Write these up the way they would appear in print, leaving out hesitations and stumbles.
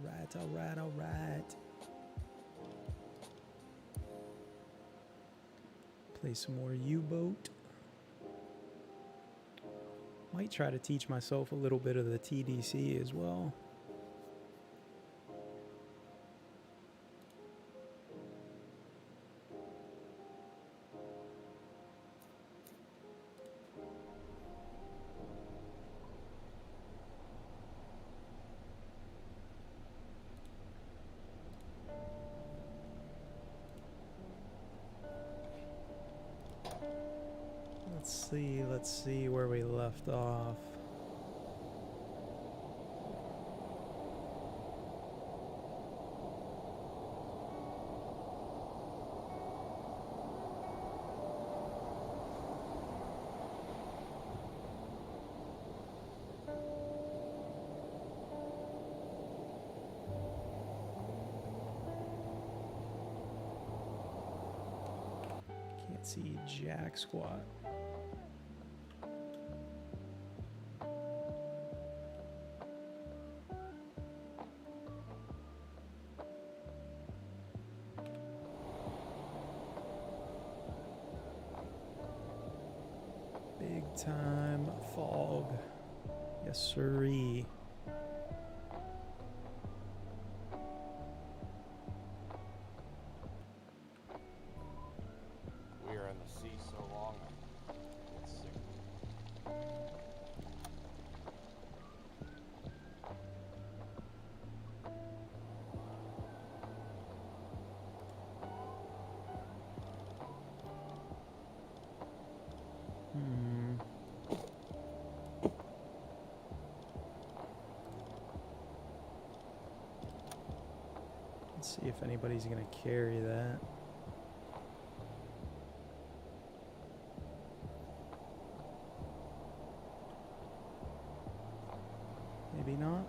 Alright, alright, alright. Play some more U-Boat. Might try to teach myself a little bit of the TDC as well. Let's see where we left off. Can't see jack squat. Big time fog. Yes, sirree. We are in the sea so long, I get sick. Let's see if anybody's gonna carry that. Maybe not.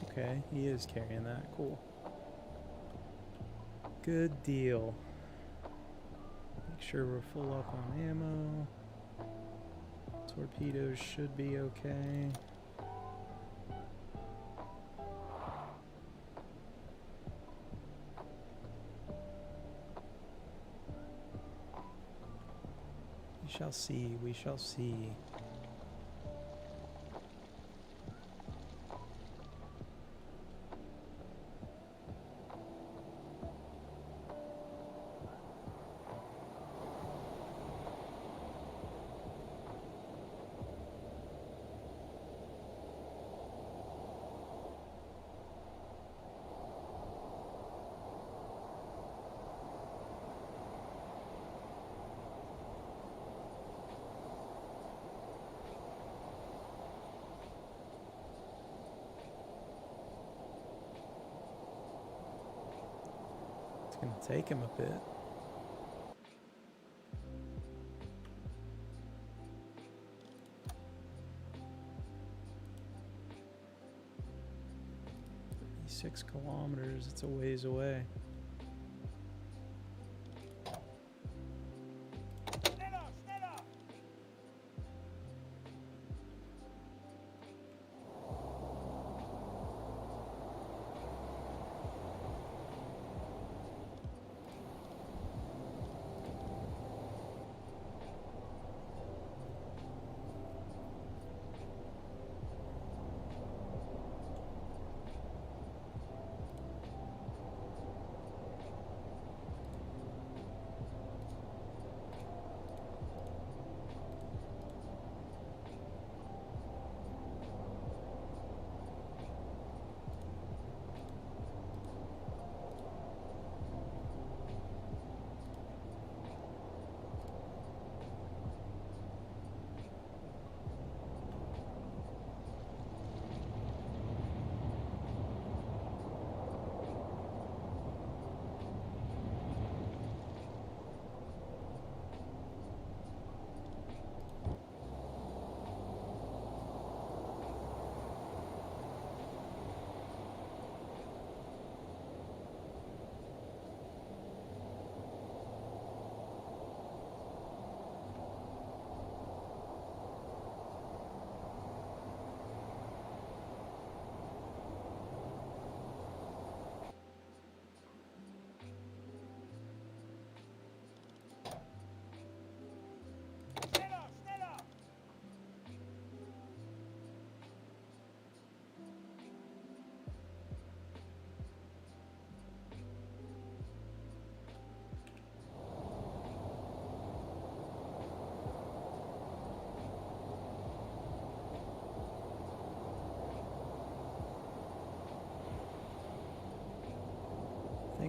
Okay, he is carrying that. Cool. Good deal. Make sure we're full up on ammo. Torpedoes should be okay. We shall see, we shall see. It's gonna take him a bit. Six kilometers, it's a ways away.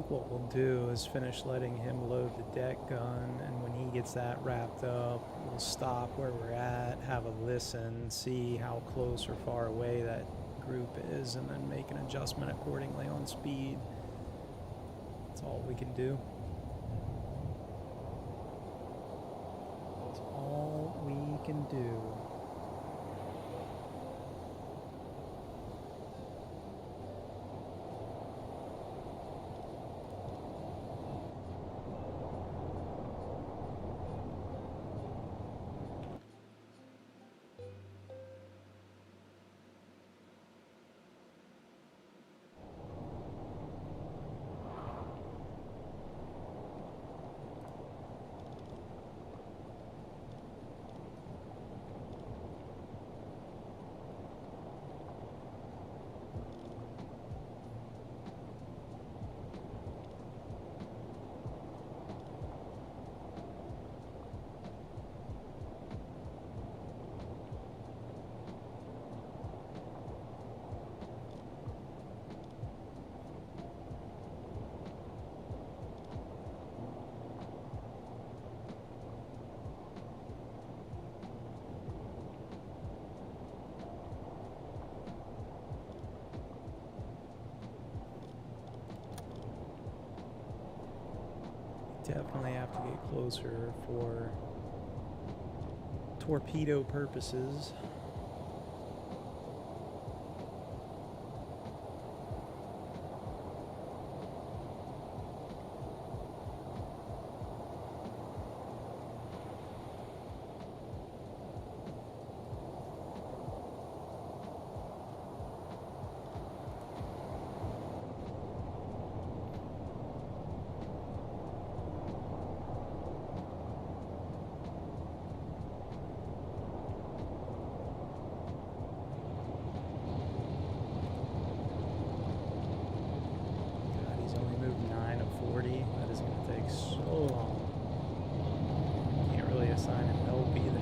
think what we'll do is finish letting him load the deck gun, and when he gets that wrapped up, we'll stop where we're at, have a listen, see how close or far away that group is, and then make an adjustment accordingly on speed. That's all we can do. That's all we can do. Definitely have to get closer for torpedo purposes. That is going to take so long. Can't really assign him help either.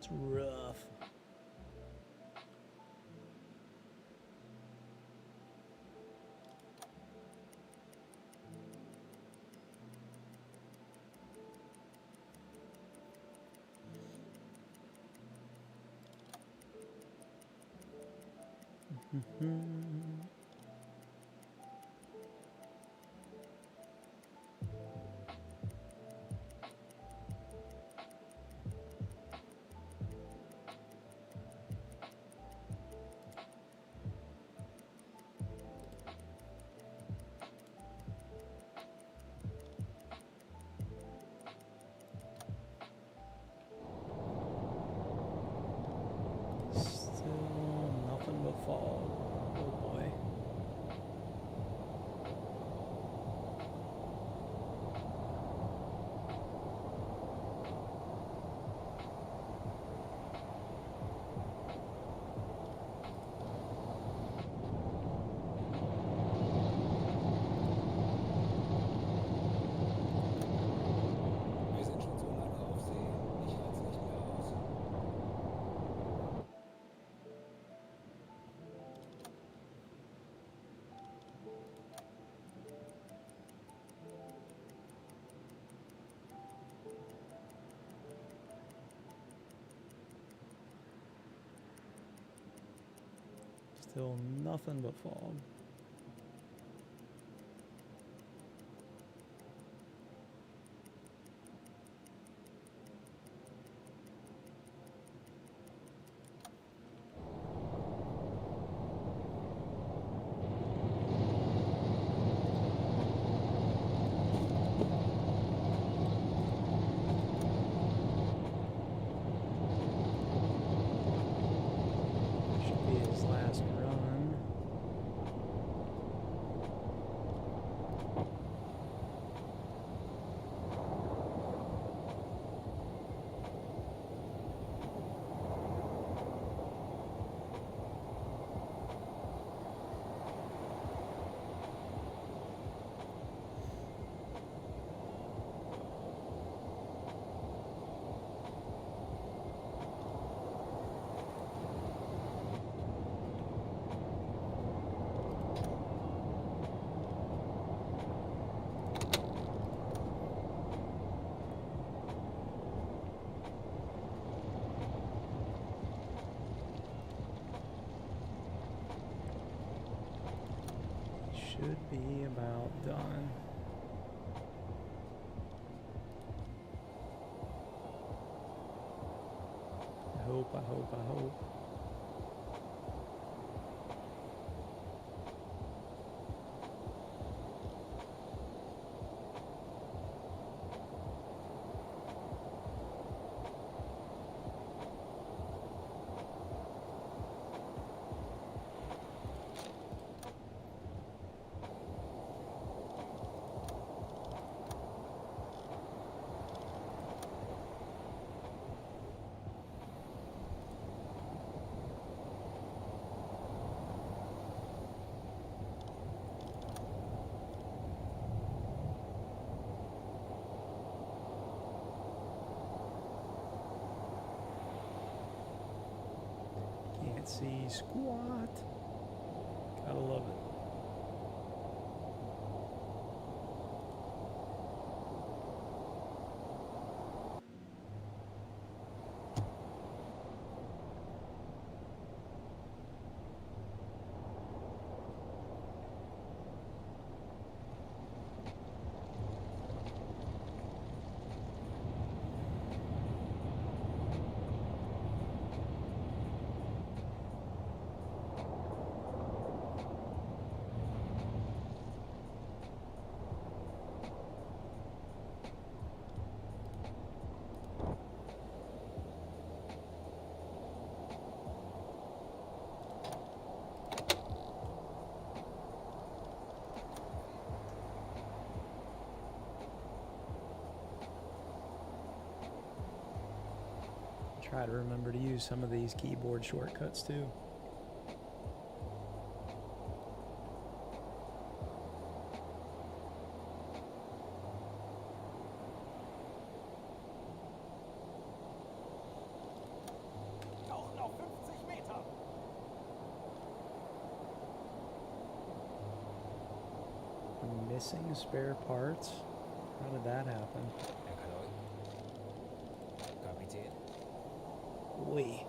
Rough. Fall. Oh boy. Still nothing but fog. Should be his last run. Should be about done. I hope. Can't see squat. Gotta love it. Try to remember to use some of these keyboard shortcuts too. Tauchen auf 50 Meter. Missing spare parts? How did that happen? Kapitän. Oi.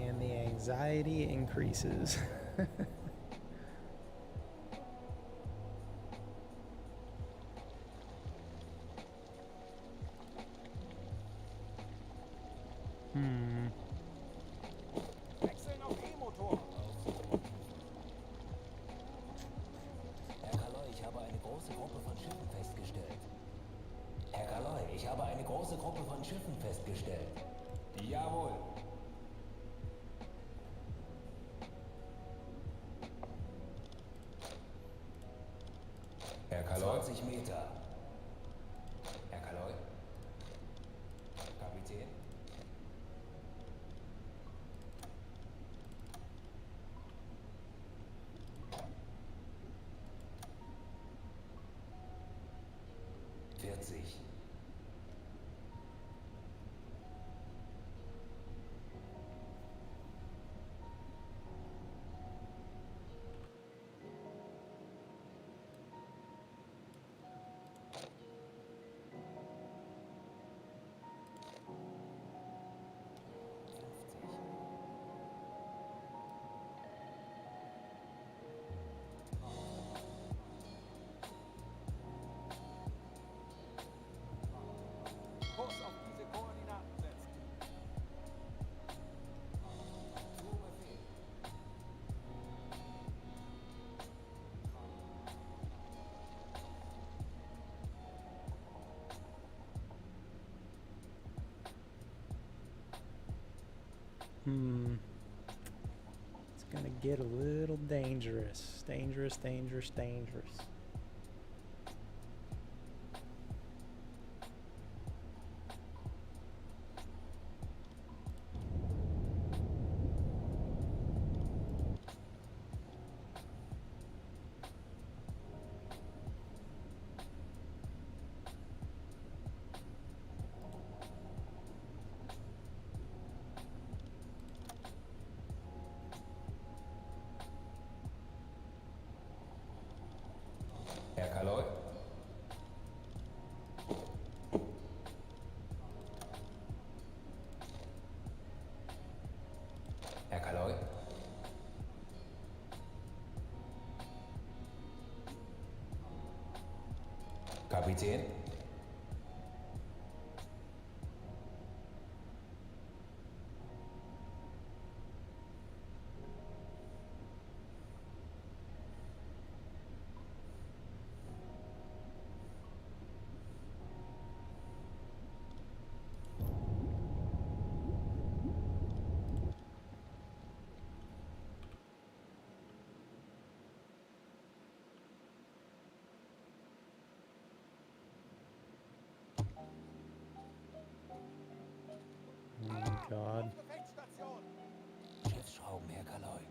And the anxiety increases. Wechseln auf E-Motor. Herr Kaloy, ich habe eine große Gruppe von Schiffen festgestellt. Herr Kaloy, ich habe eine große Gruppe von Schiffen festgestellt. Jawohl. Herr Kaloy. 20 Meter. Herr Kaloy. Kapitän. It's gonna get a little dangerous. Dangerous, dangerous, dangerous. Herr Kaloi? Herr Kaloi? Kapitän? Oh God. Schiffsschrauben, Herr Kaloi.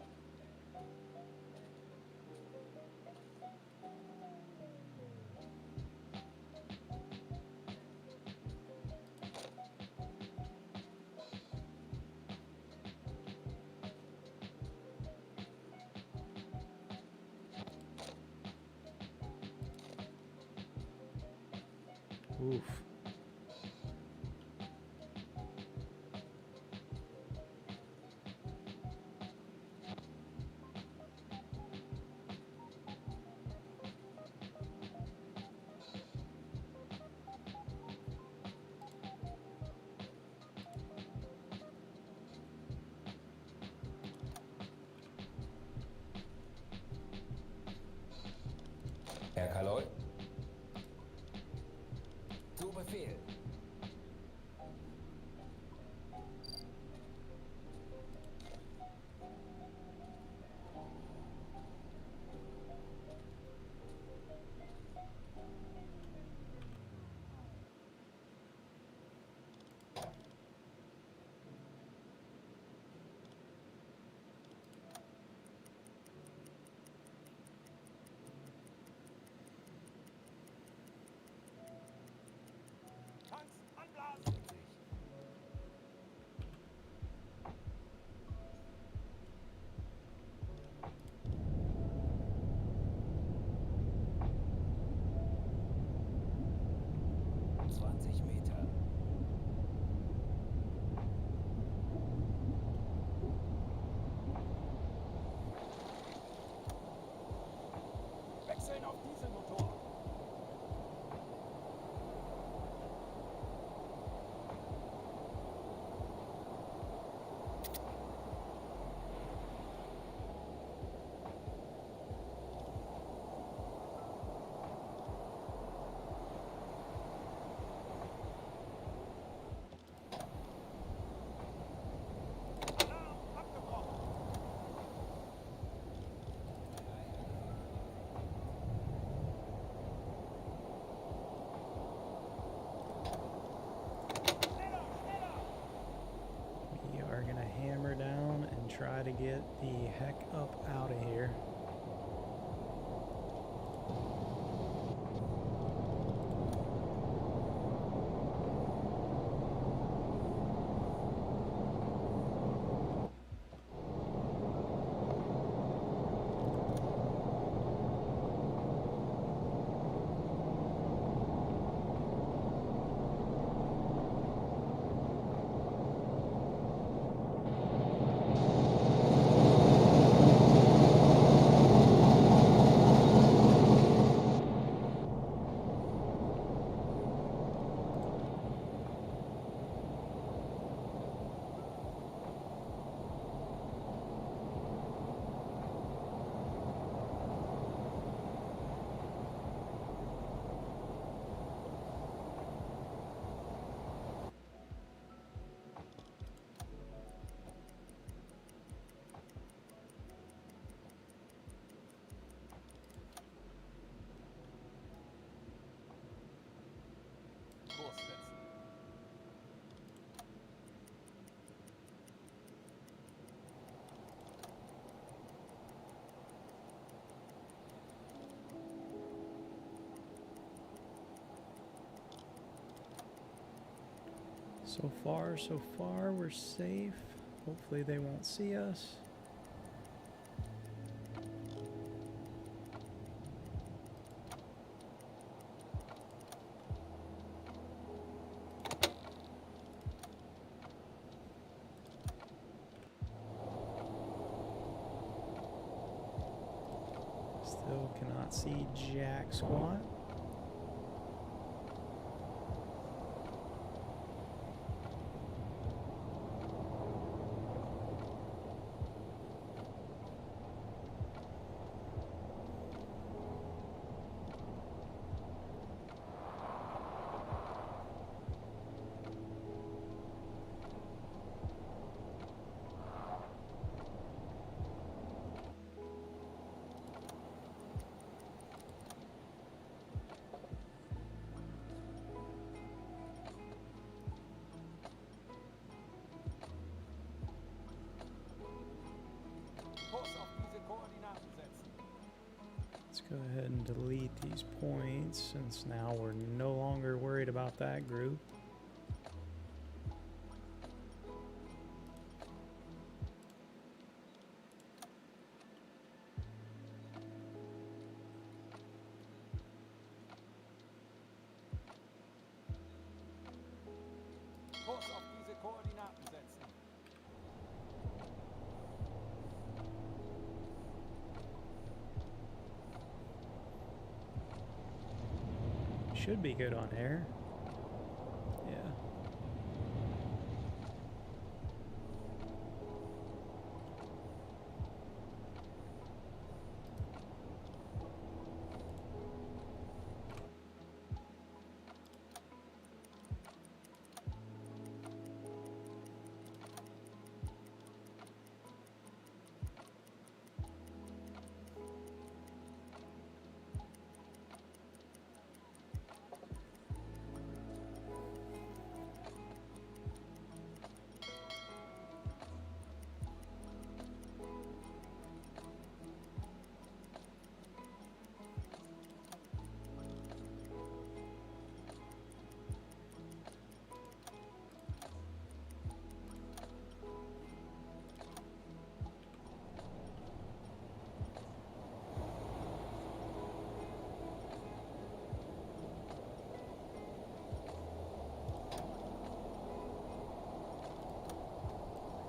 Oof. Herr Kaloi? Zu Befehl. Tanks anblasen! 20 Meter. Wechseln auf Dieselmotor! Alarm abgebrochen! Schneller, schneller! We are gonna hammer down and try to get the heck up out of here. So far, we're safe. Hopefully they won't see us. Still cannot see jack squat. Kurs auf diese Koordinaten setzen. Let's go ahead and delete these points since now we're no longer worried about that group. Kurs auf diese Koordinaten setzen. Should be good on air. Yeah.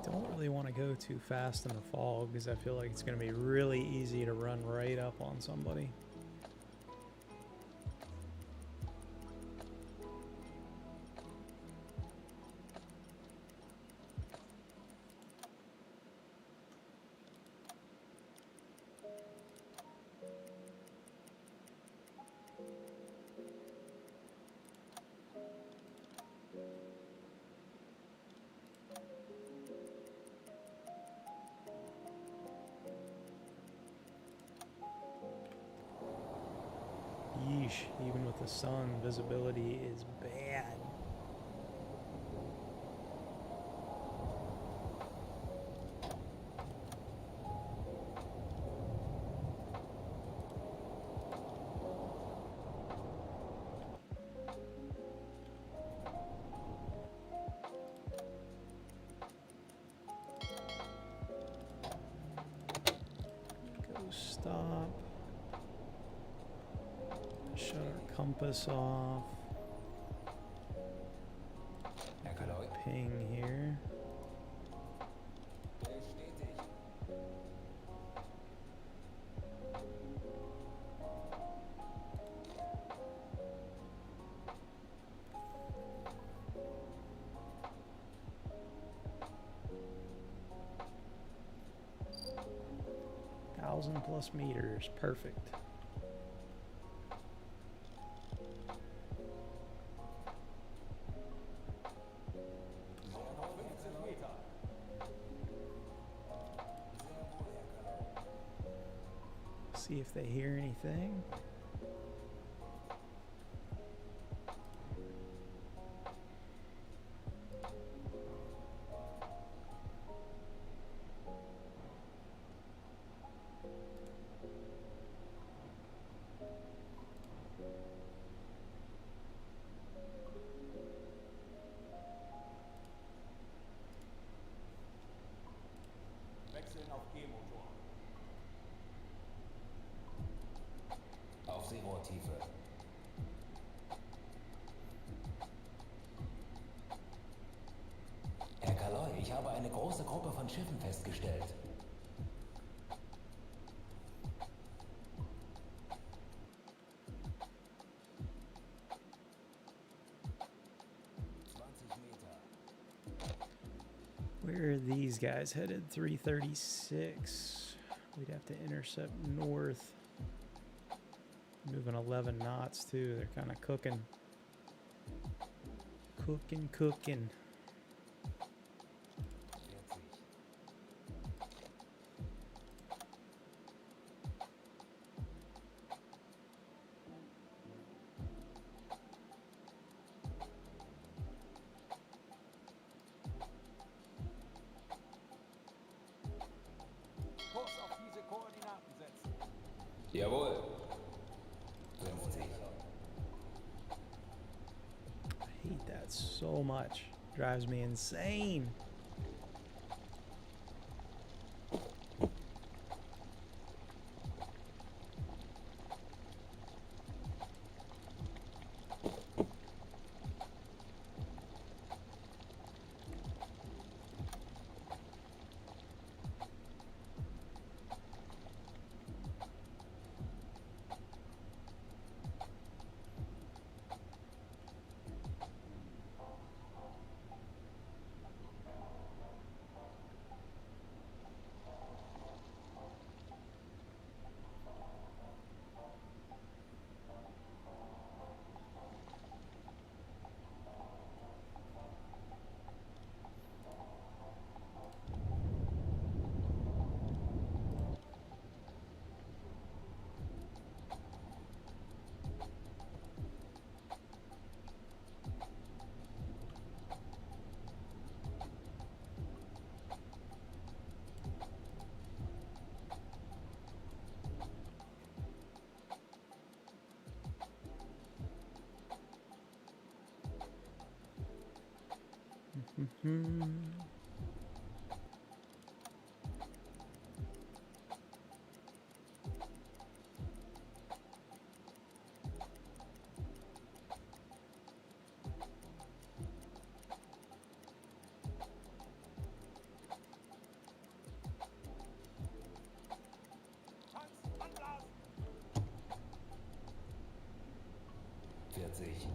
Don't really want to go too fast in the fog because I feel like it's going to be really easy to run right up on somebody. Yeesh, even with the sun, visibility is bad. Go stop. Shut our compass off. Herr Kaloi, Ping here. bestätigt. 1,000+ meters, perfect. Auf 50 Meter. See if they hear anything. auf E-Motor. Auf Seerohrtiefe. Herr Kaloy, ich habe eine große Gruppe von Schiffen festgestellt. Where are these guys headed? 336. We'd have to intercept north. Moving 11 knots too. They're kind of cooking. Cooking. Kurs auf diese Koordinaten setzen. Jawohl. 50. I hate that so much. Drives me insane. Tanks anblasen. 40.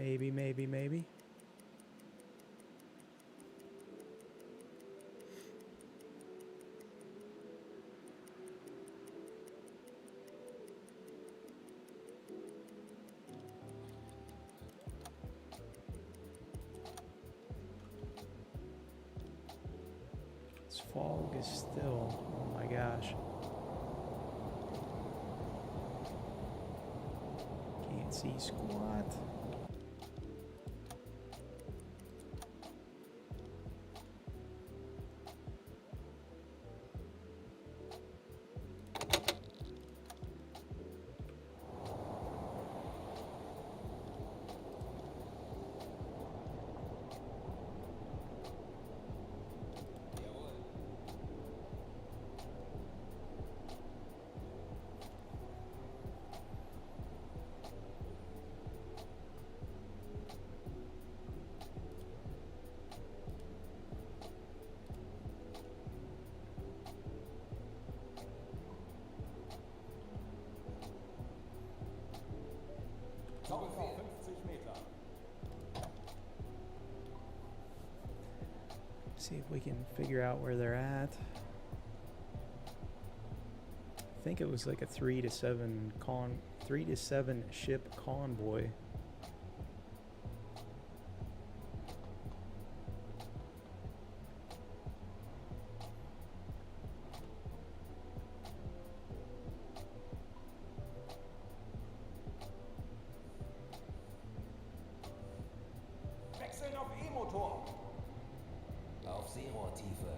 Maybe, maybe, maybe. This fog is still, oh my gosh. Can't see squat. Doppelkopf 50 Meter. See if we can figure out where they're at. I think it was like a 3 to 7 ship convoy. Wechseln auf E-Motor. Auf Seerohrtiefe.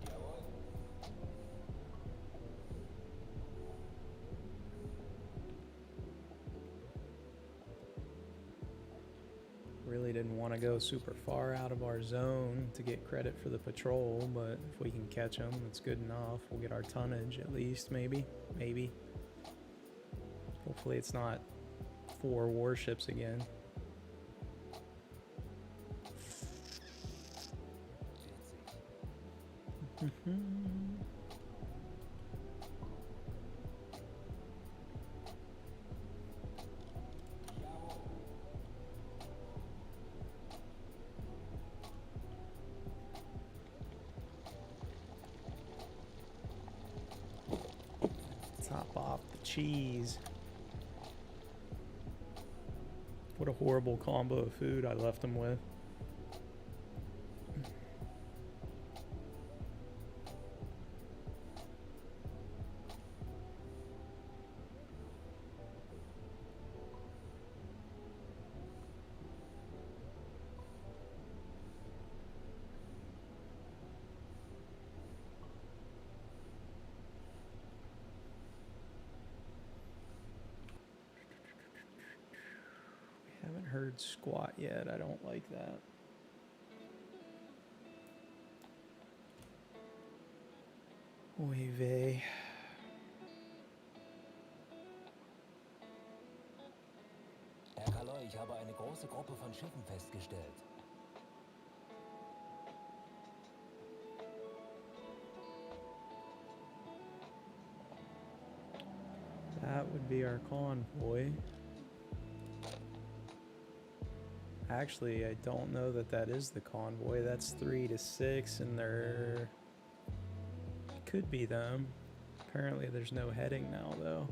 Jawohl. Really didn't want to go super far out of our zone to get credit for the patrol, but if we can catch them, it's good enough. We'll get our tonnage at least, maybe. Maybe. Hopefully it's not 4 warships again. 40. Top off the cheese. What a horrible combo of food I left them with. Haven't heard squat yet. I don't like that. Oy vey. Herr Kaloi, ich habe eine große Gruppe von Schiffen festgestellt. That would be our convoy. Actually, I don't know that that is the convoy. That's 3 to 6, and they're... It could be them. Apparently there's no heading now, though.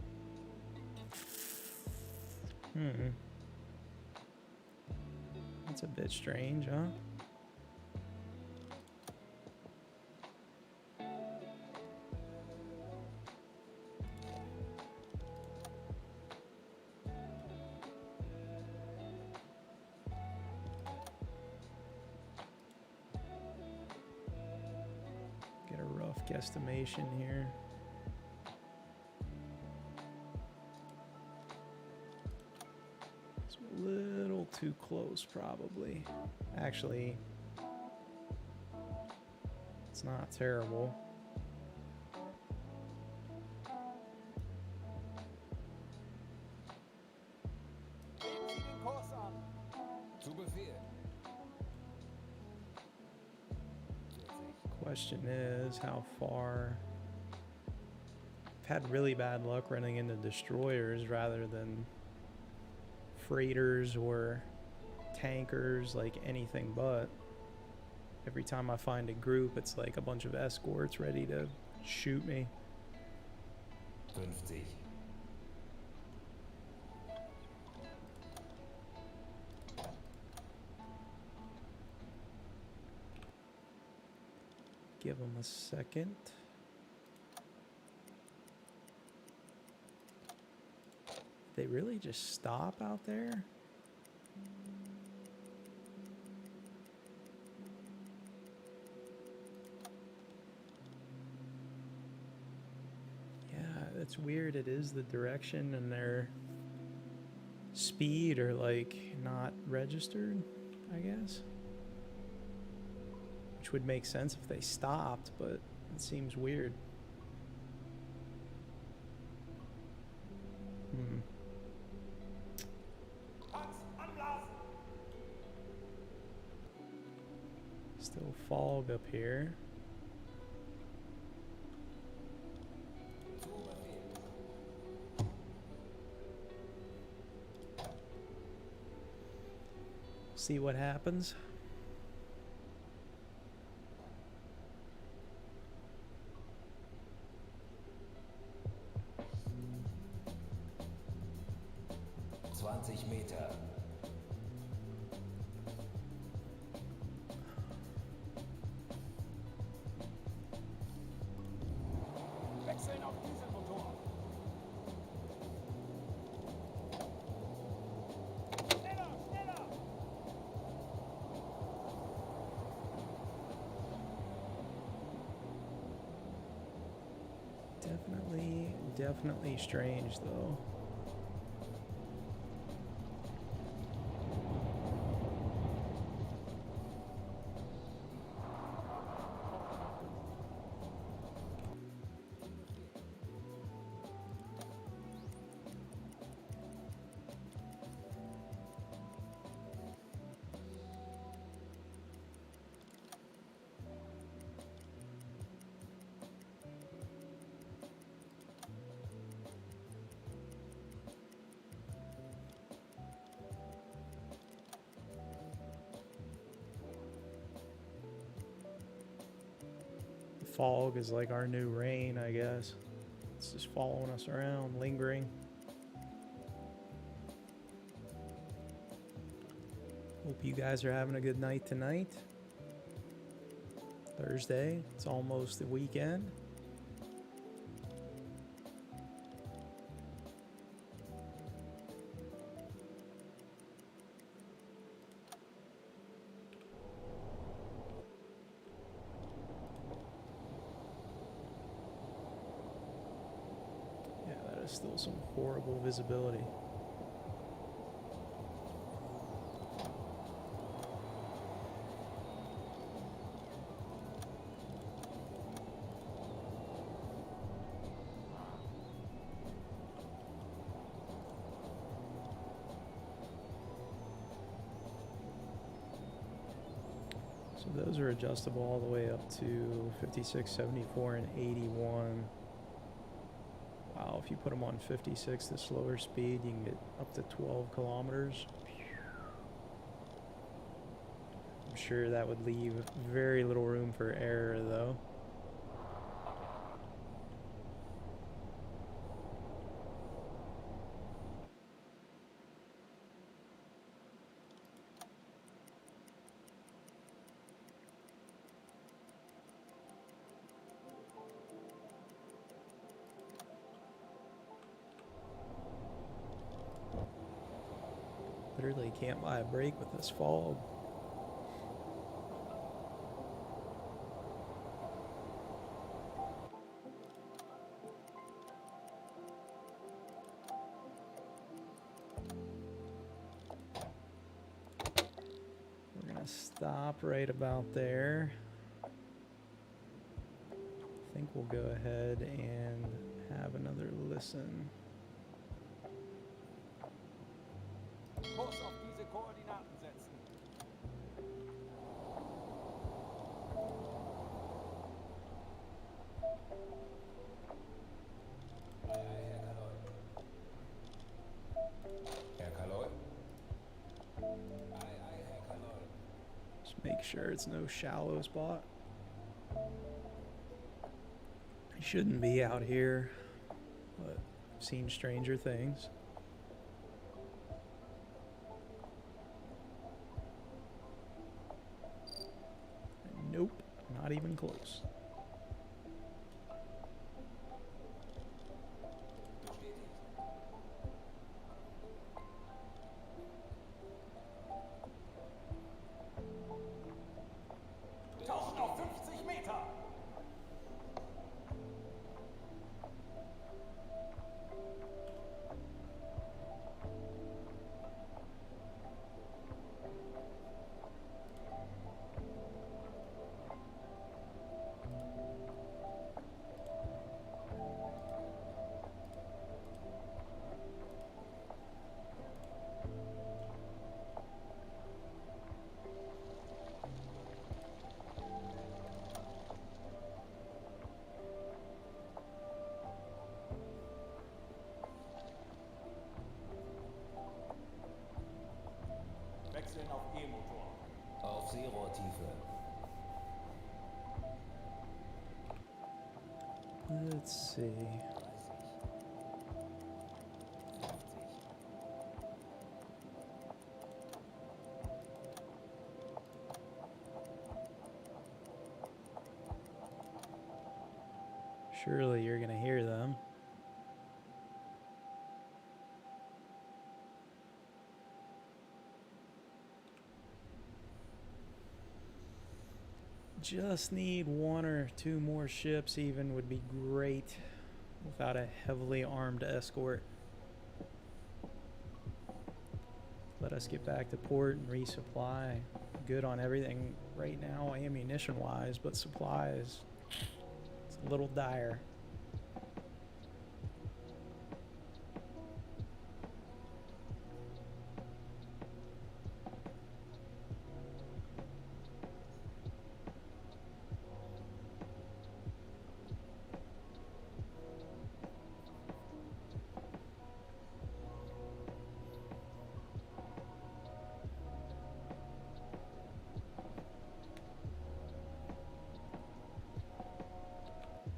That's a bit strange, huh? Get a rough guesstimation here. It's a little too close, probably. Actually, it's not terrible. Geben Sie den Kurs an. Zu Befehl. 40. Question is, how far had really bad luck running into destroyers rather than freighters or tankers, like anything but. Every time I find a group, it's like a bunch of escorts ready to shoot me. 50. Give them a second. They really just stop out there? Yeah, that's weird. It is the direction and their speed are like not registered, I guess. Which would make sense if they stopped, but it seems weird. Still fog up here. See what happens. Meter. Wechseln auf Dieselmotor. Schneller, schneller! Definitely strange though. Fog is like our new rain, I guess. It's just following us around, lingering. Hope you guys are having a good night tonight. Thursday, it's almost the weekend. Still some horrible visibility. So those are adjustable all the way up to 56, 74, and 81. Wow, if you put them on 56, the slower speed, you can get up to 12 kilometers. I'm sure that would leave very little room for error, though. Literally can't buy a break with this fog. We're gonna stop right about there. I think we'll go ahead and have another listen. Kurs auf diese Koordinaten setzen. sure it's no shallow spot. I shouldn't be out here, but I've seen stranger things. And nope, not even close. Tauchen auf 50 Meter! Wechseln auf E-Motor. Auf Seerohrtiefe. Let's see. 30. 50. Surely you're gonna hear them. Just need one or two more ships even would be great without a heavily armed escort. Let us get back to port and resupply. Good on everything right now ammunition wise, but supplies, it's a little dire.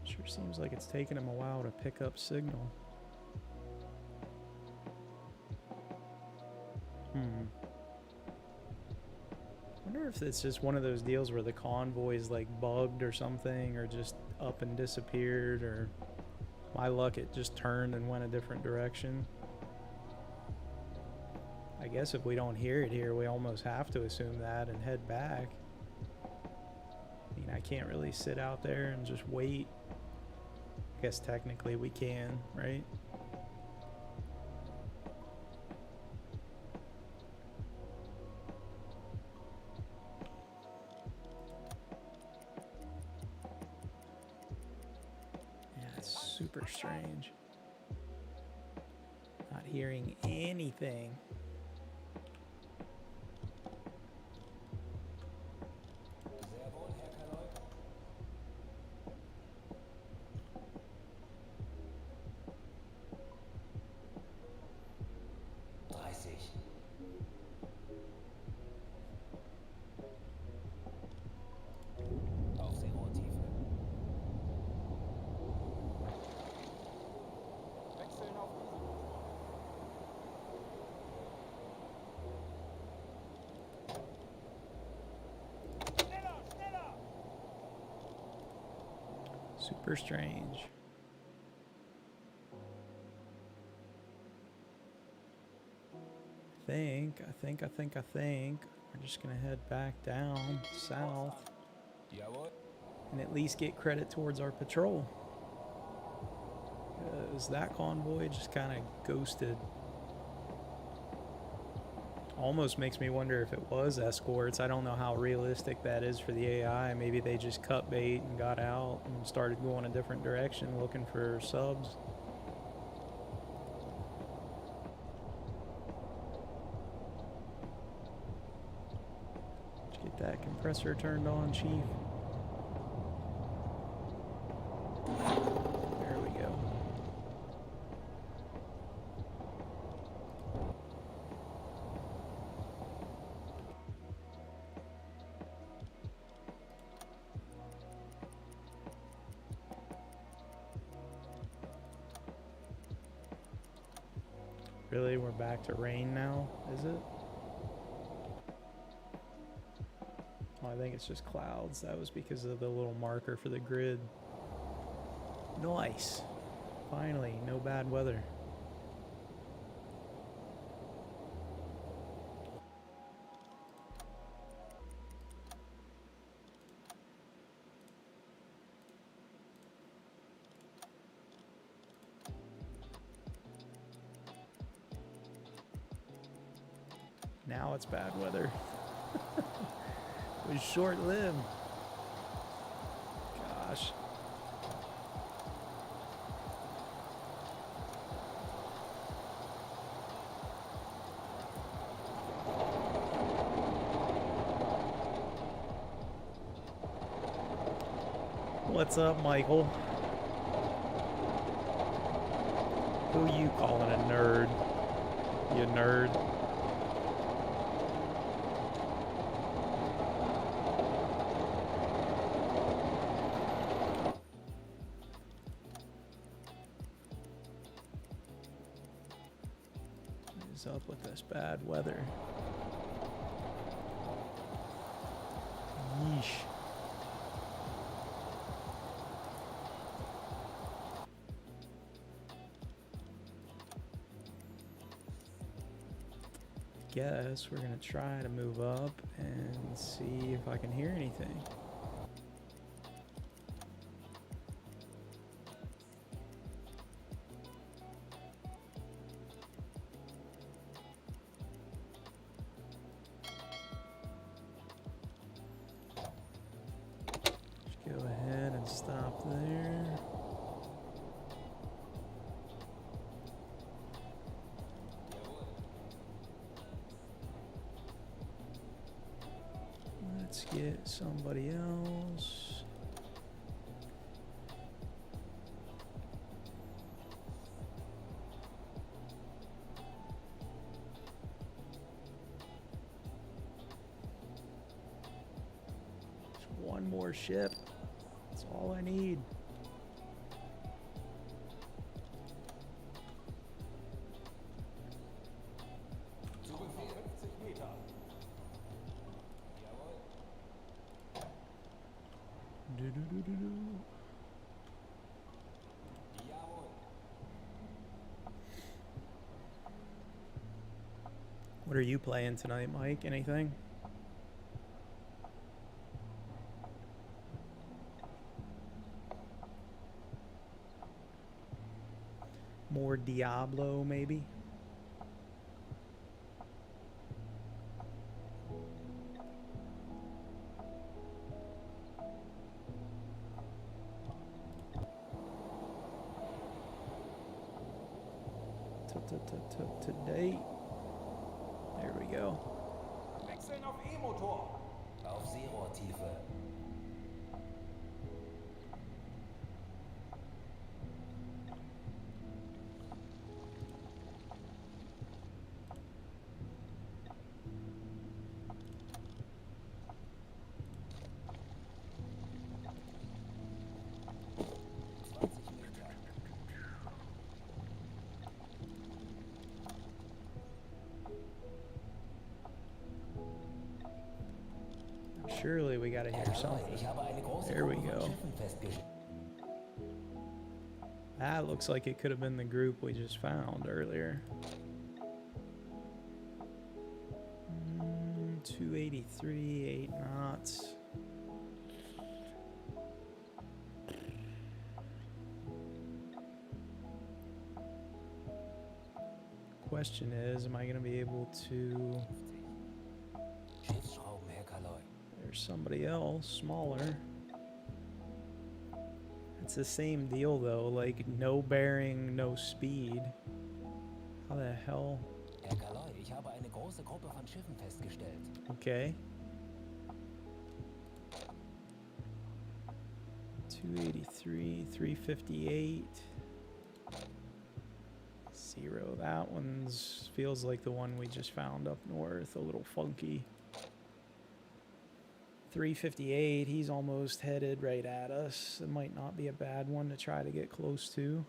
Sure seems like it's taking him a while to pick up signal. Wonder if it's just one of those deals where the convoy's like bugged or something, or just up and disappeared, or my luck it just turned and went a different direction. I guess if we don't hear it here, we almost have to assume that and head back. I mean, I can't really sit out there and just wait. I guess technically we can, right? Yeah, it's super strange. Not hearing anything. Sehr wohl, Herr Kaloi. 30. Auf Seerohrtiefe. Wechseln auf Dieselmotor. Schneller, schneller! Super strange. I think we're just gonna head back down south Jawohl. and at least get credit towards our patrol. Because that convoy just kind of ghosted. Almost makes me wonder if it was escorts. I don't know how realistic that is for the AI. Maybe they just cut bait and got out and started going a different direction looking for subs. Let's get that compressor turned on, Chief. There we go. Really? We're back to rain now, is it? Oh, I think it's just clouds. That was because of the little marker for the grid. Nice. Finally, no bad weather. Now it's bad weather. It was short-lived. Gosh. What's up, Michael? Who you calling a nerd? You nerd. What is up with this bad weather? Yeesh. Guess we're gonna try to move up and see if I can hear anything. Just go ahead and stop there. Let's get somebody else. Just one more ship. That's all I need. Do-do-do-do-do. What are you playing tonight, Mike? Anything? More Diablo, maybe? To date. There we go. Wechseln auf E-Motor. Auf Seerohrtiefe. Surely we gotta hear something. Ich habe eine große There we Gruppe von go. Schiffen festgestellt. That looks like it could have been the group we just found earlier. 283, 8 knots. Question is, am I going to be able to... Schiffsschrauben, Herr Kaloi. There's somebody else, smaller. It's the same deal though, like no bearing, no speed. How the hell? Herr Kaloi, ich habe eine große Gruppe von Schiffen festgestellt. Okay. 283, 358. 0. That one's feels like the one we just found up north, a little funky. 358, he's almost headed right at us. It might not be a bad one to try to get close to.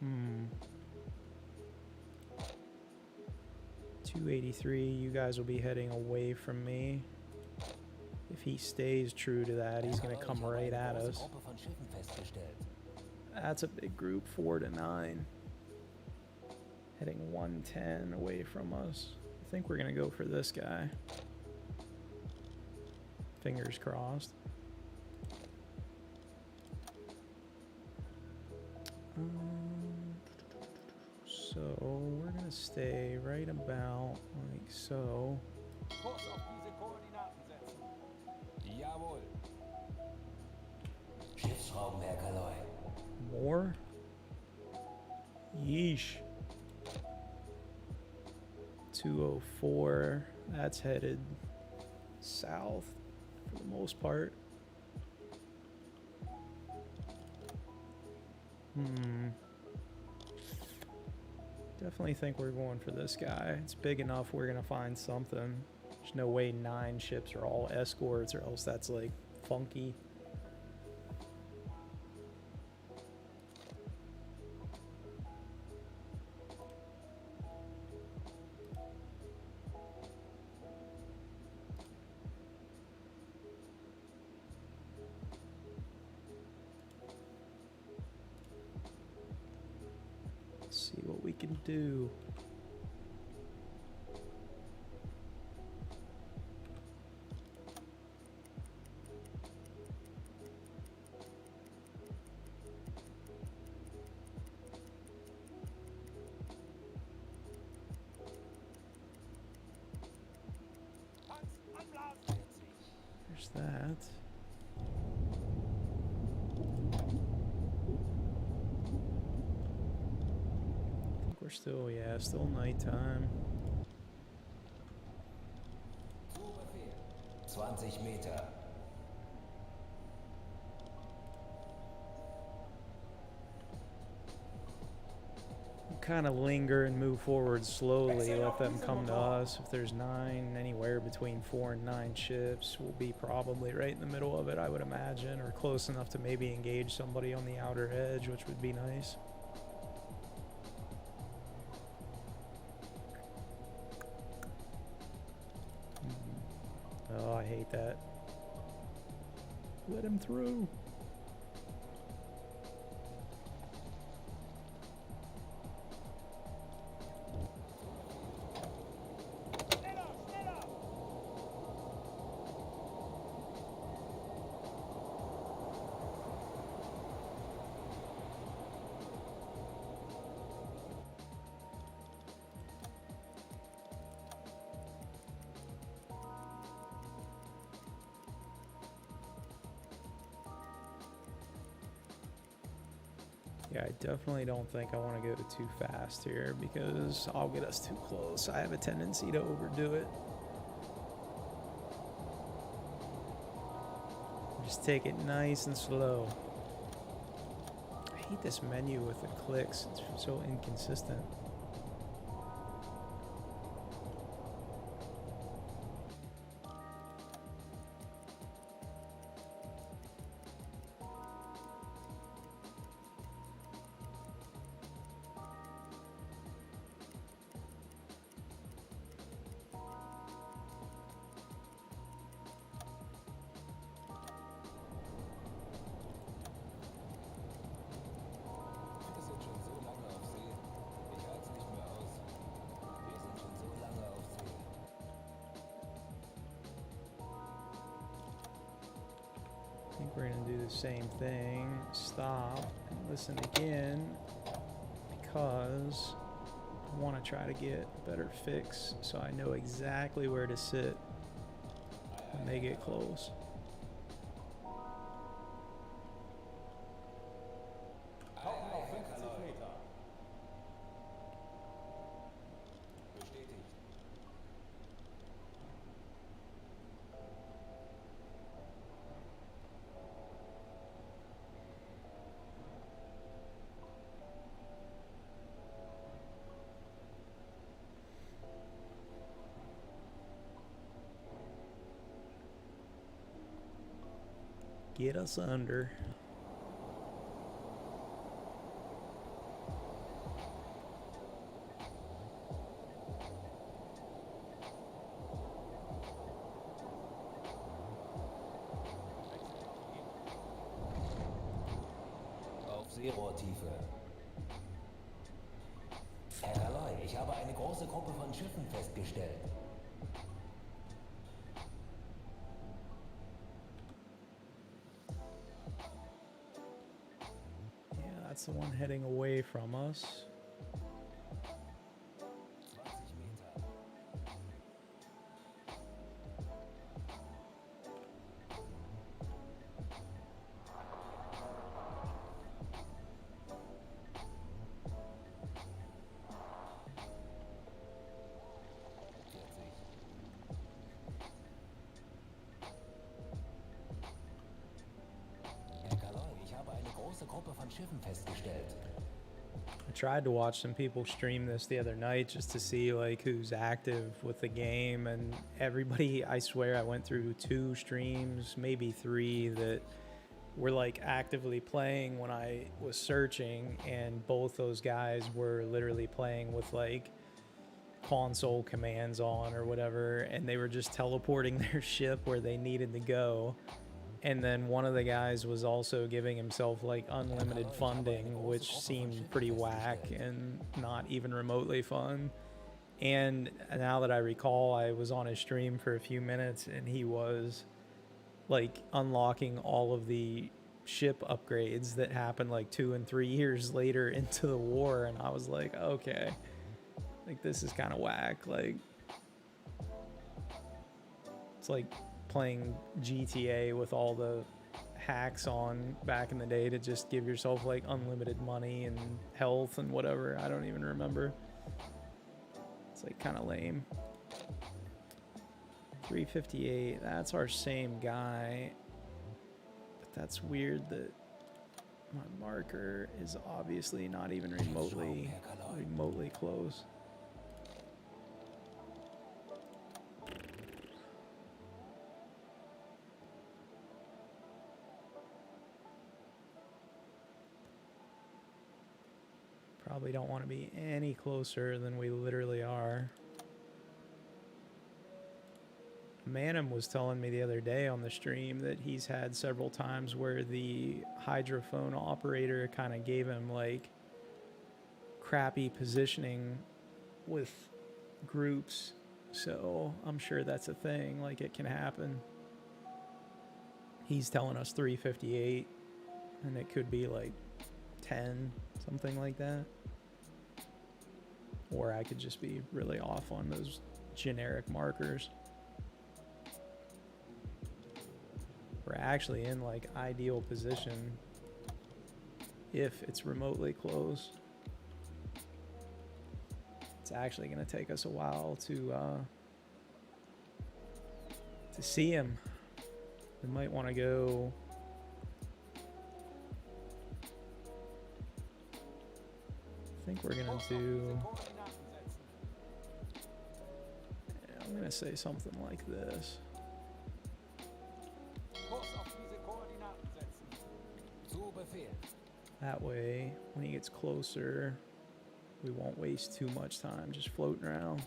Hmm. 283, you guys will be heading away from me. If he stays true to that, he's going to come right at us. That's a big group, 4 to 9. Heading 110 away from us. I think we're going to go for this guy. Fingers crossed. So we're going to stay right about like so. Kurs auf diese Koordinaten setzen. Jawohl. Schiffsschrauben, Herr Kaloy. More? Yeesh. 204. That's headed south for the most part. Definitely think we're going for this guy. It's big enough we're gonna find something. There's no way 9 ships are all escorts, or else that's like funky. See what we can do. There's that. We're still, yeah, still nighttime. 20 Meter. Kind of linger and move forward slowly, let them come to us. If there's 9, anywhere between 4 and 9 ships, we'll be probably right in the middle of it, I would imagine, or close enough to maybe engage somebody on the outer edge, which would be nice. Oh, I hate that. Let him through. Yeah, I definitely don't think I want to go too fast here because I'll get us too close. I have a tendency to overdo it. Just take it nice and slow. I hate this menu with the clicks. It's so inconsistent. I think we're going to do the same thing. Stop and listen again because I want to try to get a better fix so I know exactly where to sit when they get close. Tauchen auf 50 Meter. Bestätigt. Get us under. Seerohrtiefe. Herr Galoy, ich habe eine große Gruppe von Schiffen festgestellt. Yeah, that's the one heading away from us. 20 Meter. Herr Galoy, ich habe eine große Gruppe von Schiffen festgestellt. I tried to watch some people stream this the other night just to see like who's active with the game, and everybody, I swear I went through 2 streams, maybe 3, that were like actively playing when I was searching, and both those guys were literally playing with like console commands on or whatever, and they were just teleporting their ship where they needed to go. And then one of the guys was also giving himself like unlimited funding, which seemed pretty whack and not even remotely fun. And now that I recall, I was on his stream for a few minutes and he was like unlocking all of the ship upgrades that happened like 2 and 3 years later into the war. And I was like, okay, like this is kind of whack. Like, it's like playing GTA with all the hacks on back in the day to just give yourself like unlimited money and health and whatever. I don't even remember. It's like kind of lame. 358, that's our same guy. But that's weird that my marker is obviously not even remotely close. Probably don't want to be any closer than we literally are. Manum was telling me the other day on the stream that he's had several times where the hydrophone operator kind of gave him like crappy positioning with groups. So I'm sure that's a thing, like it can happen. He's telling us 358 and it could be like 10, something like that. Or I could just be really off on those generic markers. We're actually in like ideal position if it's remotely close. It's actually going to take us a while to see him. We might want to go. I think we're going to do. I'm going to say something like this. That way, when he gets closer, we won't waste too much time just floating around.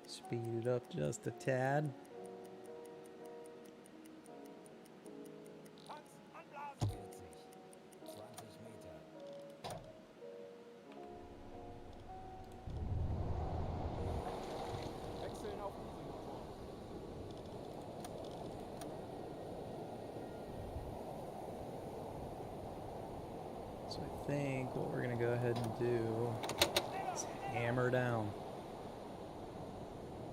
Speed it up just a tad. So I think what we're gonna go ahead and do is hammer down.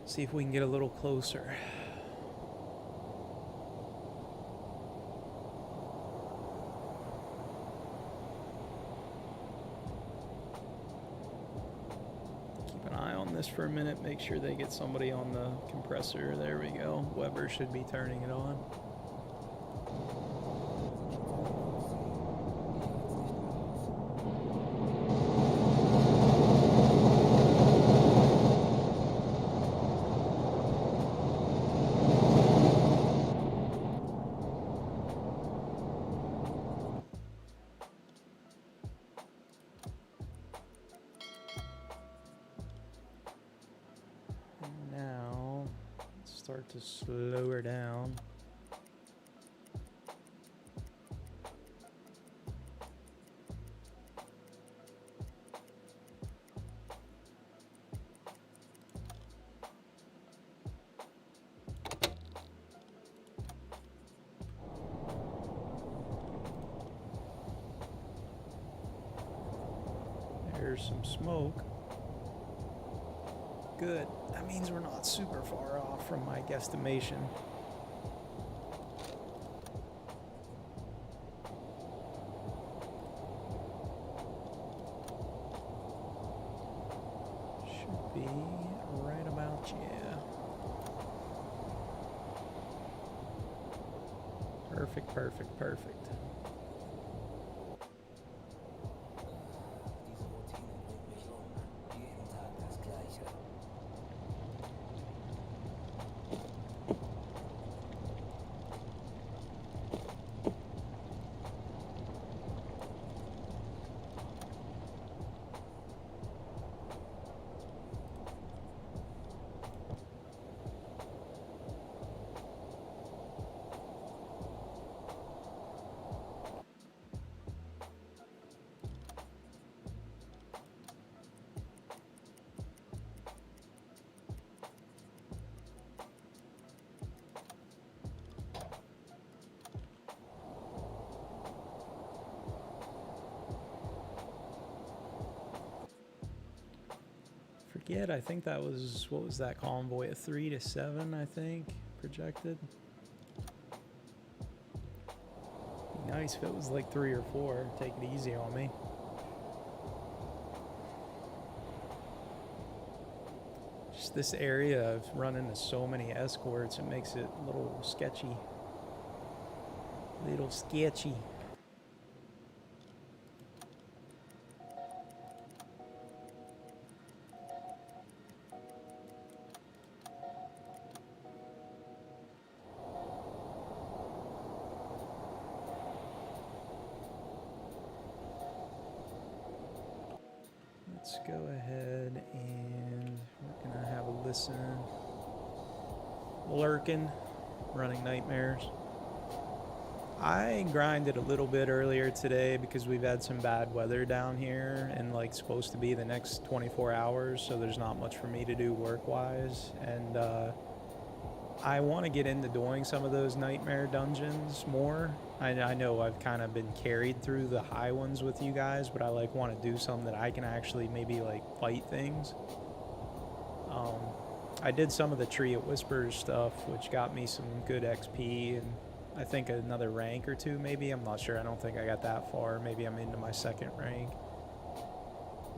See if we can get a little closer. this for a minute, make sure they get somebody on the compressor. There we go. Weber should be turning it on. Start to slow her down. There's some smoke. Good. That means we're not super far off from my guesstimation. Should be right about, yeah. Perfect, perfect, perfect. Forget, I think that was, what was that convoy? A 3 to 7, I think, projected. Be nice if it was like 3 or 4. Take it easy on me. Just this area, I've run into so many escorts, it makes it a little sketchy. Little sketchy. Let's go ahead and we're gonna have a listen. Lurking, running nightmares. I grinded a little bit earlier today because we've had some bad weather down here and like supposed to be the next 24 hours, so there's not much for me to do work-wise. And I want to get into doing some of those nightmare dungeons more. I know I've kind of been carried through the high ones with you guys, but I like want to do some that I can actually maybe like fight things. I did some of the Tree of Whispers stuff, which got me some good XP and I think another rank or two maybe. I'm not sure. I don't think I got that far. Maybe I'm into my second rank.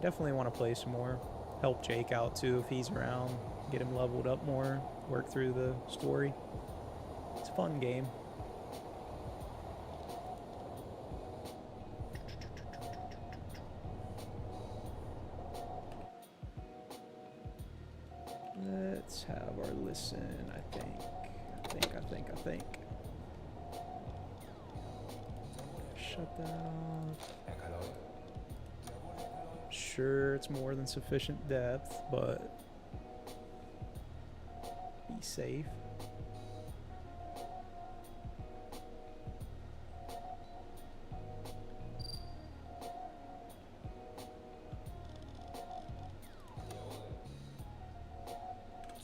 Definitely want to play some more. Help Jake out too if he's around. Get him leveled up more. Work through the story. It's a fun game. Let's have our listen, I think. I think. Shut that off. Sure, it's more than sufficient depth, but be safe.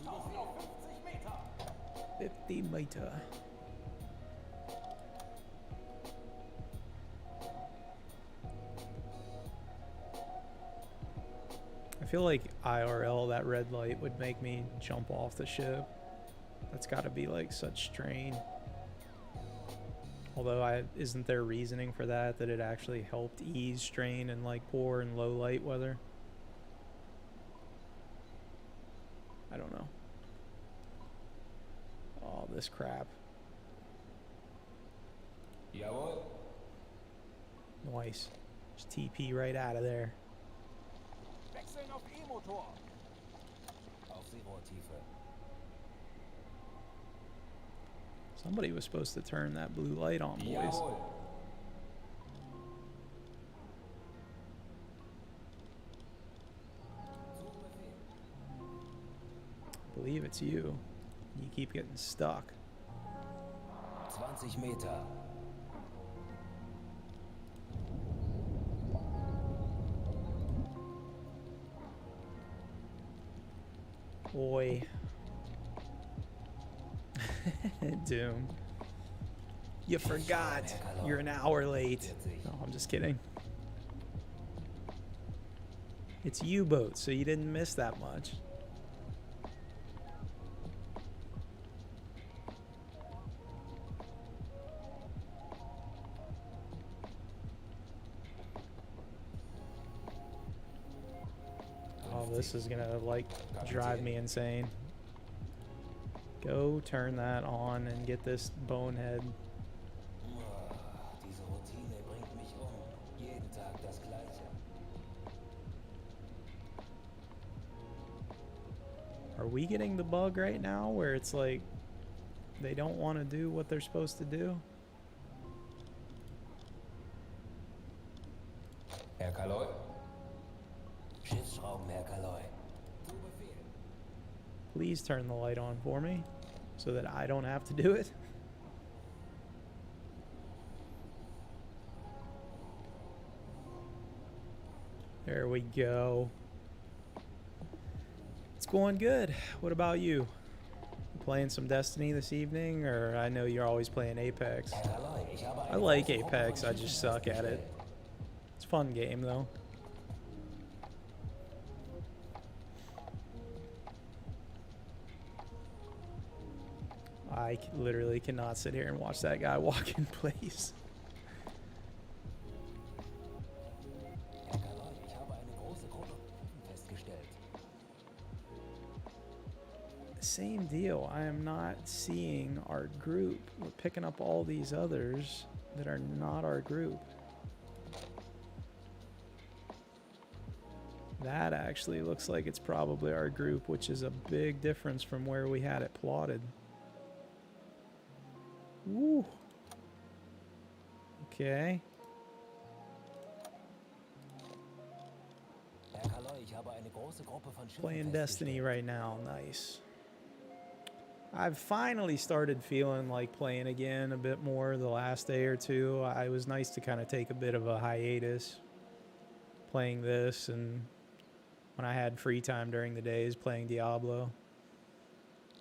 Noch 50 Meter. 50 meter. I feel like IRL, that red light would make me jump off the ship. That's got to be like such strain. Although isn't there reasoning for that it actually helped ease strain in like poor and low light weather? this crap. Jawohl. Nice. Just TP right out of there. Wechseln auf E-Motor. Auf Seerohrtiefe. Somebody was supposed to turn that blue light on, boys. Jawohl. I believe it's you. You keep getting stuck. 20 Meter. Boy. Doom. You forgot. You're an hour late. No, I'm just kidding. It's U-Boat, so you didn't miss that much. Oh, this is gonna like drive me insane. Go turn that on and get this bonehead. Diese Routine bringt mich Jeden Tag das Gleiche. Are we getting the bug right now where it's like they don't want to do what they're supposed to do? Herr Kaloi. Schiffsschrauben, Herr Kaloi. Zu Befehl. Please turn the light on for me so that I don't have to do it. There we go. It's going good. What about you? You playing some Destiny this evening, or I know you're always playing Apex. Herr Kaloi, ich habe I eine like große Gruppe Apex, von I just Schiffen suck at it. festgestellt. It's a fun game though. I literally cannot sit here and watch that guy walk in place. Herr Kaloi, ich habe eine große Gruppe von Schiffen festgestellt. Same deal. I am not seeing our group. We're picking up all these others that are not our group. That actually looks like it's probably our group, which is a big difference from where we had it plotted. Woo. Okay. Herr Kaloi, ich habe eine große Gruppe von Schiffen Playing Destiny festgestellt. right now. Nice. I've finally started feeling like playing again a bit more the last day or two. It was nice to kind of take a bit of a hiatus playing this, and when I had free time during the days playing Diablo.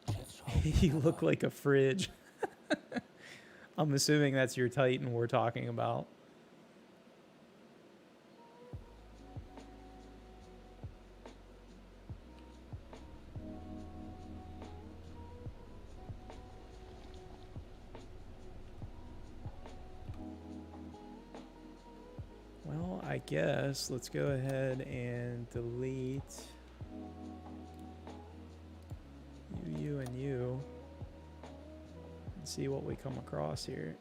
Schiffsschrauben, You look like a fridge. I'm assuming that's your Titan we're talking about. Well, I guess let's go ahead and delete you, and you. And see what we come across here.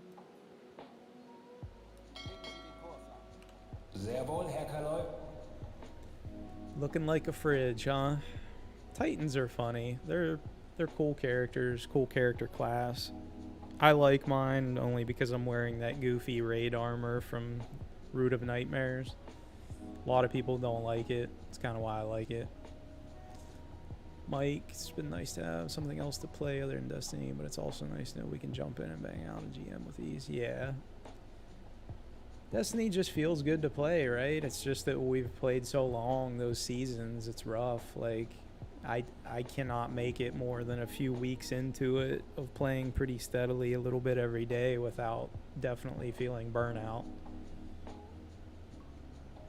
Sehr wohl, Herr Kaloi. Looking like a fridge, huh? Titans are funny. They're cool characters, cool character class. I like mine only because I'm wearing that goofy raid armor from Root of Nightmares. A lot of people don't like it. It's kind of why I like it. Mike, it's been nice to have something else to play other than Destiny, but it's also nice to know we can jump in and bang out a GM with ease. Yeah. Destiny just feels good to play, right? It's just that we've played so long, those seasons, it's rough. Like, I cannot make it more than a few weeks into it of playing pretty steadily a little bit every day without definitely feeling burnout.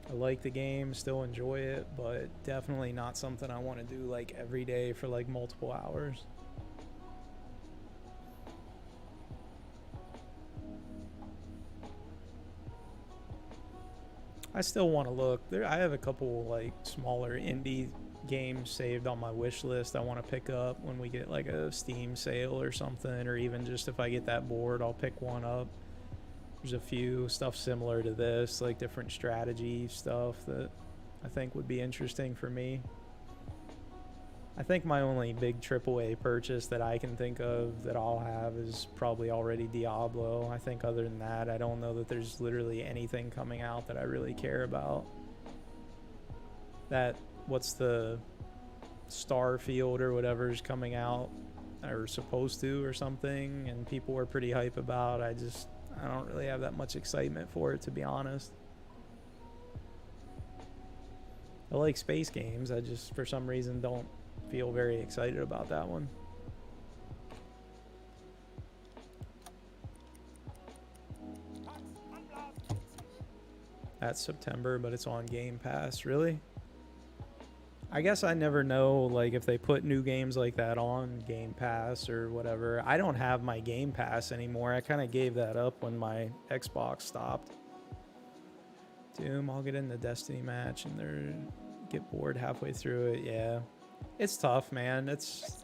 I like the game, still enjoy it, but definitely not something I want to do like every day for like multiple hours. I still want to look. I have a couple like smaller indie games saved on my wish list I want to pick up when we get like a Steam sale or something, or even just if I get that board, I'll pick one up. There's a few stuff similar to this, like different strategy stuff that I think would be interesting for me. I think my only big AAA purchase that I can think of that I'll have is probably already Diablo. I think other than that, I don't know that there's literally anything coming out that I really care about. That, what's the Starfield or whatever's coming out, or supposed to, or something, and people were pretty hype about. I don't really have that much excitement for it, to be honest. I like space games. I just, for some reason, don't feel very excited about that one. That's September, but it's on Game Pass. Really? I guess I never know, like, if they put new games like that on Game Pass or whatever. I don't have my Game Pass anymore. I kind of gave that up when my Xbox stopped. Doom, I'll get in the Destiny match and they're get bored halfway through it. Yeah, it's tough, man. It's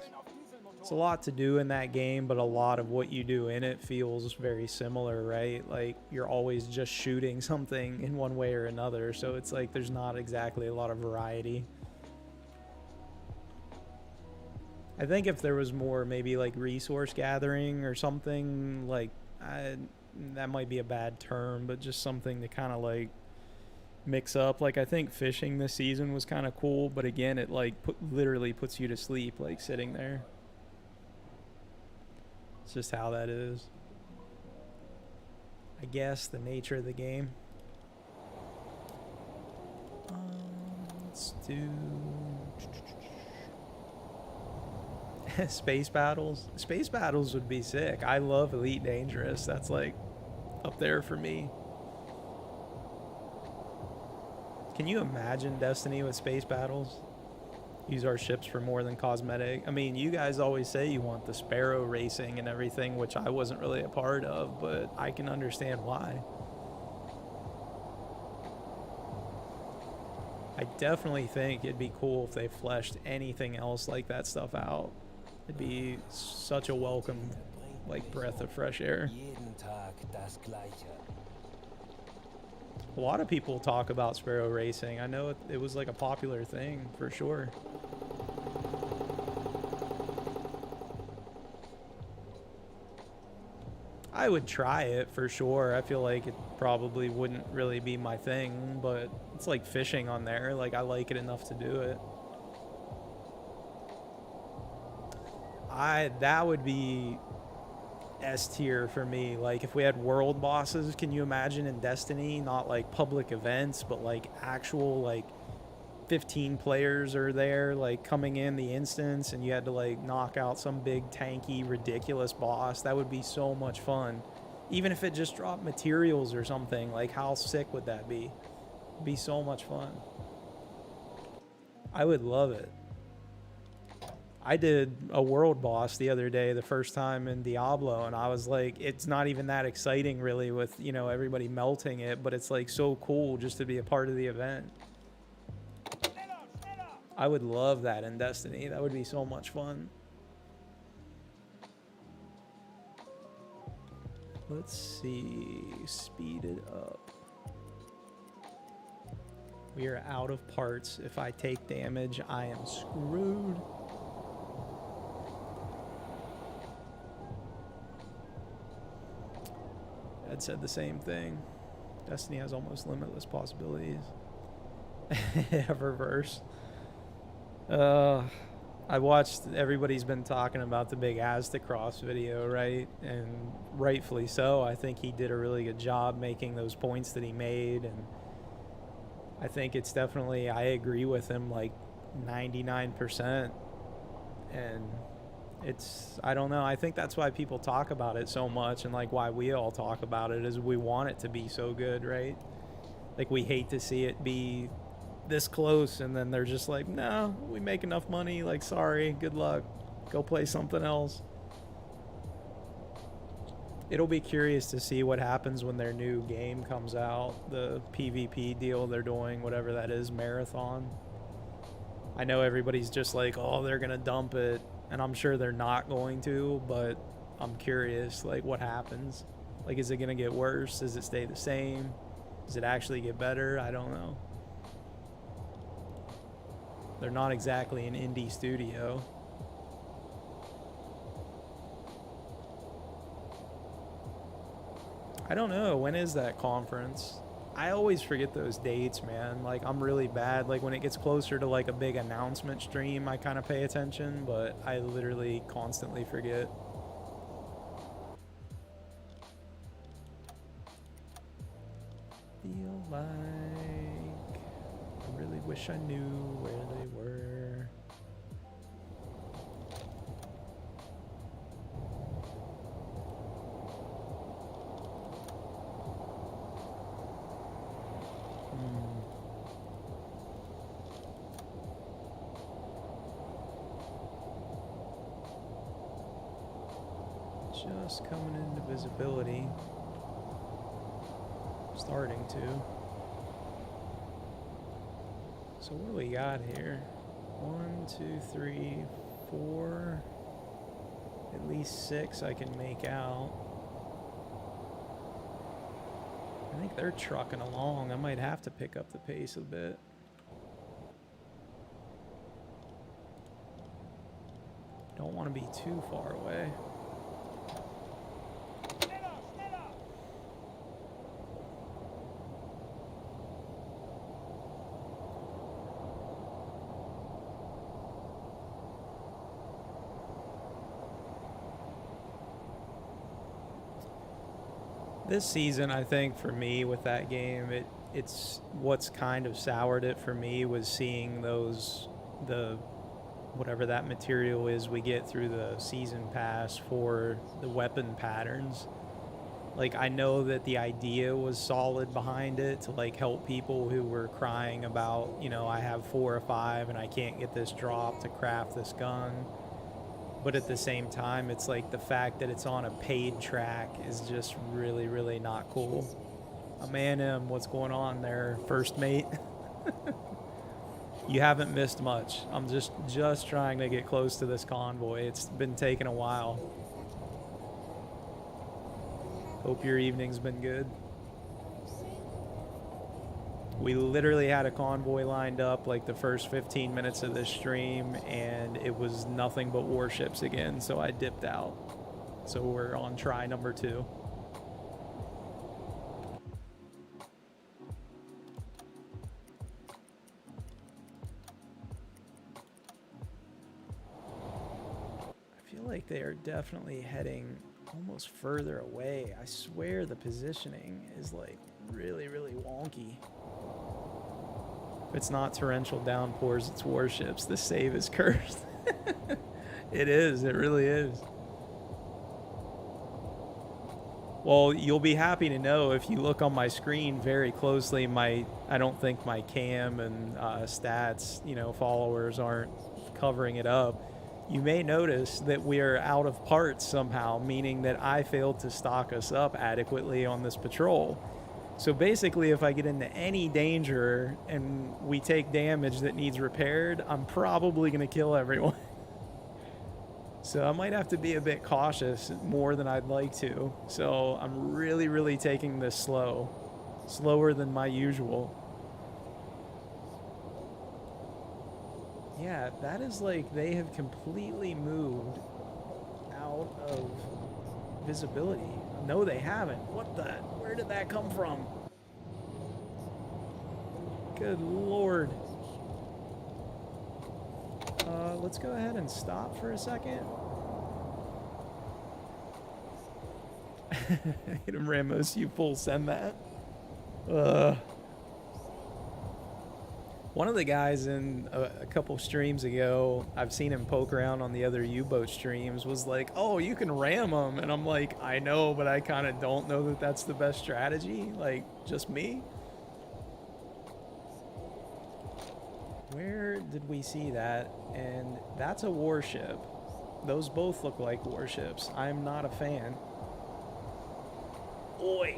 a lot to do in that game, but a lot of what you do in it feels very similar, right? Like, you're always just shooting something in one way or another, so it's like there's not exactly a lot of variety. I think if there was more maybe like resource gathering or something, like, that might be a bad term, but just something to kind of like mix up. Like, I think fishing this season was kind of cool, but again, it like literally puts you to sleep, like sitting there. It's just how that is, I guess, the nature of the game. Let's do Space Battles. Space Battles would be sick. I love Elite Dangerous. That's like up there for me. Can you imagine Destiny with Space Battles? Use our ships for more than cosmetic. I mean, you guys always say you want the Sparrow racing and everything, which I wasn't really a part of, but I can understand why. I definitely think it'd be cool if they fleshed anything else like that stuff out. It'd be such a welcome, like, breath of fresh air. A lot of people talk about Sparrow racing. I know it was like a popular thing for sure. I would try it for sure. I feel like it probably wouldn't really be my thing, but it's like fishing on there. Like, I like it enough to do it. That would be S tier for me. Like, if we had world bosses, can you imagine in Destiny, not like public events, but like actual, like 15 players are there, like coming in the instance, and you had to like knock out some big tanky ridiculous boss? That would be so much fun. Even if it just dropped materials or something, like, how sick would that be? It'd be so much fun. I would love it. I did a world boss the other day, the first time in Diablo, and I was like, it's not even that exciting really with, you know, everybody melting it, but it's like so cool just to be a part of the event. I would love that in Destiny. That would be so much fun. Let's see, speed it up. We are out of parts. If I take damage, I am screwed. Ed said the same thing. Destiny has almost limitless possibilities. Eververse. I watched, everybody's been talking about the big Aztecross video, right? And rightfully so. I think he did a really good job making those points that he made, and I think it's definitely, I agree with him like 99%. And it's, I don't know, I think that's why people talk about it so much, and like why we all talk about it is we want it to be so good, right? Like, we hate to see it be this close and then they're just like, no, we make enough money, like, sorry, good luck, go play something else. It'll be curious to see what happens when their new game comes out, the PvP deal they're doing, whatever that is, Marathon. I know everybody's just like, oh, they're gonna dump it, and I'm sure they're not going to, but I'm curious, like, what happens? Like, is it gonna get worse? Does it stay the same? Does it actually get better? I don't know. They're not exactly an indie studio. I don't know. When is that conference? I always forget those dates, man. Like, I'm really bad. Like, when it gets closer to, like, a big announcement stream, I kind of pay attention, but I literally constantly forget. Feel like I really wish I knew where they were. Just coming into visibility. Starting to. So what do we got here? 1, 2, 3, 4. At least 6 I can make out. I think they're trucking along. I might have to pick up the pace a bit. Don't want to be too far away. This season, I think, for me with that game, it's what's kind of soured it for me was seeing the whatever that material is we get through the season pass for the weapon patterns. Like, I know that the idea was solid behind it to, like, help people who were crying about, you know, I have 4 or 5 and I can't get this drop to craft this gun. But at the same time, it's like the fact that it's on a paid track is just really, really not cool. A man, what's going on there, first mate? You haven't missed much. I'm just trying to get close to this convoy. It's been taking a while. Hope your evening's been good. We literally had a convoy lined up like the first 15 minutes of this stream, and it was nothing but warships again, so I dipped out. So we're on try number 2. I feel like they are definitely heading almost further away. I swear the positioning is like really, really wonky. If it's not torrential downpours, it's warships. The save is cursed. It is. It really is. Well, you'll be happy to know if you look on my screen very closely, I don't think my cam and stats, you know, followers aren't covering it up. You may notice that we are out of parts somehow, meaning that I failed to stock us up adequately on this patrol. So basically, if I get into any danger and we take damage that needs repaired, I'm probably going to kill everyone. So I might have to be a bit cautious more than I'd like to. So I'm really, really taking this slow. Slower than my usual. Yeah, that is like they have completely moved out of visibility. No, they haven't. What the? Where did that come from? Good Lord. Let's go ahead and stop for a second. Hit him, Ramos. You full send that. One of the guys in a couple streams ago, I've seen him poke around on the other U-boat streams, was like, oh, you can ram them. And I'm like, I know, but I kind of don't know that that's the best strategy. Like, just me. Where did we see that? And that's a warship. Those both look like warships. I'm not a fan. Oi.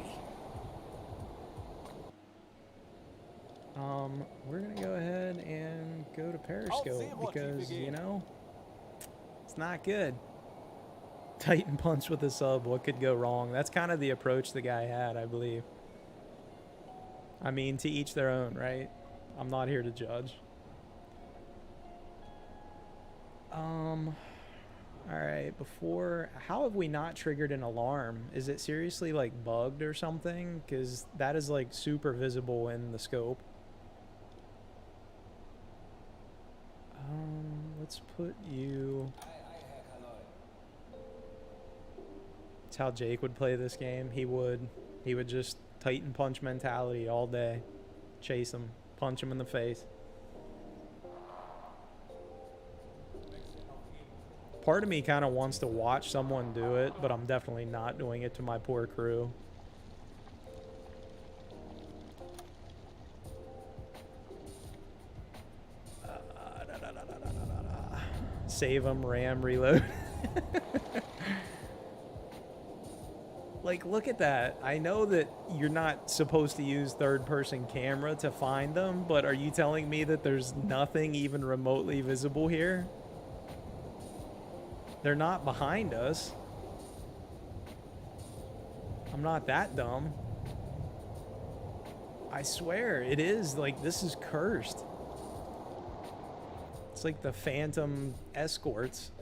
We're gonna go ahead and go to Periscope because, you know, it's not good. Titan punch with a sub, what could go wrong? That's kind of the approach the guy had, I believe. I mean, to each their own, right? I'm not here to judge. Alright, how have we not triggered an alarm? Is it seriously like bugged or something? Because that is like super visible in the scope. Let's put you... It's how Jake would play this game. He would just Titan punch mentality all day. Chase him, punch him in the face. Part of me kind of wants to watch someone do it, but I'm definitely not doing it to my poor crew. Save him, ram, reload. Like, look at that. I know that you're not supposed to use third-person camera to find them, but are you telling me that there's nothing even remotely visible here? They're not behind us. I'm not that dumb. I swear, it is. Like, this is cursed. It's like the phantom escorts.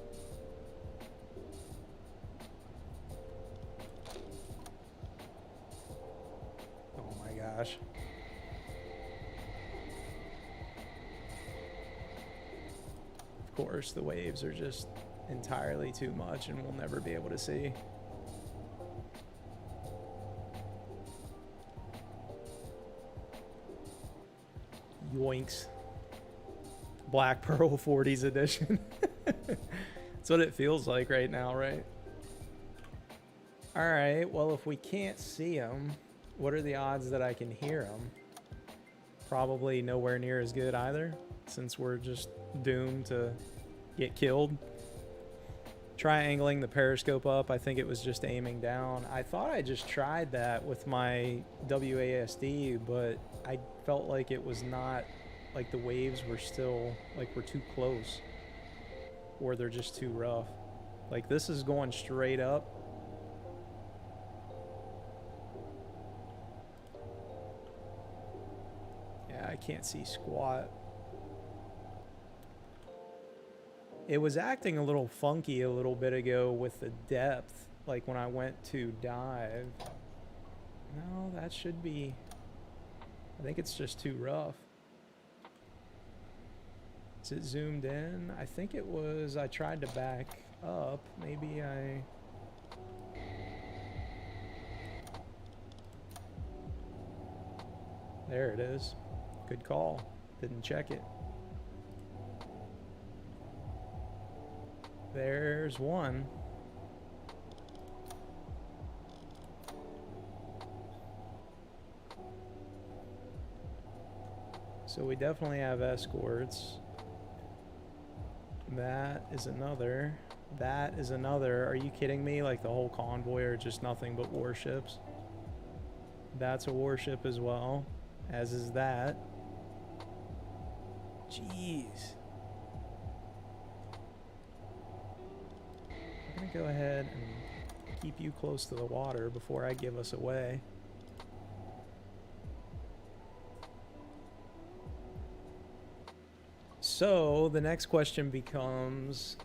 Oh my gosh. Of course, the waves are just entirely too much and we'll never be able to see. Yoinks. Black Pearl 40s edition. That's what it feels like right now, right? Alright, well, if we can't see them, what are the odds that I can hear them? Probably nowhere near as good either, since we're just doomed to get killed. Triangling the periscope up, I think it was just aiming down. I thought I just tried that with my WASD, but I felt like it was not, like the waves were still, like we're too close. Or they're just too rough. Like this is going straight up. Yeah, I can't see squat. It was acting a little funky a little bit ago with the depth, like when I went to dive. No, that should be... I think it's just too rough. Is it zoomed in? I think it was... I tried to back up. Maybe I... There it is. Good call. Didn't check it. There's one. So we definitely have escorts. That is another. That is another. Are you kidding me? Like the whole convoy are just nothing but warships. That's a warship as well, as is that. Jeez. I'm gonna go ahead and keep you close to the water before I give us away. So the next question becomes,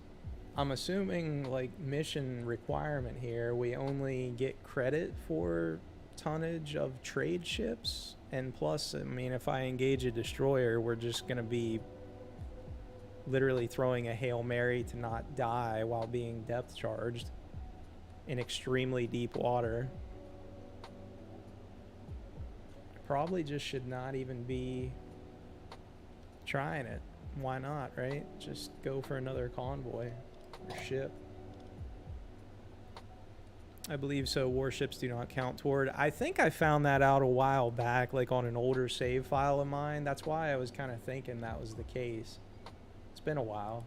I'm assuming like mission requirement here, we only get credit for tonnage of trade ships, and plus, I mean, if I engage a destroyer, we're just gonna be literally throwing a Hail Mary to not die while being depth charged in extremely deep water. Probably just should not even be trying it. Why not, right? Just go for another convoy or ship. I believe so. Warships do not count toward. I think I found that out a while back, like on an older save file of mine. That's why I was kind of thinking that was the case. It's been a while.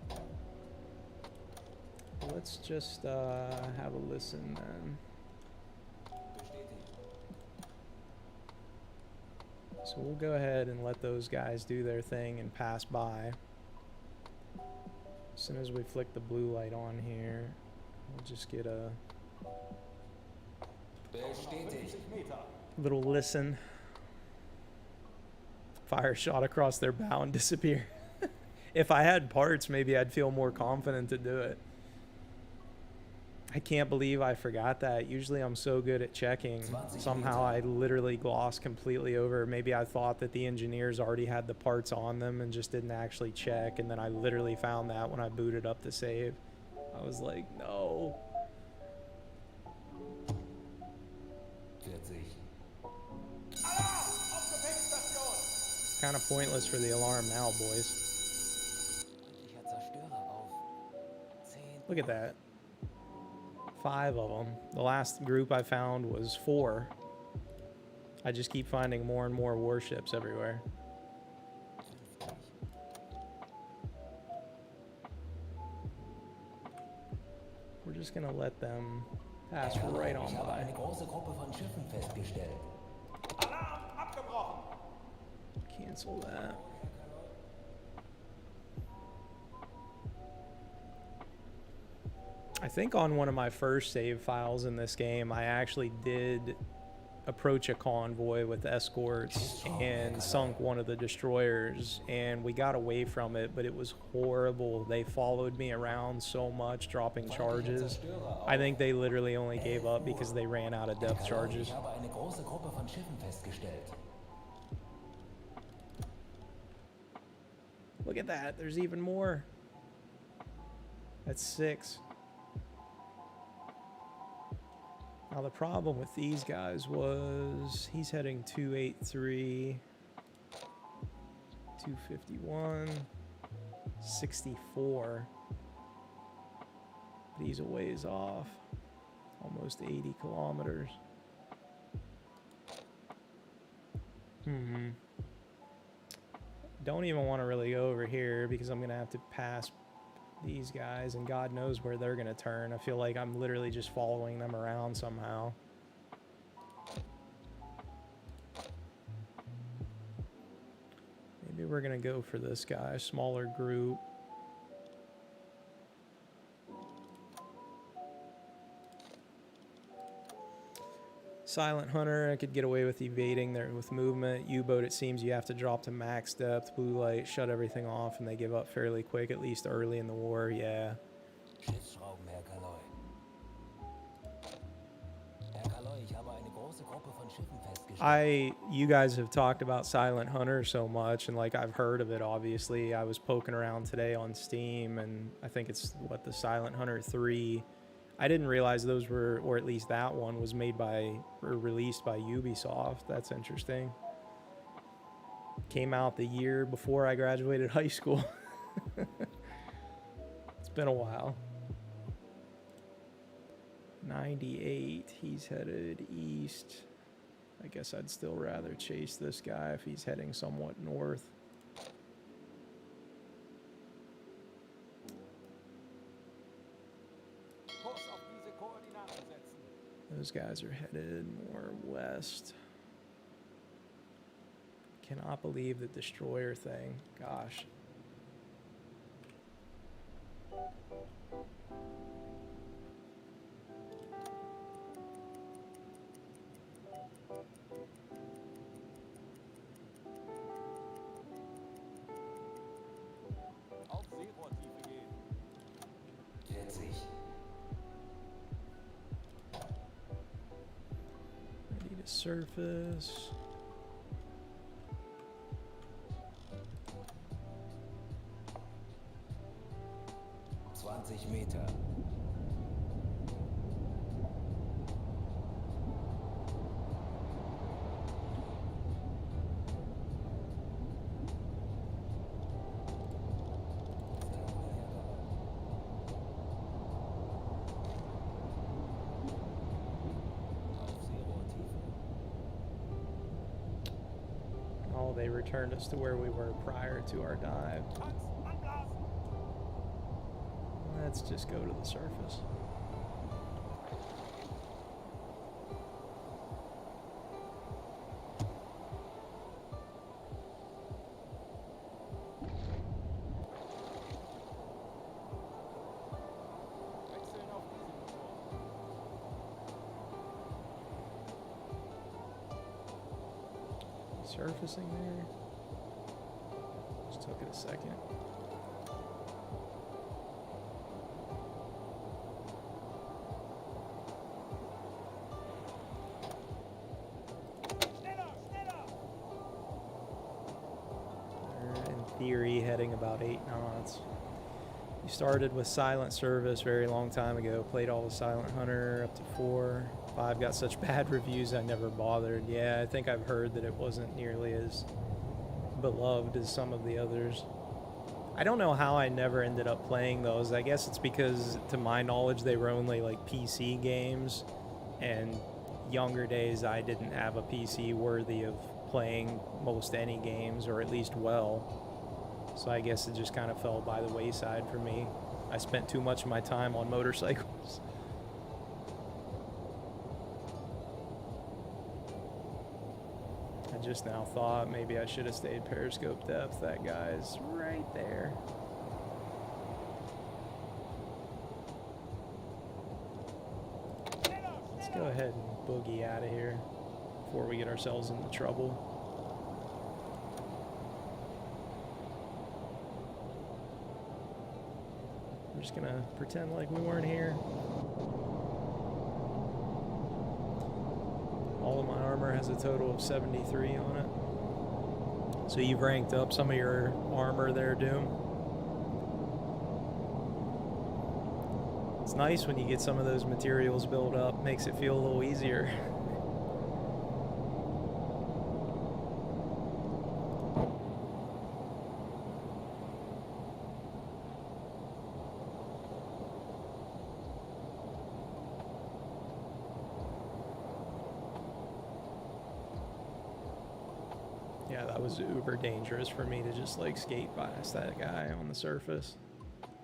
Let's just have a listen then. So we'll go ahead and let those guys do their thing and pass by. As soon as we flick the blue light on here, we'll just get a Bestätigt. little listen. Fire a shot across their bow and disappear. If I had parts, maybe I'd feel more confident to do it. I can't believe I forgot that. Usually I'm so good at checking. Somehow I literally glossed completely over. Maybe I thought that the engineers already had the parts on them and just didn't actually check. And then I literally found that when I booted up the save. I was like, no. 40. It's kind of pointless for the alarm now, boys. Freundlicher Zerstörer auf. 10. Look at that. 5 of them. The last group I found was 4. I just keep finding more and more warships everywhere. 50. We're just gonna let them pass Herr right Loi, on ich habe by. eine große Gruppe von Schiffen festgestellt. Alarm abgebrochen! Cancel that. I think on one of my first save files in this game, I actually did approach a convoy with escorts and sunk one of the destroyers, and we got away from it, but it was horrible. They followed me around so much, dropping charges. I think they literally only gave up because they ran out of depth Herr Loi, charges. ich habe eine große Gruppe von Schiffen festgestellt. Look at that, there's even more. That's 6. Now the problem with these guys was he's heading 283, 251, 64. But he's a ways off, almost 80 kilometers. Don't even want to really go over here because I'm gonna have to pass these guys, and God knows where they're gonna turn. I feel like I'm literally just following them around somehow. Maybe we're gonna go for this guy, smaller group. Silent Hunter, I could get away with evading there with movement. U-boat, it seems you have to drop to max depth. Blue light, shut everything off, and they give up fairly quick, at least early in the war, yeah. Schiffsschrauben, Herr Kaloi. Herr Kaloi, ich habe eine große Gruppe von Schiffen festgestellt. You guys have talked about Silent Hunter so much, and like I've heard of it, obviously. I was poking around today on Steam, and I think it's, what, the Silent Hunter 3. I didn't realize those were, or at least that one was made by, or released by Ubisoft. That's interesting. Came out the year before I graduated high school. It's been a while. 98, he's headed east. I guess I'd still rather chase this guy if he's heading somewhat north. Kurs auf diese Koordinaten setzen. Those guys are headed more west. Cannot believe the destroyer thing. Gosh. Auf Seerohrtiefe gehen. 40. Ready to surface. Meter. Oh, they returned us to where we were prior to our dive. Tanks anblasen. Let's just go to the surface. Surfacing there. Just took it a second. They're in theory heading about 8 knots. You started with silent service very long time ago. Played all the Silent Hunter up to 4. 5 got such bad reviews I never bothered. Yeah, I think I've heard that it wasn't nearly as beloved as some of the others. I don't know how I never ended up playing those. I guess it's because, to my knowledge, they were only like PC games, and younger days I didn't have a PC worthy of playing most any games, or at least well. So I guess it just kind of fell by the wayside for me. I spent too much of my time on motorcycles. I just now thought maybe I should have stayed periscope depth. That guy's right there. Let's go ahead and boogie out of here before we get ourselves into trouble. I'm just gonna pretend like we weren't here. All of my armor has a total of 73 on it. So you've ranked up some of your armor there, Doom. It's nice when you get some of those materials built up. Makes it feel a little easier. Yeah, that was uber dangerous for me to just like skate past that guy on the surface.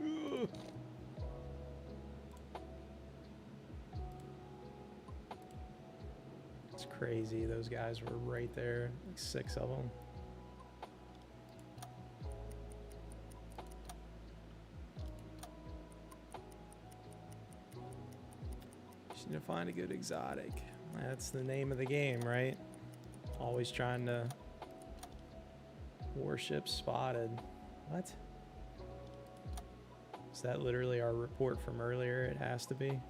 Ugh. It's crazy. Those guys were right there, like 6 of them. Just need to find a good exotic. That's the name of the game, right? Always trying to... Warship spotted. What? Is that literally our report from earlier? It has to be.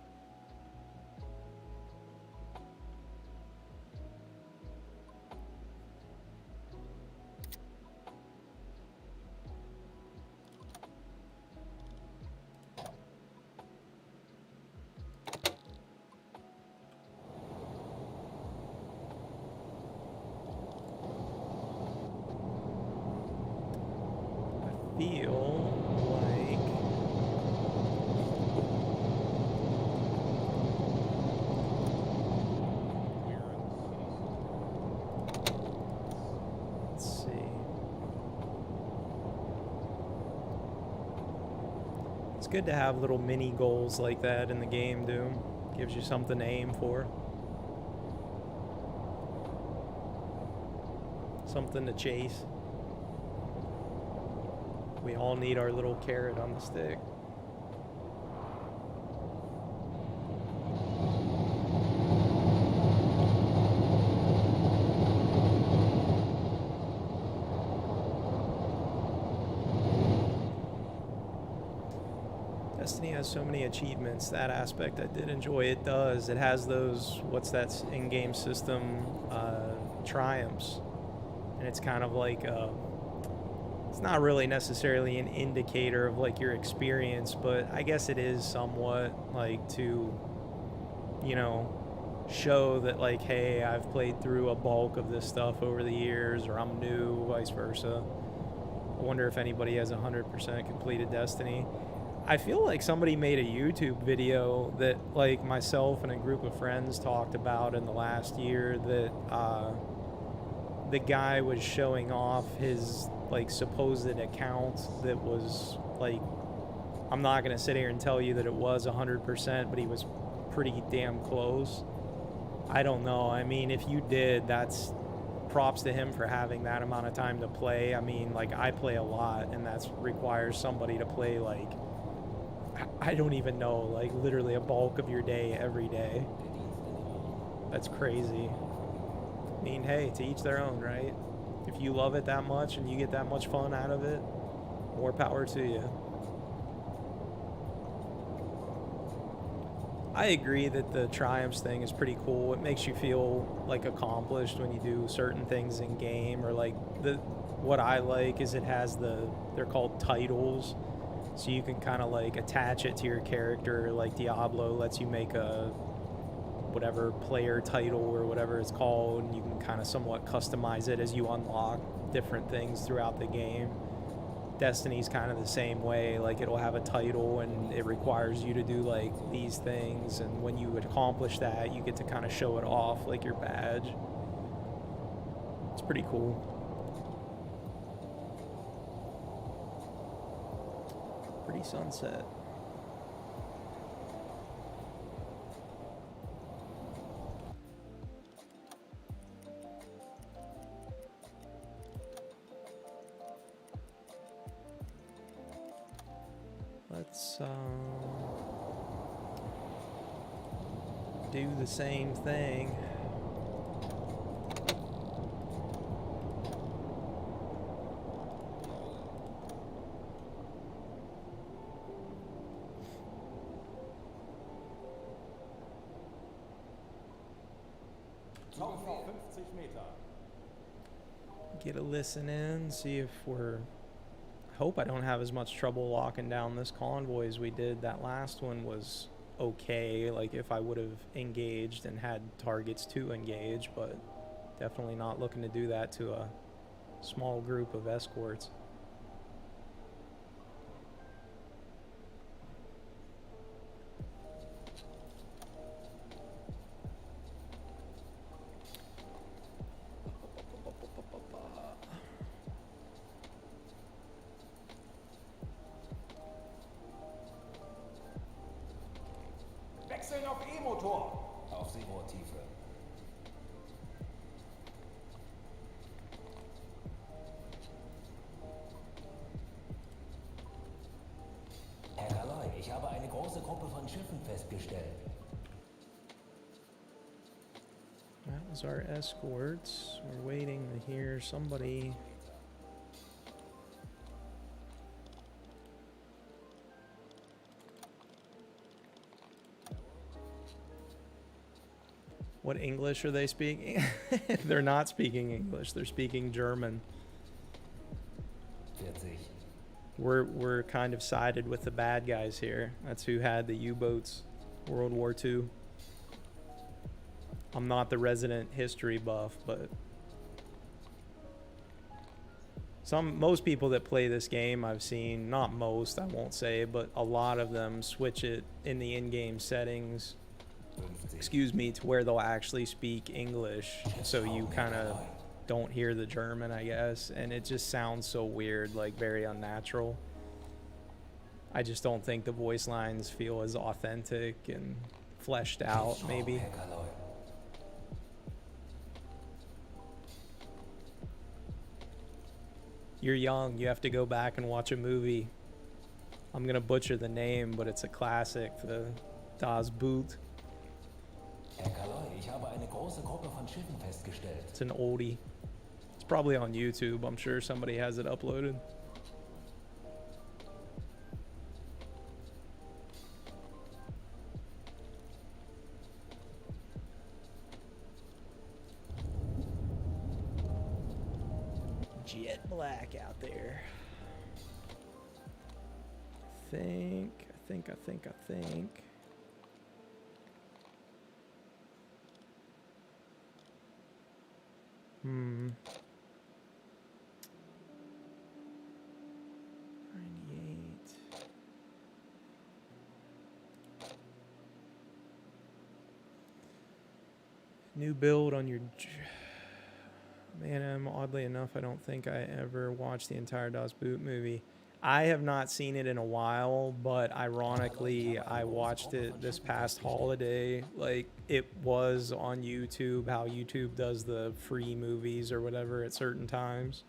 Feel like let's see. It's good to have little mini goals like that in the game, Doom. Gives you something to aim for. Something to chase. We all need our little carrot on the stick. Destiny has so many achievements. That aspect I did enjoy. It does. It has those, what's that in-game system, triumphs. And it's kind of like... it's not really necessarily an indicator of like your experience, but I guess it is somewhat like to, you know, show that like, hey, I've played through a bulk of this stuff over the years, or I'm new, vice versa. I wonder if anybody has 100% completed Destiny. I feel like somebody made a YouTube video that like myself and a group of friends talked about in the last year, that the guy was showing off his like supposed account that was like, I'm not gonna sit here and tell you that it was 100%, but he was pretty damn close. I don't know. I mean, if you did, that's props to him for having that amount of time to play. I mean, like, I play a lot, and that requires somebody to play like, I don't even know, like literally a bulk of your day every day. That's crazy. I mean, hey, to each their own, right? If you love it that much and you get that much fun out of it, more power to you. I agree that the triumphs thing is pretty cool. It makes you feel like accomplished when you do certain things in game, or like what I like is it has they're called titles. So you can kind of like attach it to your character. Like Diablo lets you make a whatever player title or whatever it's called, and you can kind of somewhat customize it as you unlock different things throughout the game. Destiny's kind of the same way. Like it'll have a title and it requires you to do like these things, and when you accomplish that, you get to kind of show it off like your badge. It's pretty cool. Pretty sunset. Let's do the same thing. Noch 50 Meter. Get a listen in, see if we're... hope I don't have as much trouble locking down this convoy as we did. That last one was okay, like if I would have engaged and had targets to engage, but definitely not looking to do that to a small group of escorts. Wechseln auf E-Motor. Auf Seerohrtiefe. Herr Galoy, ich habe eine große Gruppe von Schiffen festgestellt. That was our escorts. We're waiting to hear somebody. What English are they speaking? They're not speaking English. They're speaking German. 40. We're kind of sided with the bad guys here. That's who had the U-boats, World War II. I'm not the resident history buff, but most people that play this game I've seen, not most, I won't say, but a lot of them switch it in the in-game settings, 50. excuse me, to where they'll actually speak English, so you kind of don't hear the German, I guess, and it just sounds so weird, like very unnatural. I just don't think the voice lines feel as authentic and fleshed out, maybe. Herr Galoy. You're young, you have to go back and watch a movie. I'm gonna butcher the name, but it's a classic, the Das Boot. Herr Galoy, ich habe eine große Gruppe von Schiffen festgestellt. It's an oldie. It's probably on YouTube. I'm sure somebody has it uploaded. Jet black out there. I think. Hmm. 98. New build on your... Man, oddly enough, I don't think I ever watched the entire Das Boot movie. I have not seen it in a while, but ironically, I watched it this past holiday. Like, it was on YouTube, how YouTube does the free movies or whatever at certain times.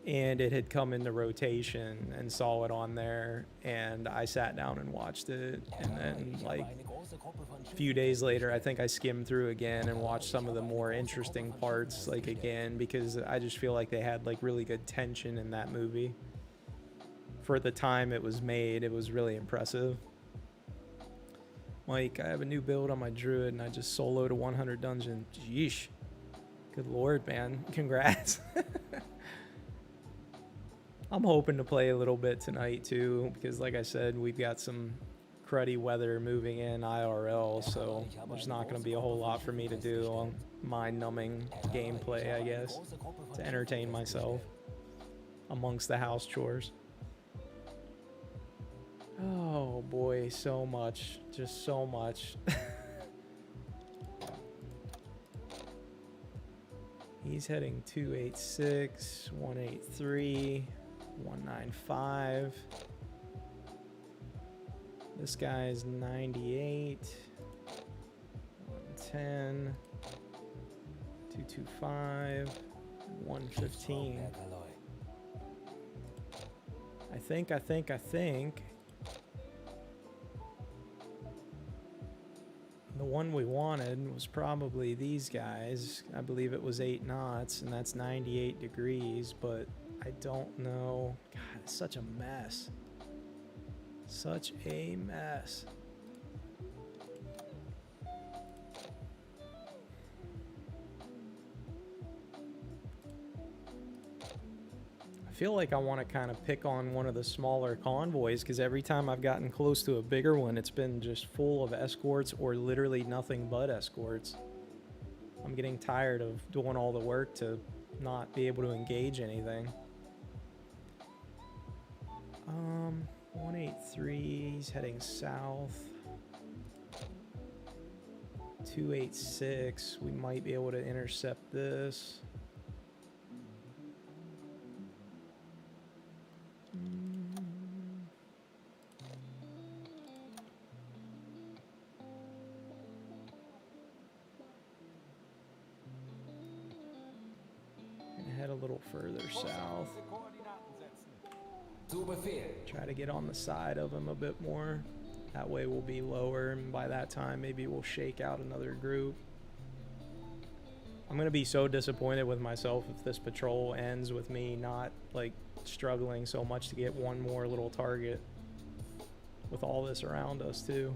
And it had come into rotation and saw it on there, and I sat down and watched it. And then, like, A few days later, I think I skimmed through again and watched some of the more interesting parts like again, because I just feel like they had like really good tension in that movie. For the time it was made, it was really impressive. Mike, I have a new build on my druid and I just soloed a 100 dungeon. Yeesh. Good lord, man. Congrats. I'm hoping to play a little bit tonight too, because like I said, we've got some cruddy weather moving in IRL, so there's not going to be a whole lot for me to do on mind-numbing gameplay, I guess, to entertain myself amongst the house chores. Oh boy, so much, just so much. He's heading 286, 183, 195. This guy's 98, 110, 225, 115. I think. The one we wanted was probably these guys. I believe it was 8 knots, and that's 98 degrees, but I don't know. God, it's such a mess. Such a mess. I feel like I want to kind of pick on one of the smaller convoys, because every time I've gotten close to a bigger one, it's been just full of escorts or literally nothing but escorts. I'm getting tired of doing all the work to not be able to engage anything. 183, he's heading south. 286, we might be able to intercept this. Gonna head a little further south. Try to get on the side of him a bit more. That way we'll be lower, and by that time maybe we'll shake out another group. I'm gonna be so disappointed with myself if this patrol ends with me not like struggling so much to get one more little target with all this around us too.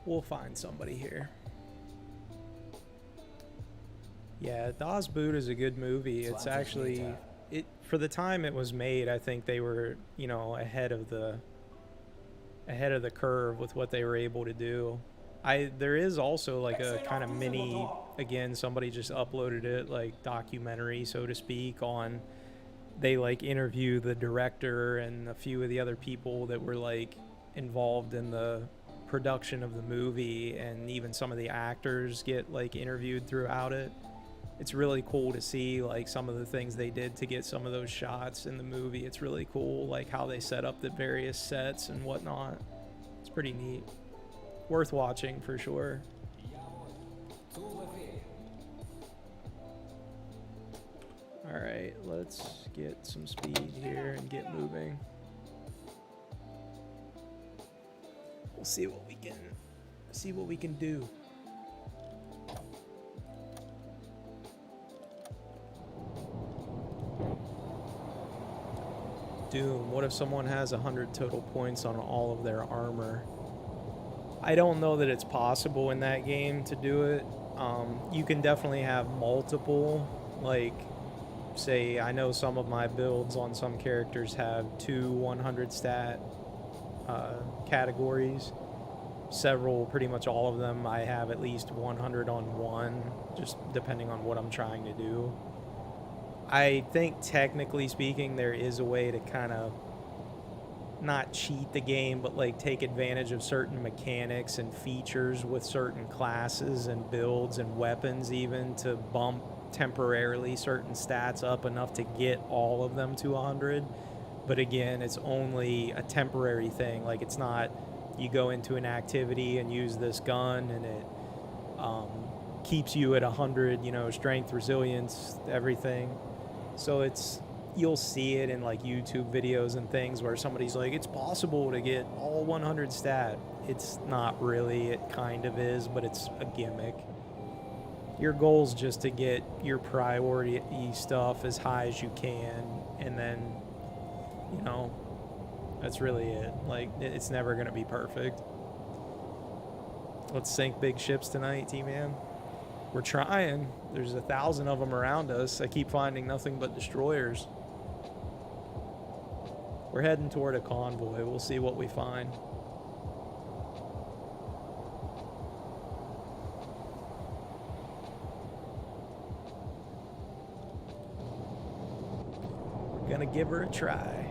We'll find somebody here. Yeah, the UBoat is a good movie. It's actually, for the time it was made, I think they were, you know, ahead of the curve with what they were able to do. There is also like a kind of mini, again, somebody just uploaded it, like documentary, so to speak, on, they like interview the director and a few of the other people that were like involved in the production of the movie, and even some of the actors get like interviewed throughout it. It's really cool to see like some of the things they did to get some of those shots in the movie. It's really cool, like how they set up the various sets and whatnot. It's pretty neat. Worth watching for sure. All right, let's get some speed here and get moving. We'll see what we can do. Doom, what if someone has 100 total points on all of their armor? I don't know that it's possible in that game to do it. You can definitely have multiple, like, say, I know some of my builds on some characters have 2 100 stat categories. Several, pretty much all of them, I have at least 100 on one, just depending on what I'm trying to do. I think technically speaking, there is a way to kind of not cheat the game, but like take advantage of certain mechanics and features with certain classes and builds and weapons, even to bump temporarily certain stats up enough to get all of them to 100. But again, it's only a temporary thing. Like, it's not you go into an activity and use this gun, and it keeps you at 100, you know, strength, resilience, everything. So it's, you'll see it in like YouTube videos and things where somebody's like, it's possible to get all 100 stat. It's not really, it kind of is, but it's a gimmick. Your goal's just to get your priority stuff as high as you can, and then, you know, that's really it. Like, it's never going to be perfect. Let's sink big ships tonight, T-Man. We're trying. There's 1,000 of them around us. I keep finding nothing but destroyers. We're heading toward a convoy. We'll see what we find. We're gonna give her a try.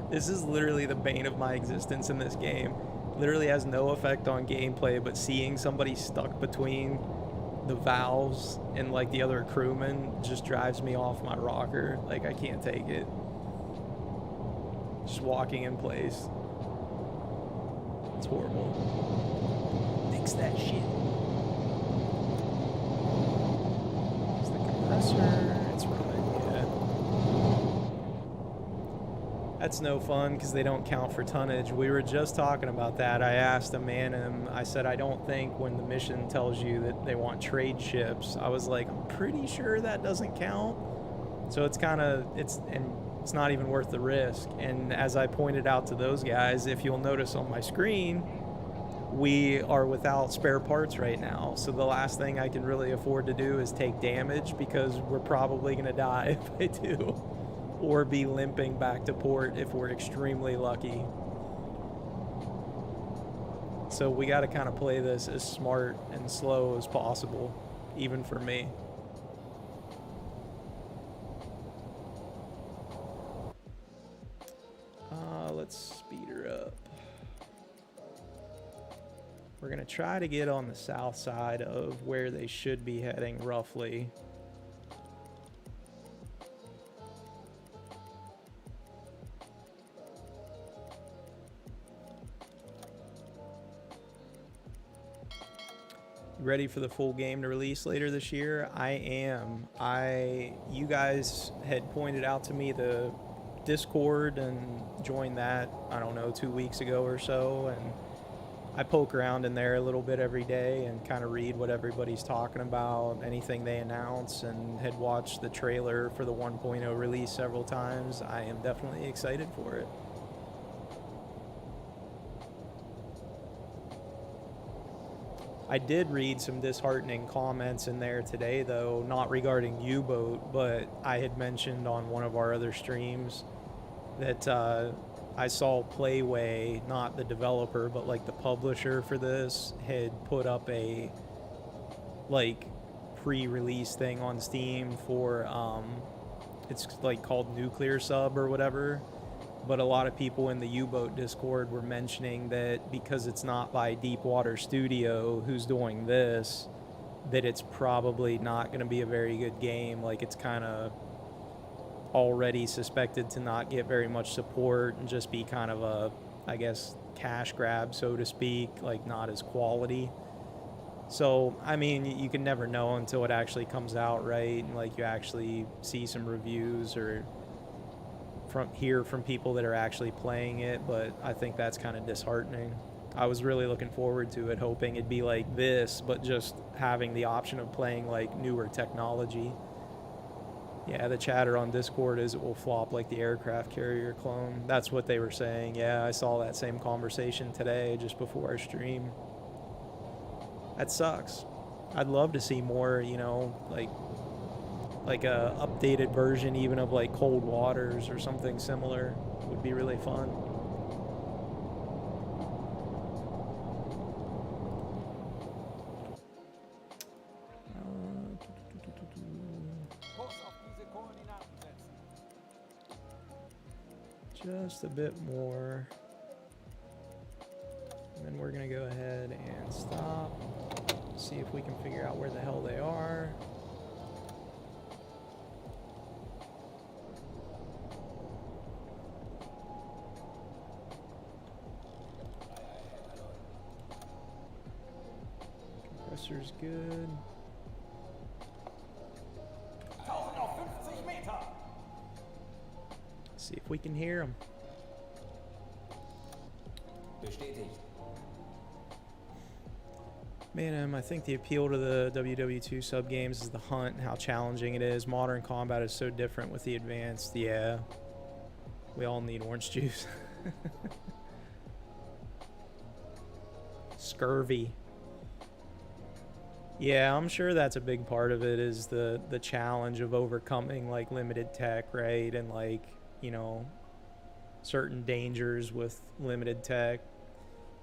This is literally the bane of my existence in this game. Literally has no effect on gameplay, but seeing somebody stuck between the valves and like the other crewmen just drives me off my rocker. Like, I can't take it. Just walking in place. It's horrible. Fix that shit. It's the compressor. It's running, yeah. That's no fun because they don't count for tonnage. We were just talking about that. I asked a man, I said, I don't think when the mission tells you that they want trade ships, I was like, I'm pretty sure that doesn't count. So it's kind of, it's not even worth the risk. And as I pointed out to those guys, if you'll notice on my screen, we are without spare parts right now. So the last thing I can really afford to do is take damage, because we're probably going to die if I do. Or be limping back to port if we're extremely lucky. So we got to kind of play this as smart and slow as possible, even for me. Let's speed her up. We're going to try to get on the south side of where they should be heading, roughly. Ready for the full game to release later this year? I am. You guys had pointed out to me the Discord and joined that, I don't know, 2 weeks ago or so, and I poke around in there a little bit every day and kind of read what everybody's talking about, anything they announce, and had watched the trailer for the 1.0 release several times. I am definitely excited for it. I did read some disheartening comments in there today, though, not regarding UBoat, but I had mentioned on one of our other streams that I saw Playway, not the developer, but like the publisher for this, had put up a like pre-release thing on Steam for it's like called Nuclear Sub or whatever. But a lot of people in the UBoat Discord were mentioning that because it's not by Deepwater Studio who's doing this, that it's probably not going to be a very good game. Like, it's kind of already suspected to not get very much support and just be kind of a, I guess, cash grab, so to speak, like not as quality. So, I mean, you can never know until it actually comes out, right? And like you actually see some reviews or hear from people that are actually playing it, but I think that's kind of disheartening. I was really looking forward to it, hoping it'd be like this, but just having the option of playing like newer technology. Yeah, the chatter on Discord is it will flop like the aircraft carrier clone. That's what they were saying. Yeah, I saw that same conversation today just before our stream. That sucks. I'd love to see more, you know, like a updated version even of like Cold Waters or something similar. Would be really fun. Just a bit more, and then we're gonna go ahead and stop, see if we can figure out where the hell they are. Pressure's good. Tauchen auf 50 Meter. See if we can hear him. Bestätigt. Man, I think the appeal to the WW2 sub games is the hunt and how challenging it is. Modern combat is so different with the advanced. Yeah. We all need orange juice. Scurvy. Yeah, I'm sure that's a big part of it, is the challenge of overcoming like limited tech, right? And like, you know, certain dangers with limited tech.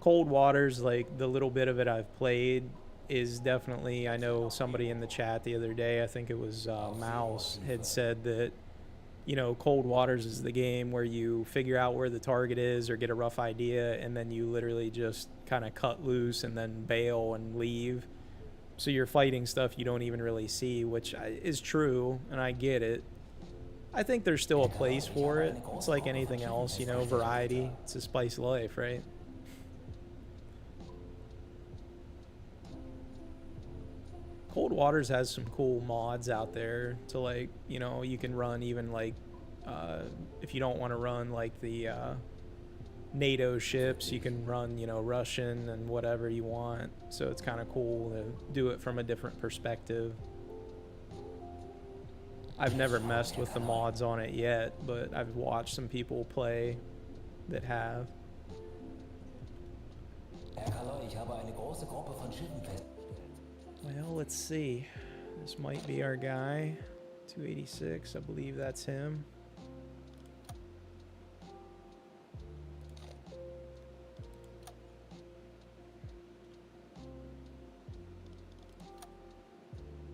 Cold Waters, like the little bit of it I've played, is definitely, I know somebody in the chat the other day, I think it was Mouse, had said that, you know, Cold Waters is the game where you figure out where the target is or get a rough idea, and then you literally just kind of cut loose and then bail and leave. So you're fighting stuff you don't even really see, which is true, and I get it. I think there's still a place for it. It's like anything else, you know, variety. It's a spice of life, right? Cold Waters has some cool mods out there to, like, you know, you can run even like, if you don't want to run like the NATO ships, you can run, you know, Russian and whatever you want. So it's kind of cool to do it from a different perspective. I've never messed with the mods on it yet, but I've watched some people play that have. Herr Kaloi, ich habe eine große Gruppe von Schiffen festgestellt. Well, let's see. This might be our guy. 286, I believe that's him.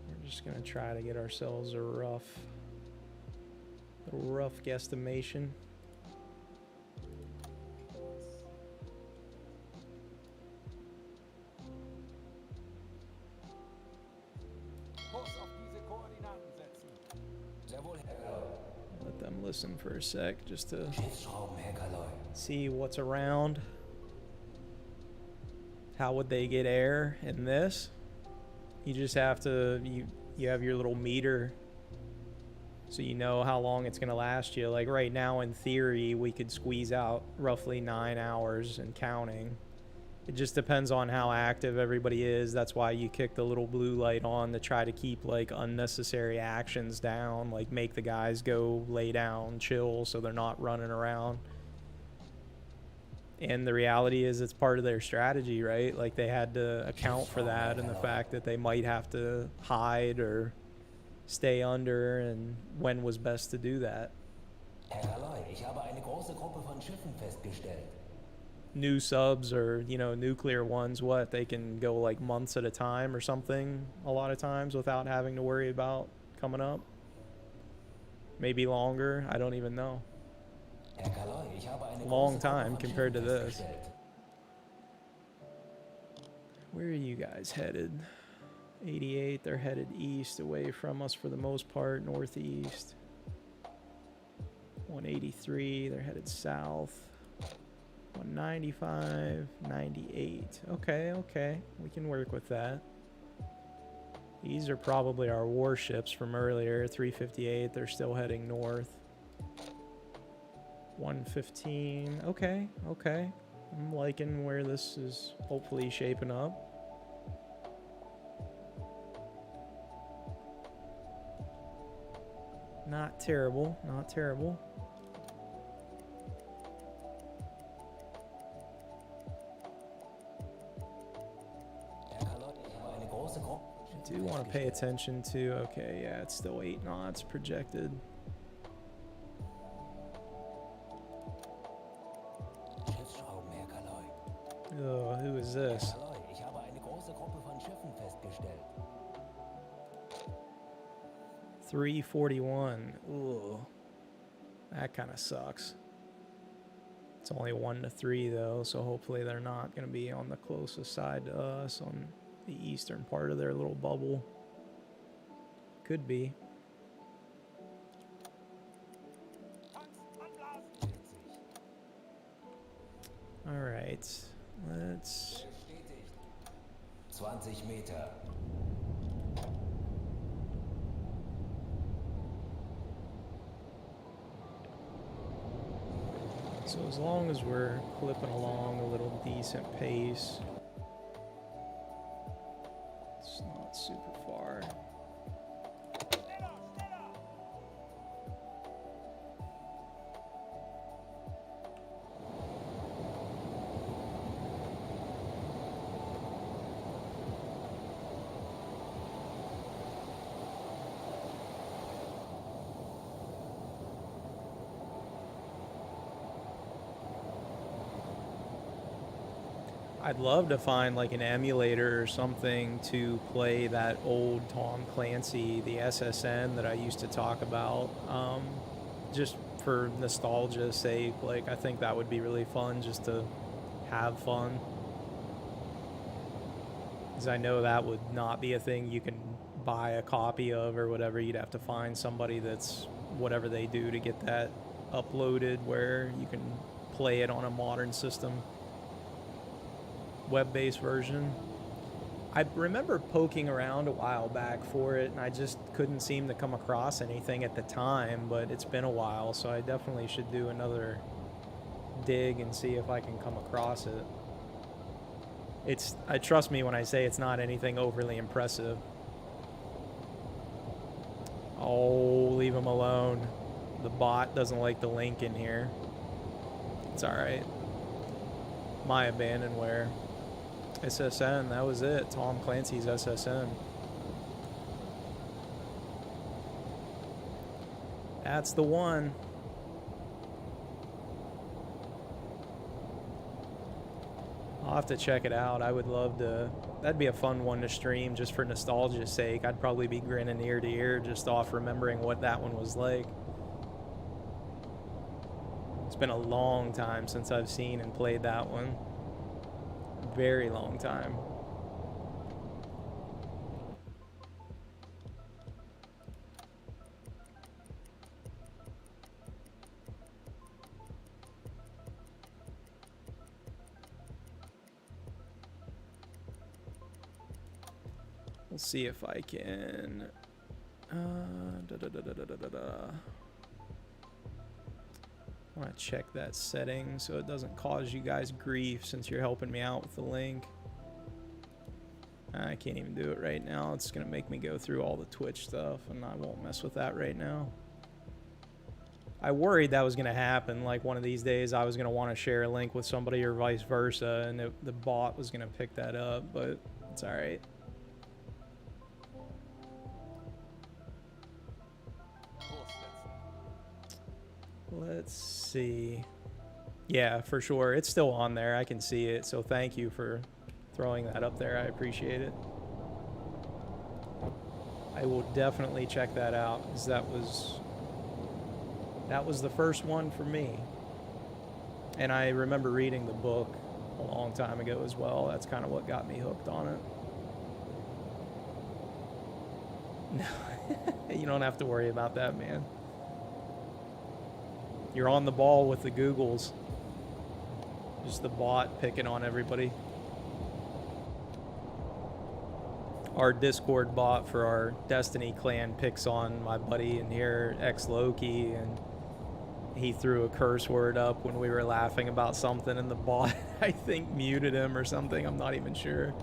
We're just gonna try to get ourselves a rough guesstimation. Kurs auf diese Koordinaten setzen. Sehr wohl, Herr Kaloi. Let them listen for a sec just to Schiffsschrauben, Herr Kaloi. see what's around. How would they get air in this? You just have to, you have your little meter so you know how long it's going to last you. Like right now, in theory, we could squeeze out roughly 9 hours and counting. It just depends on how active everybody is. That's why you kick the little blue light on to try to keep like unnecessary actions down, like make the guys go lay down, chill, so they're not running around. And the reality is it's part of their strategy, right? Like they had to account for that and the fact that they might have to hide or stay under, and when was best to do that. Herr Kaloi, ich habe eine große Gruppe von Schiffen festgestellt. New subs or, you know, nuclear ones, what, they can go like months at a time or something a lot of times without having to worry about coming up. Maybe longer, I don't even know. Herr Kaloi, ich habe eine Long große Gruppe time von compared to Schiffen this. festgestellt. Where are you guys headed? 88, they're headed east away from us for the most part, northeast. 183, they're headed south. 195, 98. Okay, we can work with that. These are probably our warships from earlier. 358, they're still heading north. 115, okay. I'm liking where this is hopefully shaping up. Not terrible. Herr Kaloi, ich habe eine große Gruppe von I Schiffen do want to pay festgestellt. attention to, okay, yeah, it's still 8 knots projected. Schiffsschrauben, Herr Kaloi. Oh, who is this? Herr Kaloi, ich habe eine große Gruppe von Schiffen festgestellt. 341. Ooh, that kind of sucks. It's only 1 to 3 though, so hopefully they're not going to be on the closest side to us on the eastern part of their little bubble. Could be. All right, let's 20 Meter. So as long as we're clipping along a little decent pace, it's not super far. I'd love to find like an emulator or something to play that old Tom Clancy, the SSN that I used to talk about, just for nostalgia's sake. Like, I think that would be really fun just to have fun. Because I know that would not be a thing you can buy a copy of or whatever. You'd have to find somebody that's whatever they do to get that uploaded where you can play it on a modern system. Web-based version. I remember poking around a while back for it and I just couldn't seem to come across anything at the time, but it's been a while, so I definitely should do another dig and see if I can come across it. Trust me when I say it's not anything overly impressive. Oh, leave him alone. The bot doesn't like the link in here. It's alright. My abandonware. SSN, that was it. Tom Clancy's SSN. That's the one. I'll have to check it out. I would love to. That'd be a fun one to stream just for nostalgia's sake. I'd probably be grinning ear to ear just off remembering what that one was like. It's been a long time since I've seen and played that one. Very long time. We'll see if I can I want to check that setting so it doesn't cause you guys grief since you're helping me out with the link. I can't even do it right now. It's going to make me go through all the Twitch stuff, and I won't mess with that right now. I worried that was going to happen. Like one of these days I was going to want to share a link with somebody or vice versa, and the bot was going to pick that up, but it's all right. Let's see. Yeah, for sure. It's still on there. I can see it. So thank you for throwing that up there. I appreciate it. I will definitely check that out because that was the first one for me. And I remember reading the book a long time ago as well. That's kind of what got me hooked on it. No, you don't have to worry about that, man. You're on the ball with the Googles. Just the bot picking on everybody. Our Discord bot for our Destiny clan picks on my buddy in here, ex-Loki, and he threw a curse word up when we were laughing about something, and the bot, I think, muted him or something. I'm not even sure.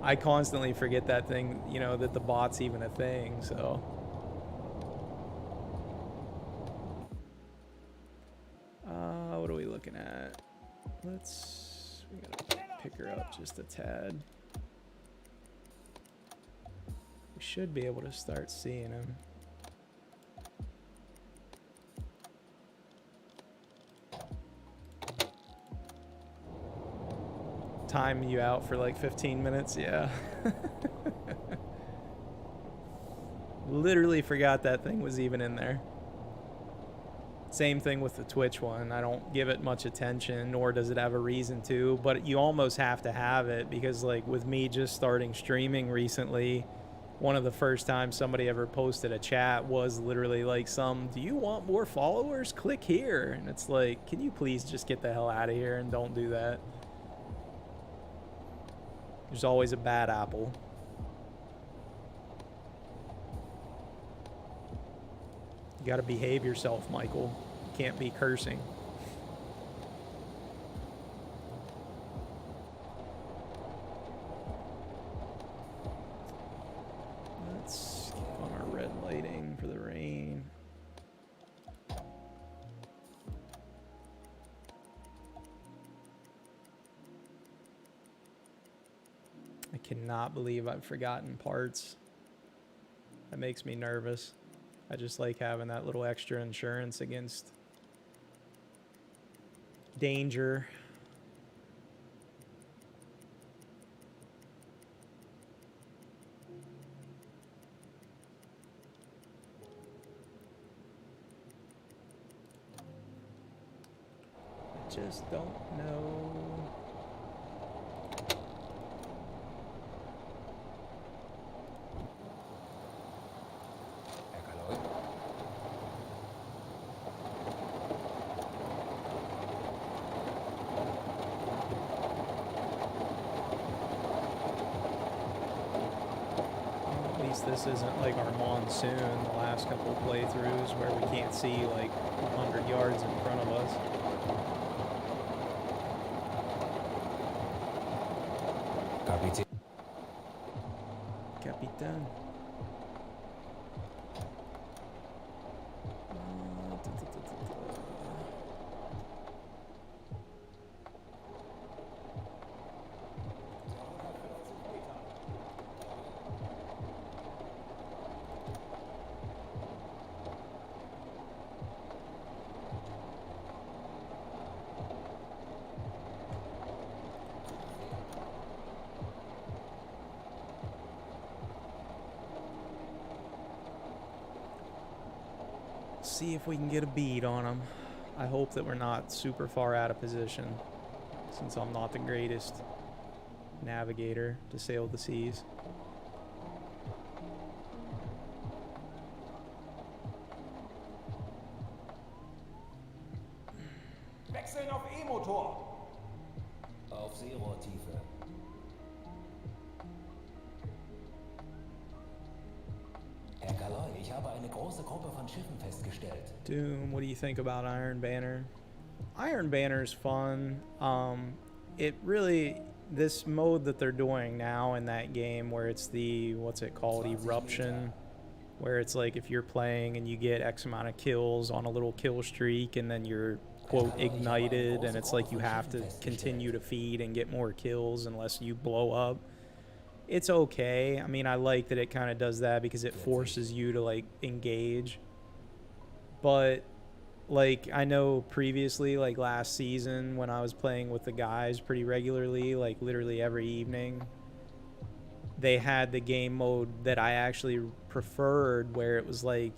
I constantly forget that thing, you know, that the bot's even a thing, so... what are we looking at? We gotta pick her up just a tad. We should be able to start seeing him. Time you out for like 15 minutes, yeah. Literally forgot that thing was even in there. Same thing with the Twitch one. I don't give it much attention, nor does it have a reason to, but you almost have to have it because, like, with me just starting streaming recently, one of the first times somebody ever posted a chat was literally like do you want more followers? Click here. And it's like, can you please just get the hell out of here and don't do that? There's always a bad apple. You gotta behave yourself, Michael. You can't be cursing. Let's keep on our red lighting for the rain. I cannot believe I've forgotten parts. That makes me nervous. I just like having that little extra insurance against danger. I just don't know. This isn't like our monsoon the last couple of playthroughs where we can't see like 100 yards in front of us. Capitán. See if we can get a bead on them. I hope that we're not super far out of position, since I'm not the greatest navigator to sail the seas. Wechseln auf E-Motor. Auf Seerohrtiefe. Herr Galoy, ich habe eine große Gruppe von Schiffen festgestellt. Doom, what do you think about Iron Banner? Iron Banner's fun. It really, this mode that they're doing now in that game where it's the, what's it called, Eruption, where it's like if you're playing and you get X amount of kills on a little kill streak and then you're, quote, ignited, and it's like you have to continue to feed and get more kills unless you blow up. It's okay. I mean, I like that it kind of does that because it forces you to like engage. But like I know previously, like last season when I was playing with the guys pretty regularly, like literally every evening, they had the game mode that I actually preferred where it was like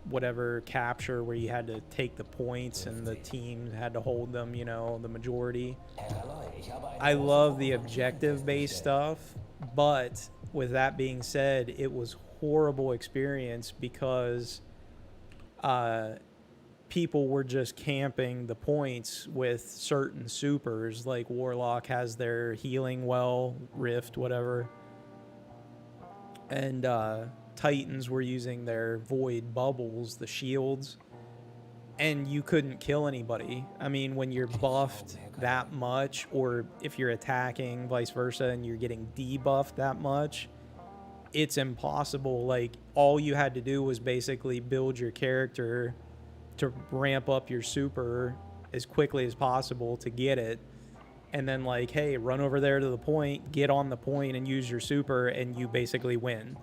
whatever capture where you had to take the points and the team had to hold them, you know, the majority. I love the objective based stuff, but with that being said, it was horrible experience because people were just camping the points with certain supers. Like Warlock has their healing well, Rift, whatever, and Titans were using their void bubbles, the shields, and you couldn't kill anybody. I mean, when you're buffed that much, or if you're attacking vice versa and you're getting debuffed that much, it's impossible. Like all you had to do was basically build your character to ramp up your super as quickly as possible to get it, and then like, hey, run over there to the point, get on the point and use your super, and you basically win.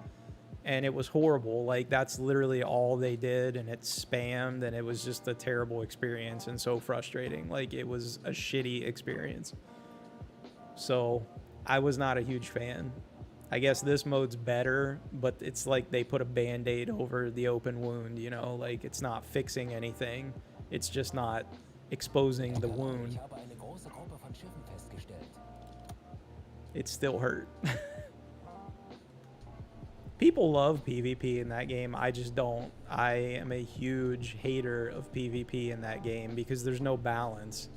And it was horrible. Like that's literally all they did, and it spammed, and it was just a terrible experience and so frustrating. Like it was a shitty experience. So I was not a huge fan. I guess this mode's better, but it's like they put a band-aid over the open wound, you know, like it's not fixing anything. It's just not exposing the wound. It still hurt. People love PvP in that game. I just don't. I am a huge hater of PvP in that game because there's no balance.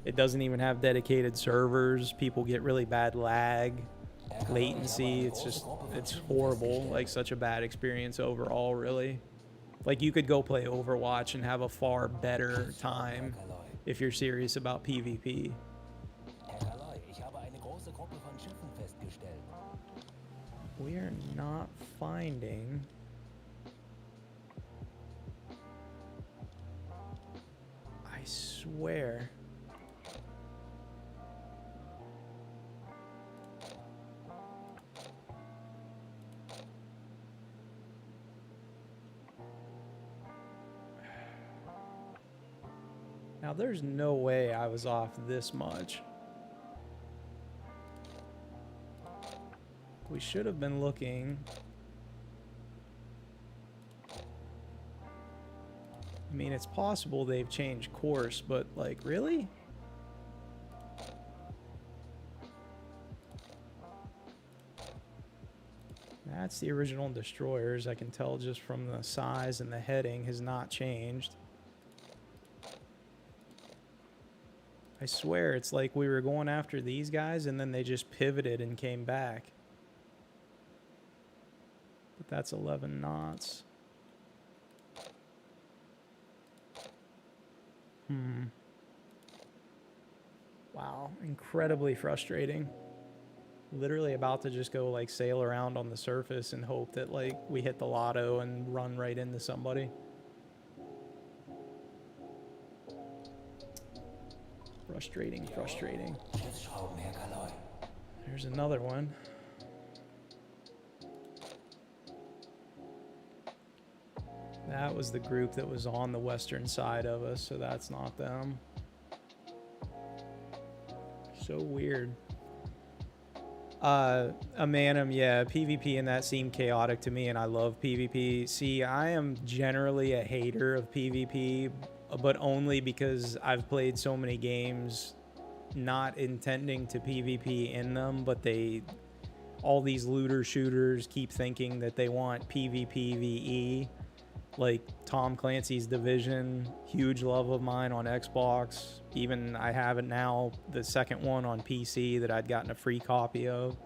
It doesn't even have dedicated servers. People get really bad lag, latency. It's horrible. Like, such a bad experience overall, really. Like, you could go play Overwatch and have a far better time if you're serious about PvP. Herr Kaloi, ich habe eine große Gruppe von Schiffen festgestellt. We are not finding... I swear... Now, there's no way I was off this much. We should have been looking. I mean, it's possible they've changed course, but, like, really? That's the original destroyers. I can tell just from the size, and the heading has not changed. I swear it's like we were going after these guys and then they just pivoted and came back. But that's 11 knots. Wow, incredibly frustrating. Literally about to just go like sail around on the surface and hope that like we hit the lotto and run right into somebody. Frustrating, frustrating. There's another one. That was the group that was on the western side of us, so that's not them. So weird. Amanum, yeah, PvP in that seemed chaotic to me, and I love PvP. See, I am generally a hater of PvP, but only because I've played so many games not intending to PvP in them, but all these looter shooters keep thinking that they want PvPvE, like Tom Clancy's Division, huge love of mine on Xbox. Even I have it now, the second one on PC that I'd gotten a free copy of.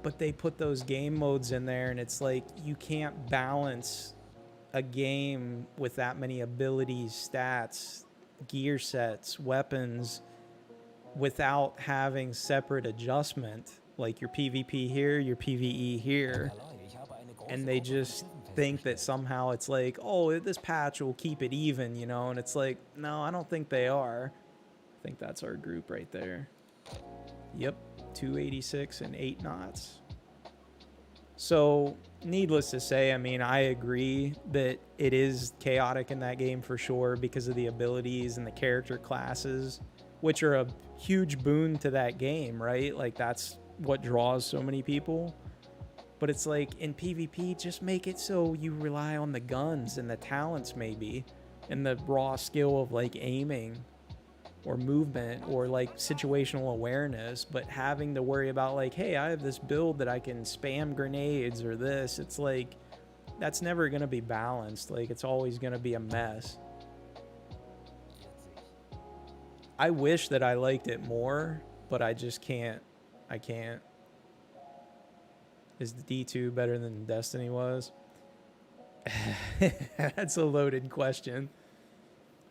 But they put those game modes in there, and it's like you can't balance a game with that many abilities, stats, gear sets, weapons, without having separate adjustment, like your PvP here, your PvE here. And they just think that somehow it's like, oh, this patch will keep it even, you know? And it's like, no, I don't think they are. I think that's our group right there. Yep, 286 and 8 knots. So, needless to say, I mean, I agree that it is chaotic in that game for sure because of the abilities and the character classes, which are a huge boon to that game, right? Like, that's what draws so many people. But it's like, in PvP, just make it so you rely on the guns and the talents, maybe, and the raw skill of, like, aiming or movement or, like, situational awareness. But having to worry about, like, hey, I have this build that I can spam grenades or this, it's like, that's never going to be balanced. Like, it's always going to be a mess. I wish that I liked it more, but I just can't. I can't. Is the D2 better than Destiny was? That's a loaded question.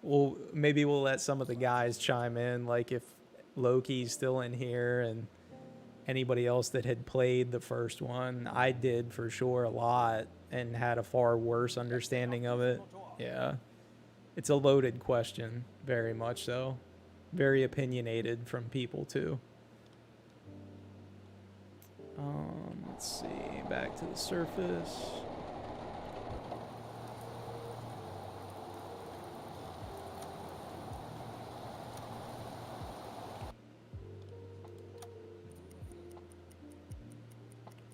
Well, maybe we'll let some of the guys chime in, like if Loki's still in here and anybody else that had played the first one. I did for sure a lot and had a far worse understanding of it. Yeah. It's a loaded question, very much so. Very opinionated from people too. Let's see, back to the surface.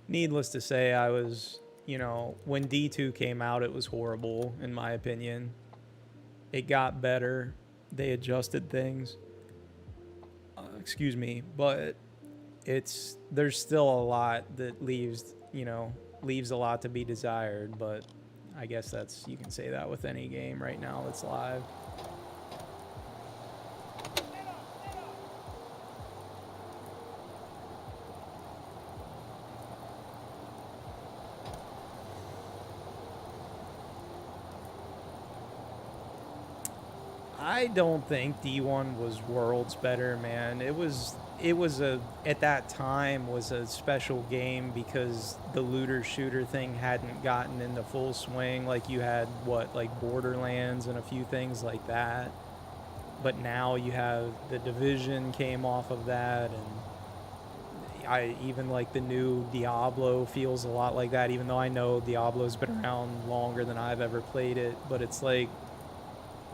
Needless to say, I was, you know, when D2 came out, it was horrible, in my opinion. It got better. They adjusted things. Excuse me, but there's still a lot that leaves a lot to be desired, but I guess you can say that with any game right now that's live. I don't think D1 was worlds better, man. It was at that time was a special game because the looter shooter thing hadn't gotten into full swing. Like you had like Borderlands and a few things like that. But now you have the Division came off of that, and I even like the new Diablo feels a lot like that, even though I know Diablo's been around longer than I've ever played it. But it's like,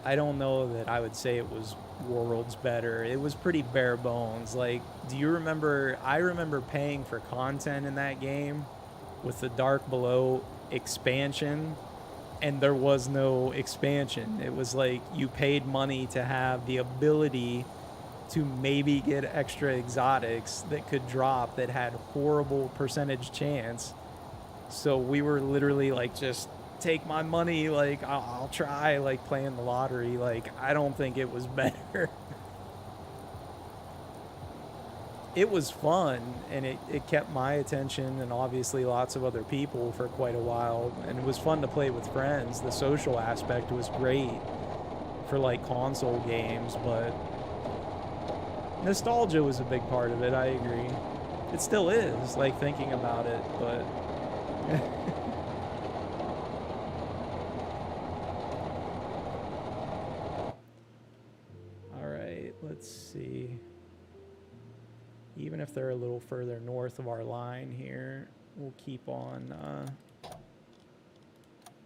I don't know that I would say it was worlds better. It was pretty bare bones. Like, do you remember? I remember paying for content in that game with the Dark Below expansion, and there was no expansion. It was like you paid money to have the ability to maybe get extra exotics that could drop that had horrible percentage chance. So we were literally like, just take my money, like I'll try, like playing the lottery. Like, I don't think it was better. It was fun, and it kept my attention and obviously lots of other people for quite a while, and it was fun to play with friends. The social aspect was great for like console games, but nostalgia was a big part of it. I agree. It still is, like thinking about it, but all right, let's see. Even if they're a little further north of our line here, we'll keep on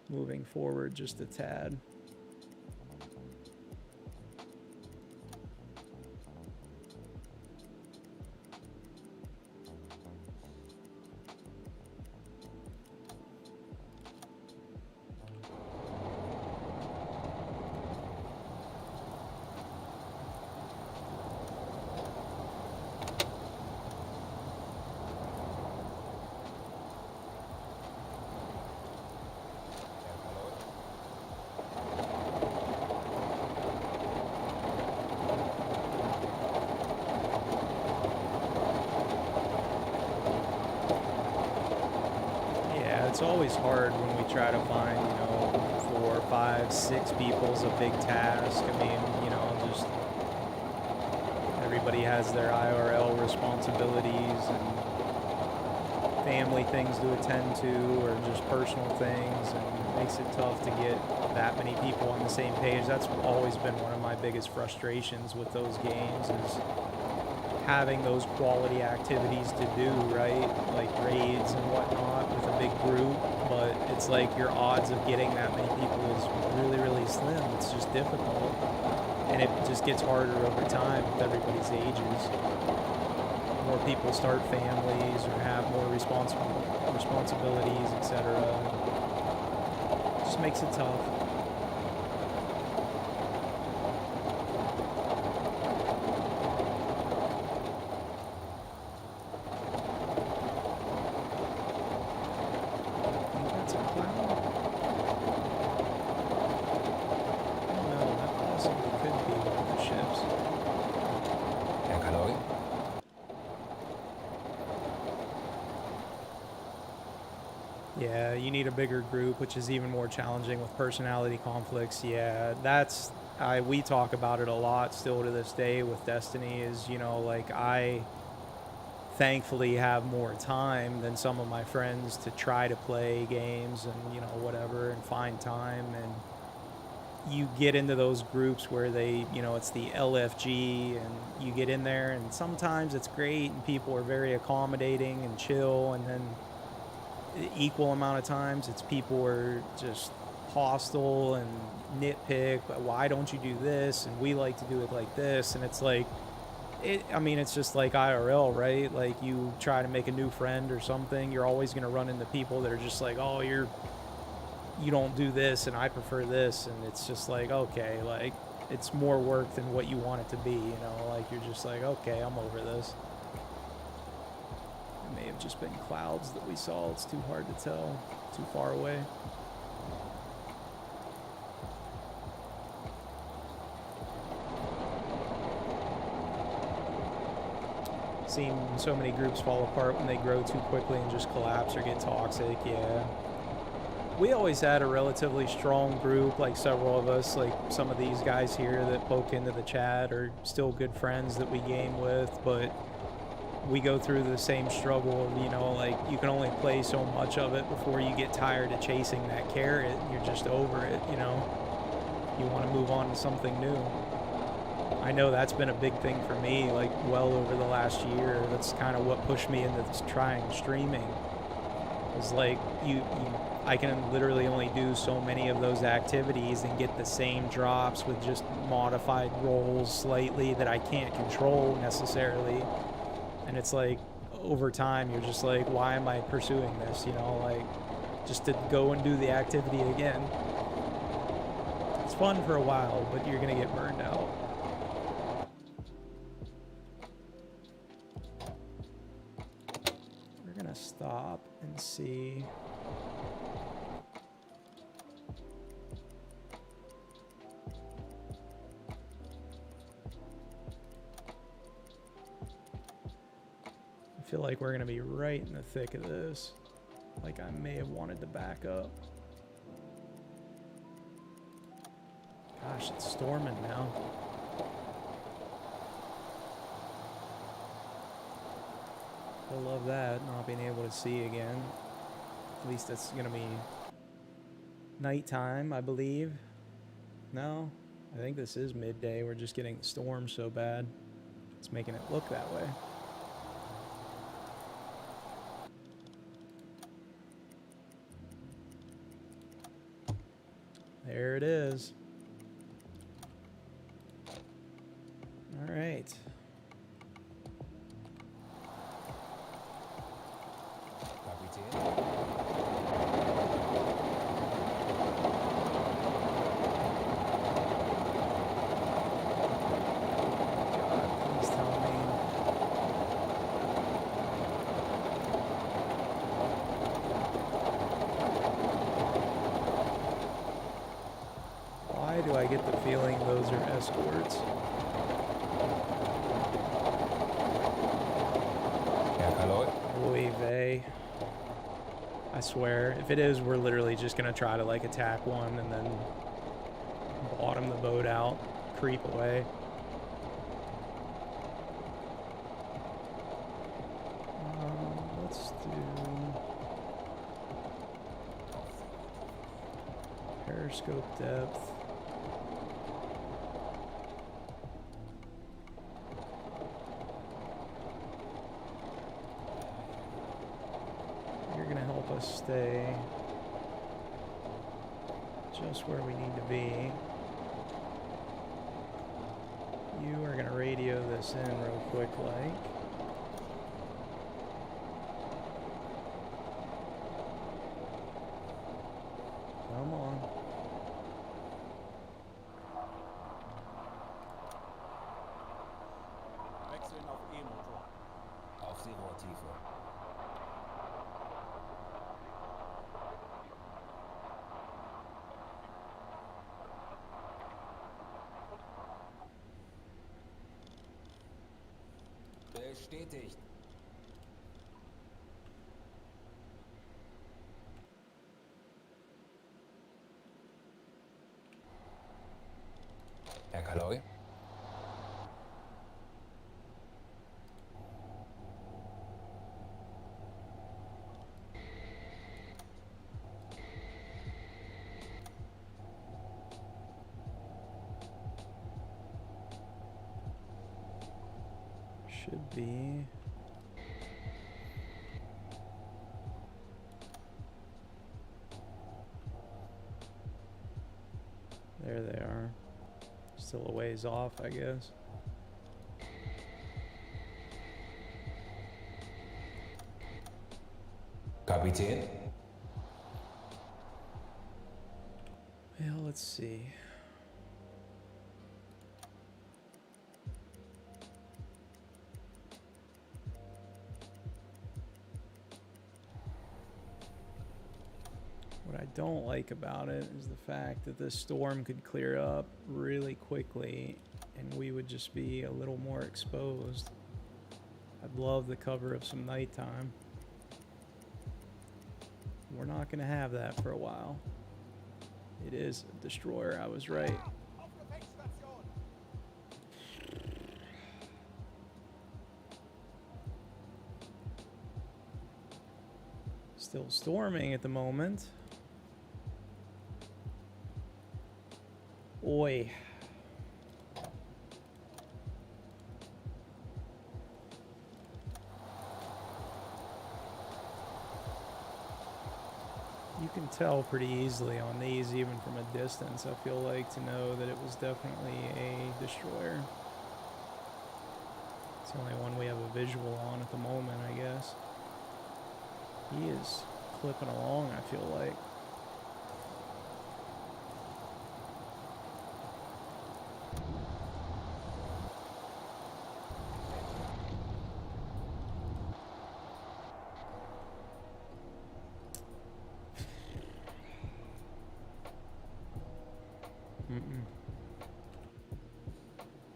moving forward just a tad. It's always hard when we try to find, 4, 5, 6 people's a big task. I mean, just everybody has their IRL responsibilities and family things to attend to, or just personal things, and it makes it tough to get that many people on the same page. That's always been one of my biggest frustrations with those games, is having those quality activities to do, right? Like raids and whatnot with a big group, but it's like your odds of getting that many people is really, really slim. It's just difficult, and it just gets harder over time with everybody's ages. More people start families or have more responsibilities, etc. Just makes it tough. Yeah, you need a bigger group, which is even more challenging with personality conflicts. Yeah, we talk about it a lot still to this day with Destiny, is, like, I thankfully have more time than some of my friends to try to play games and, whatever, and find time. And you get into those groups where they, it's the LFG, and you get in there, and sometimes it's great and people are very accommodating and chill, and then equal amount of times it's people are just hostile and nitpick, but why don't you do this, and we like to do it like this, and it's like, it's just like IRL, right? Like, you try to make a new friend or something, you're always going to run into people that are just like, oh, you don't do this and I prefer this, and it's just like, okay, like, it's more work than what you want it to be, like, you're just like, okay, I'm over this. It may have just been clouds that we saw. It's too hard to tell. Too far away. Seen so many groups fall apart when they grow too quickly and just collapse or get toxic. Yeah. we always had a relatively strong group, like several of us, like some of these guys here that poke into the chat are still good friends that we game with, but we go through the same struggle of, you know, like you can only play so much of it before you get tired of chasing that carrot and you're just over it, you know? You want to move on to something new. I know that's been a big thing for me, like well over the last year. That's kind of what pushed me into trying streaming. It's like I can literally only do so many of those activities and get the same drops with just modified rolls slightly that I can't control necessarily. And it's like, over time, you're just like, why am I pursuing this? You know, like, just to go and do the activity again. It's fun for a while, but you're going to get burned out. We're going to stop and see. I feel like we're going to be right in the thick of this. Like I may have wanted to back up. Gosh, it's storming now. I love that, not being able to see again. At least it's going to be nighttime, I believe. No, I think this is midday. We're just getting the storm so bad. It's making it look that way. There it is. All right. Please tell me. Why do I get the feeling those are escorts? Oy vey. I swear, if it is, we're literally just gonna try to like attack one and then bottom the boat out, creep away. Let's do periscope depth. You're gonna help us stay just where we need to be. You are gonna radio this in real quick, like. Come on. Wechseln auf E-Motor. Auf Seerohrtiefe. Bestätigt. Herr Kaloi? Should be. There they are. Still a ways off, I guess. Kapitän? Well, let's see. What I don't like about it is the fact that this storm could clear up really quickly and we would just be a little more exposed. I'd love the cover of some nighttime. We're not going to have that for a while. It is a destroyer. I was right. Still storming at the moment. Oi. You can tell pretty easily on these, even from a distance, I feel like, to know that it was definitely a destroyer. It's the only one we have a visual on at the moment, I guess. He is clipping along, I feel like.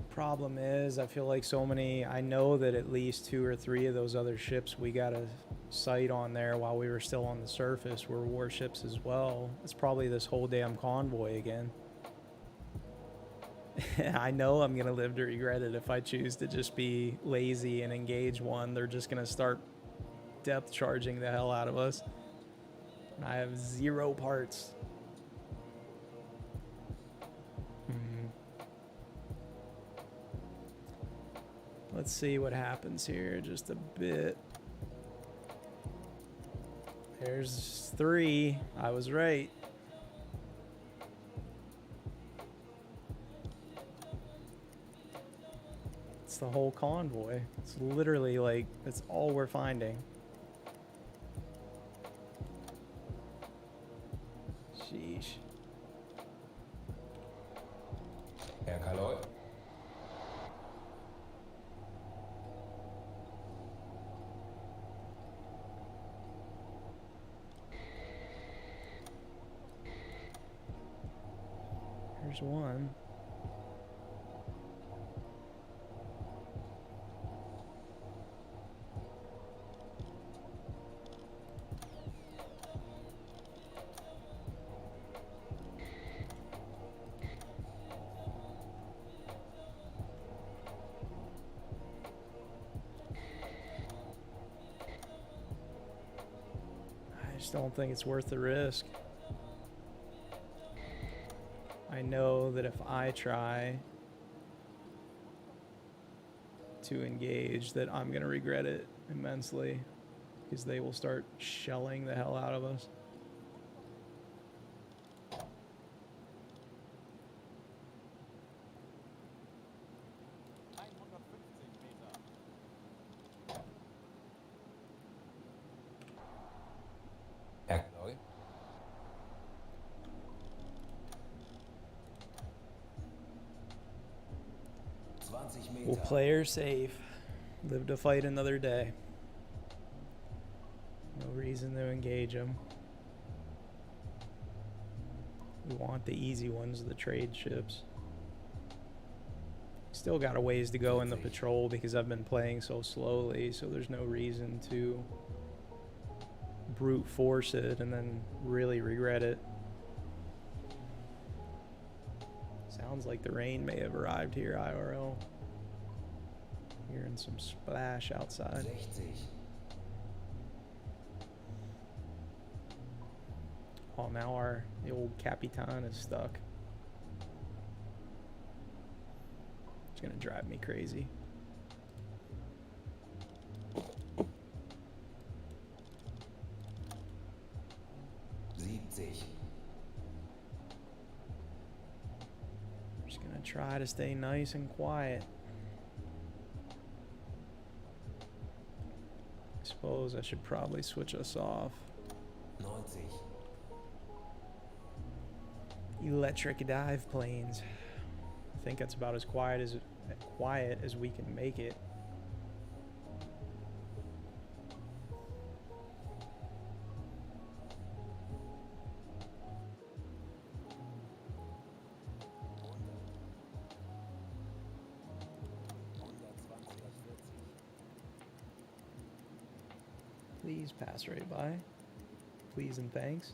Problem is, I feel like so many, I know that at least 2 or 3 of those other ships we got a sight on there while we were still on the surface were warships as well. It's probably this whole damn convoy again. I know I'm gonna live to regret it if I choose to just be lazy and engage one. They're just gonna start depth charging the hell out of us. And I have 0 parts. Let's see what happens here just a bit. There's 3. I was right. It's the whole convoy. It's literally like, that's all we're finding. Sheesh. Herr Kaloi. There's one. I just don't think it's worth the risk. I know that if I try to engage, that I'm going to regret it immensely, because they will start shelling the hell out of us. Herr Kaloi. We'll play her safe. Live to fight another day. No reason to engage them. We want the easy ones, the trade ships. Still got a ways to go in the patrol because I've been playing so slowly, so there's no reason to brute force it and then really regret it. Sounds like the rain may have arrived here, IRL. Hearing some splash outside. 60. Oh, now the old Capitan is stuck. It's gonna drive me crazy. Just gonna try to stay nice and quiet. I suppose I should probably switch us off. 90. Electric dive planes. I think that's about as quiet as we can make it. Please pass right by. please and thanks.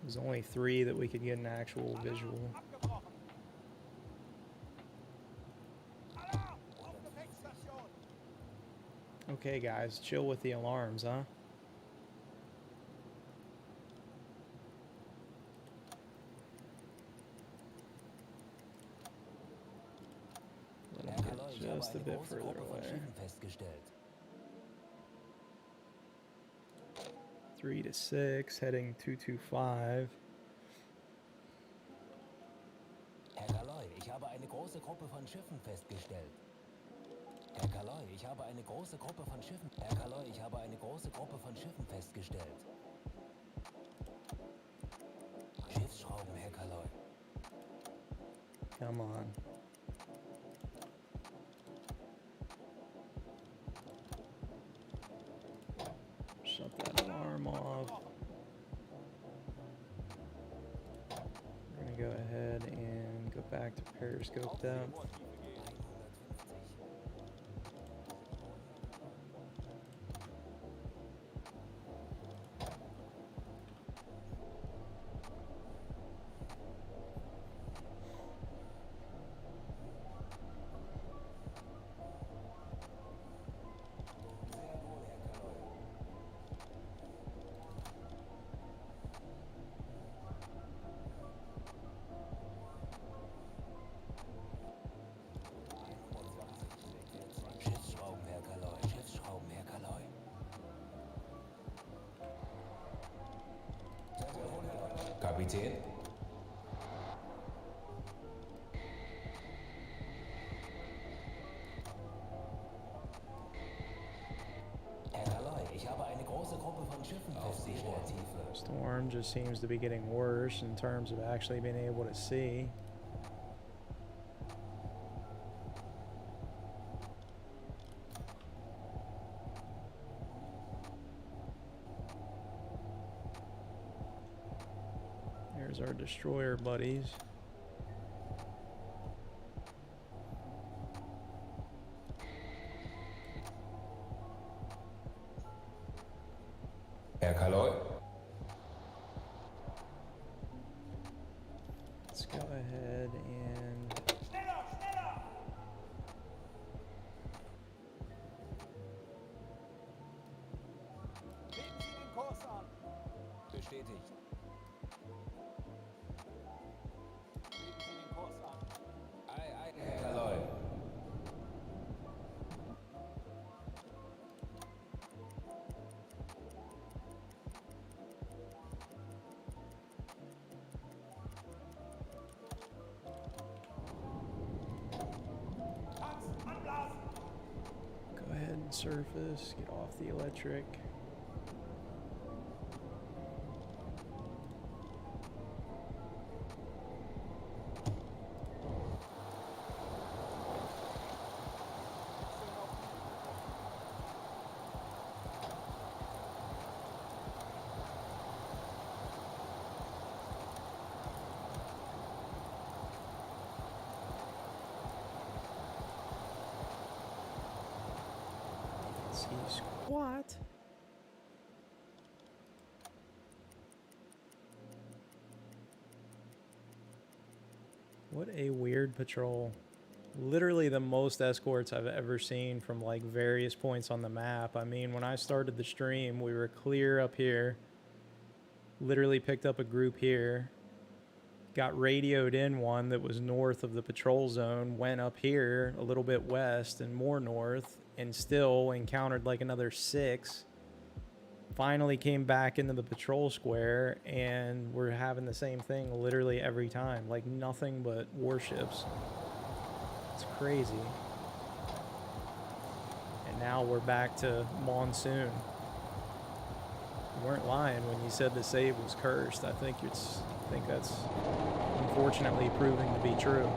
There's only 3 that we could get an actual visual. Abgebrochen. Alarm! Auf Gefechtsstation! Okay, guys, chill with the alarms, huh? Let Herr them Kaloi, get ich habe just a eine bit große further Gruppe von away. Schiffen festgestellt. 3 to 6, heading 225. Herr Kaloi, ich habe eine große Gruppe von Schiffen festgestellt. Herr Kaloi, ich habe eine große Gruppe von Schiffen. Herr Kaloi, ich habe eine große Gruppe von Schiffen festgestellt. Schiffsschrauben, Herr Kaloi. Come on. Shut that alarm off. We're gonna go ahead and go back to periscope depth. Moortiefe gehen. 150. Sehr wohl, Herr Kaloi. Schiffsschrauben, Herr Kaloi. Schiffsschrauben, Herr Kaloi. Kapitän? Herr Kaloi, ich habe eine große Gruppe von Schiffen festgestellt. Storm just seems to be getting worse in terms of actually being able to see. There's our destroyer buddies. Herr Kaloi? Let's go ahead and Schneller, schneller! Legen Sie den Kurs an. Bestätigt. Legen Sie den Kurs an. Ei, Herr Kaloi. Tanks anblasen! go ahead and surface, get off the electric. Let's see, squat. What a weird patrol. Literally the most escorts I've ever seen from like various points on the map. I mean, when I started the stream, we were clear up here. Literally picked up a group here. Got radioed in one that was north of the patrol zone, went up here a little bit west and more north, and still encountered like another 6. Finally came back into the patrol square, and we're having the same thing literally every time. Like nothing but warships. It's crazy. And now we're back to monsoon. You weren't lying when you said the save was cursed. I think that's unfortunately proving to be true.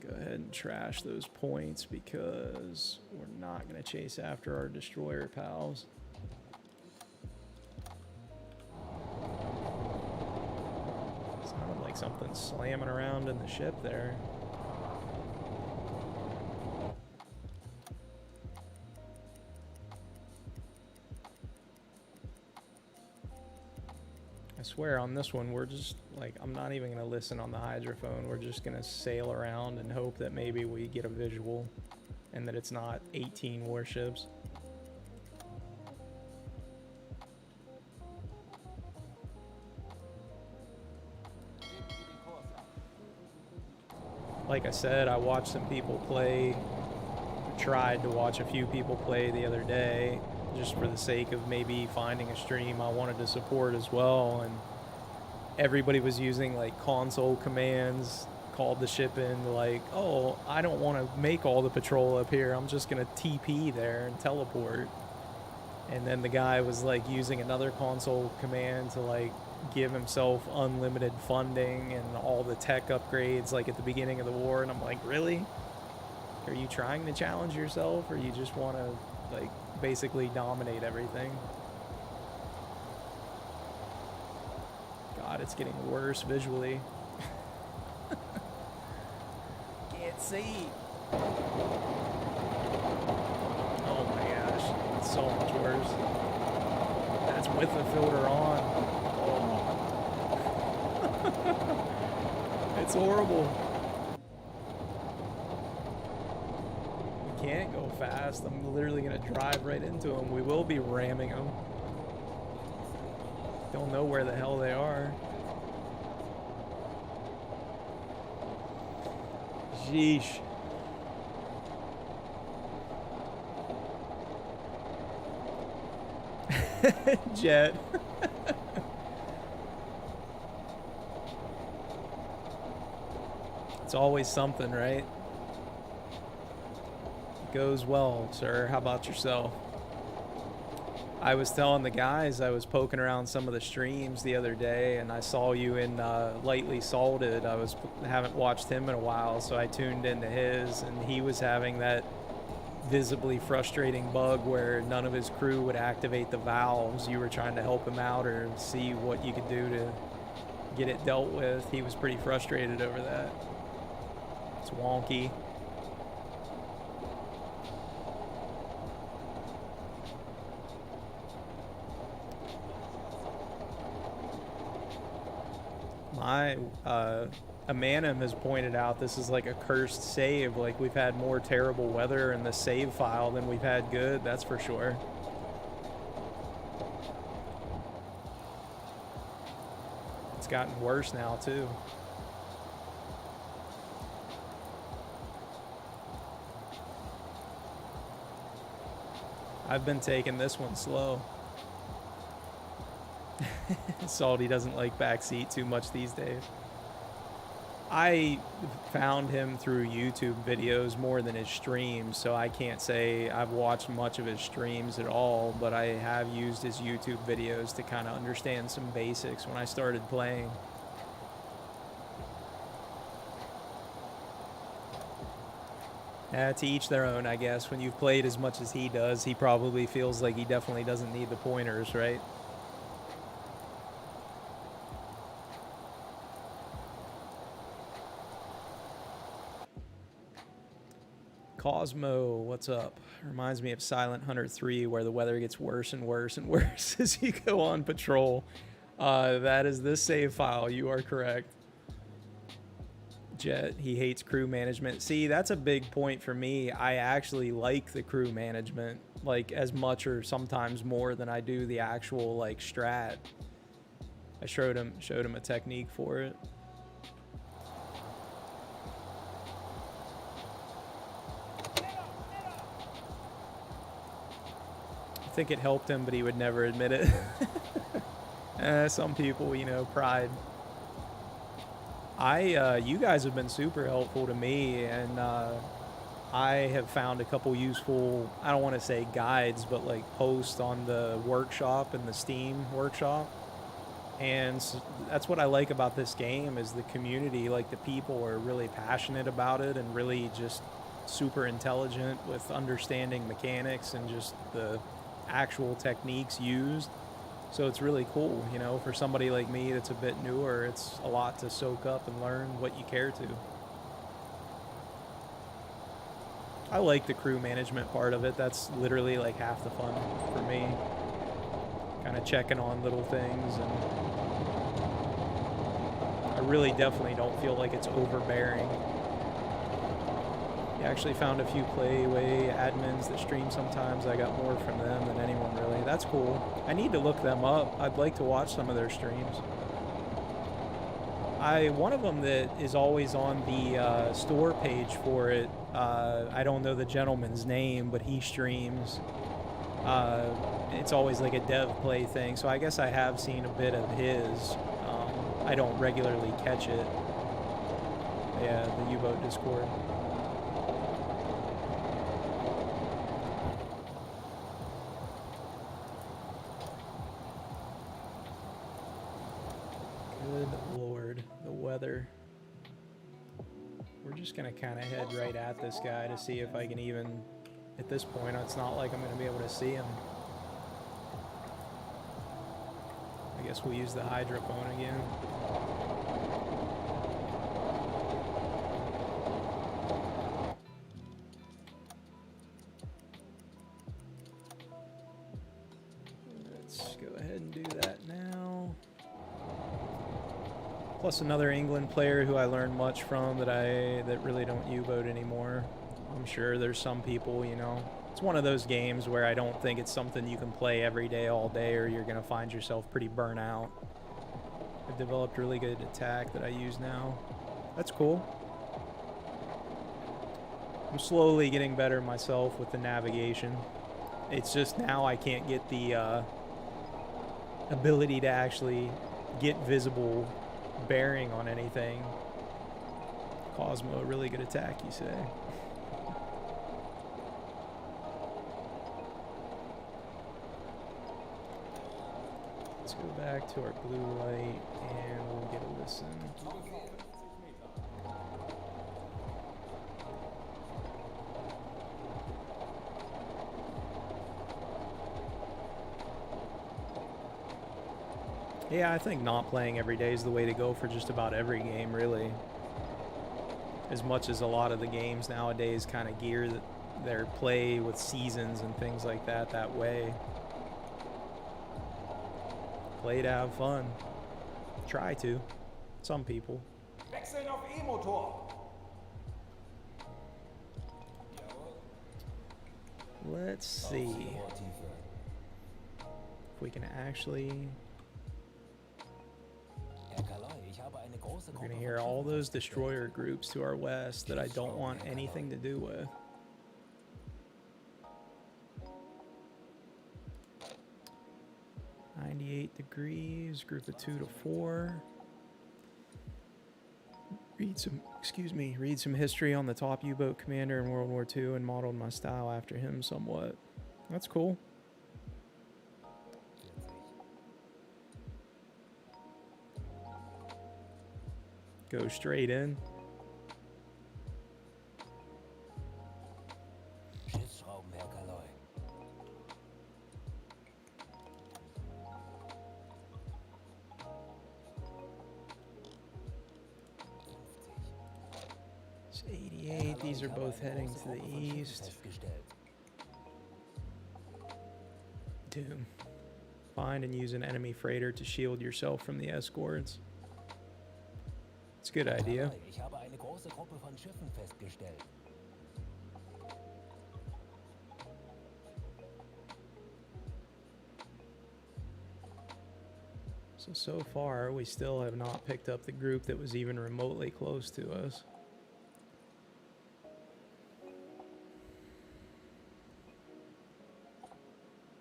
Go ahead and trash those points because we're not going to chase after our destroyer pals. like something slamming around in the ship there. I swear on this one, we're just like, I'm not even going to listen on the hydrophone. We're just going to sail around and hope that maybe we get a visual and that it's not 18 warships. Like I said, I watched some people play, tried to watch a few people play the other day, just for the sake of maybe finding a stream I wanted to support as well, and everybody was using like console commands, called the ship in like, oh, I don't want to make all the patrol up here, I'm just gonna TP there and teleport. And then the guy was like using another console command to like give himself unlimited funding and all the tech upgrades like at the beginning of the war, and I'm like, really? Are you trying to challenge yourself, or you just want to like basically dominate everything? God, it's getting worse visually. Can't see. Oh my gosh, it's so much worse. That's with the filter on. It's horrible. We can't go fast. I'm literally gonna drive right into them. We will be ramming them. Don't know where the hell they are. Sheesh. Jet. It's always something, right? Goes well, sir. How about yourself? I was telling the guys, I was poking around some of the streams the other day, and I saw you in Lightly Salted. Haven't watched him in a while, so I tuned into his, and he was having that visibly frustrating bug where none of his crew would activate the valves. You were trying to help him out or see what you could do to get it dealt with. He was pretty frustrated over that. It's wonky. My Amanim has pointed out this is like a cursed save. Like, we've had more terrible weather in the save file than we've had good, that's for sure. It's gotten worse now too. I've been taking this one slow. Salty doesn't like backseat too much these days. I found him through YouTube videos more than his streams, so I can't say I've watched much of his streams at all, but I have used his YouTube videos to kind of understand some basics when I started playing. To each their own, I guess. When you've played as much as he does, he probably feels like he definitely doesn't need the pointers, right? Cosmo, what's up? Reminds me of Silent Hunter 3, where the weather gets worse and worse and worse as you go on patrol. That is this save file. You are correct. Jet, he hates crew management. See, that's a big point for me. I actually like the crew management, like, as much or sometimes more than I do the actual, like, strat. I showed him a technique for it. I think it helped him, but he would never admit it. Some people, you know, pride. You guys have been super helpful to me, and I have found a couple useful, I don't want to say guides, but like posts on the workshop and the Steam workshop. And so that's what I like about this game, is the community. Like, the people are really passionate about it and really just super intelligent with understanding mechanics and just the actual techniques used. So it's really cool, you know, for somebody like me that's a bit newer, it's a lot to soak up and learn what you care to. I like the crew management part of it. That's literally like half the fun for me. Kind of checking on little things, and I really definitely don't feel like it's overbearing. I actually found a few Playway admins that stream sometimes. I got more from them than anyone really. That's cool. I need to look them up. I'd like to watch some of their streams. One of them that is always on the store page for it, I don't know the gentleman's name, but he streams. It's always like a dev play thing, so I guess I have seen a bit of his. I don't regularly catch it. Yeah, the UBoat Discord. Good lord, the weather. We're just gonna kind of head right at this guy to see if I can even, at this point, it's not like I'm gonna be able to see him. I guess we'll use the hydrophone again. Let's go ahead and do that now. Plus another England player who I learned much from that really don't U-boat anymore. I'm sure there's some people, you know. It's one of those games where I don't think it's something you can play every day, all day, or you're going to find yourself pretty burnt out. I've developed really good attack that I use now. That's cool. I'm slowly getting better myself with the navigation. It's just now I can't get the ability to actually get visible bearing on anything. Cosmo, a really good attack, you say? Let's go back to our blue light and we'll get a listen. Yeah, I think not playing every day is the way to go for just about every game, really. As much as a lot of the games nowadays kind of gear their play with seasons and things like that way. Play to have fun. Try to. Some people. Wechseln auf E-Motor. Let's see if we can actually... We're going to hear all those destroyer groups to our west that I don't want anything to do with. .98 degrees, group of 2 to 4. Read some history on the top U-boat commander in World War II and modeled my style after him somewhat. That's cool. Go straight in. It's 88. These are both heading to the east. Doom. Find and use an enemy freighter to shield yourself from the escorts. It's a good idea. Ich habe eine große Gruppe von Schiffen festgestellt. So far, we still have not picked up the group that was even remotely close to us.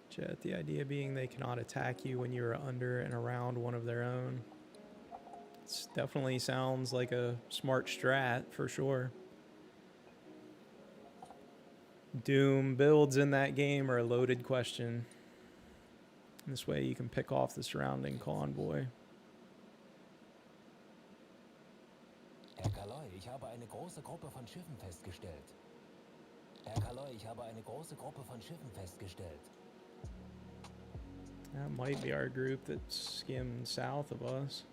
Jet, the idea being they cannot attack you when you are under and around one of their own. It definitely sounds like a smart strat, for sure. Doom builds in that game are a loaded question. This way you can pick off the surrounding convoy. Herr Kaloi, ich habe eine große Gruppe von Schiffen festgestellt. Herr Kaloi, ich habe eine große Gruppe von Schiffen festgestellt. That might be our group that skimmed south of us.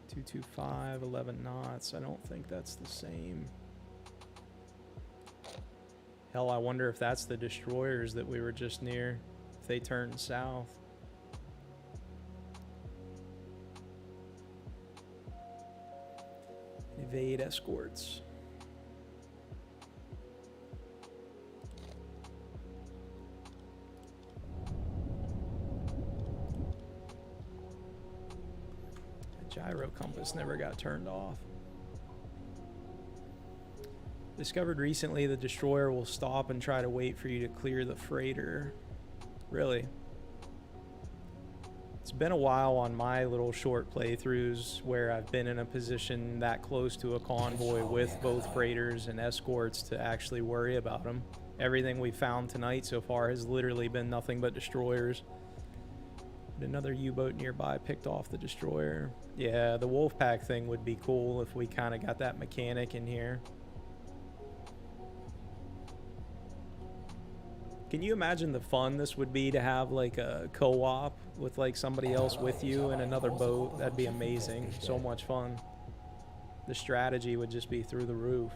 225, 11 knots. I don't think that's the same. Hell, I wonder if that's the destroyers that we were just near. If they turned south. Evade escorts. Gyro compass never got turned off. Discovered recently the destroyer will stop and try to wait for you to clear the freighter. Really? It's been a while on my little short playthroughs where I've been in a position that close to a convoy with both freighters and escorts to actually worry about them. Everything we found tonight so far has literally been nothing but destroyers. Another U-boat nearby picked off the destroyer. Yeah, the Wolfpack thing would be cool if we kind of got that mechanic in here. Can you imagine the fun this would be to have like a co-op with like somebody else with you in another boat? That'd be amazing. So much fun. The strategy would just be through the roof.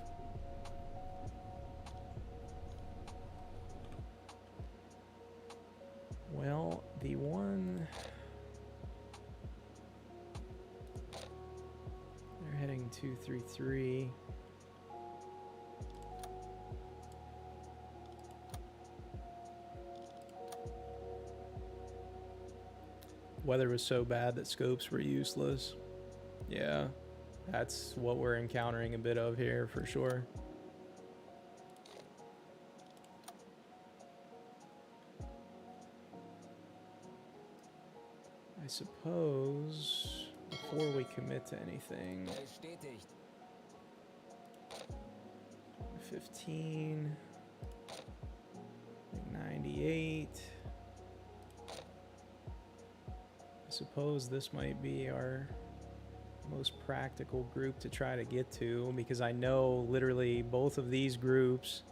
Well, the one... They're heading 233. Weather was so bad that scopes were useless. Yeah, that's what we're encountering a bit of here for sure. I suppose before we commit to anything, 15, 98. I suppose this might be our most practical group to try to get to, because I know literally both of these groups,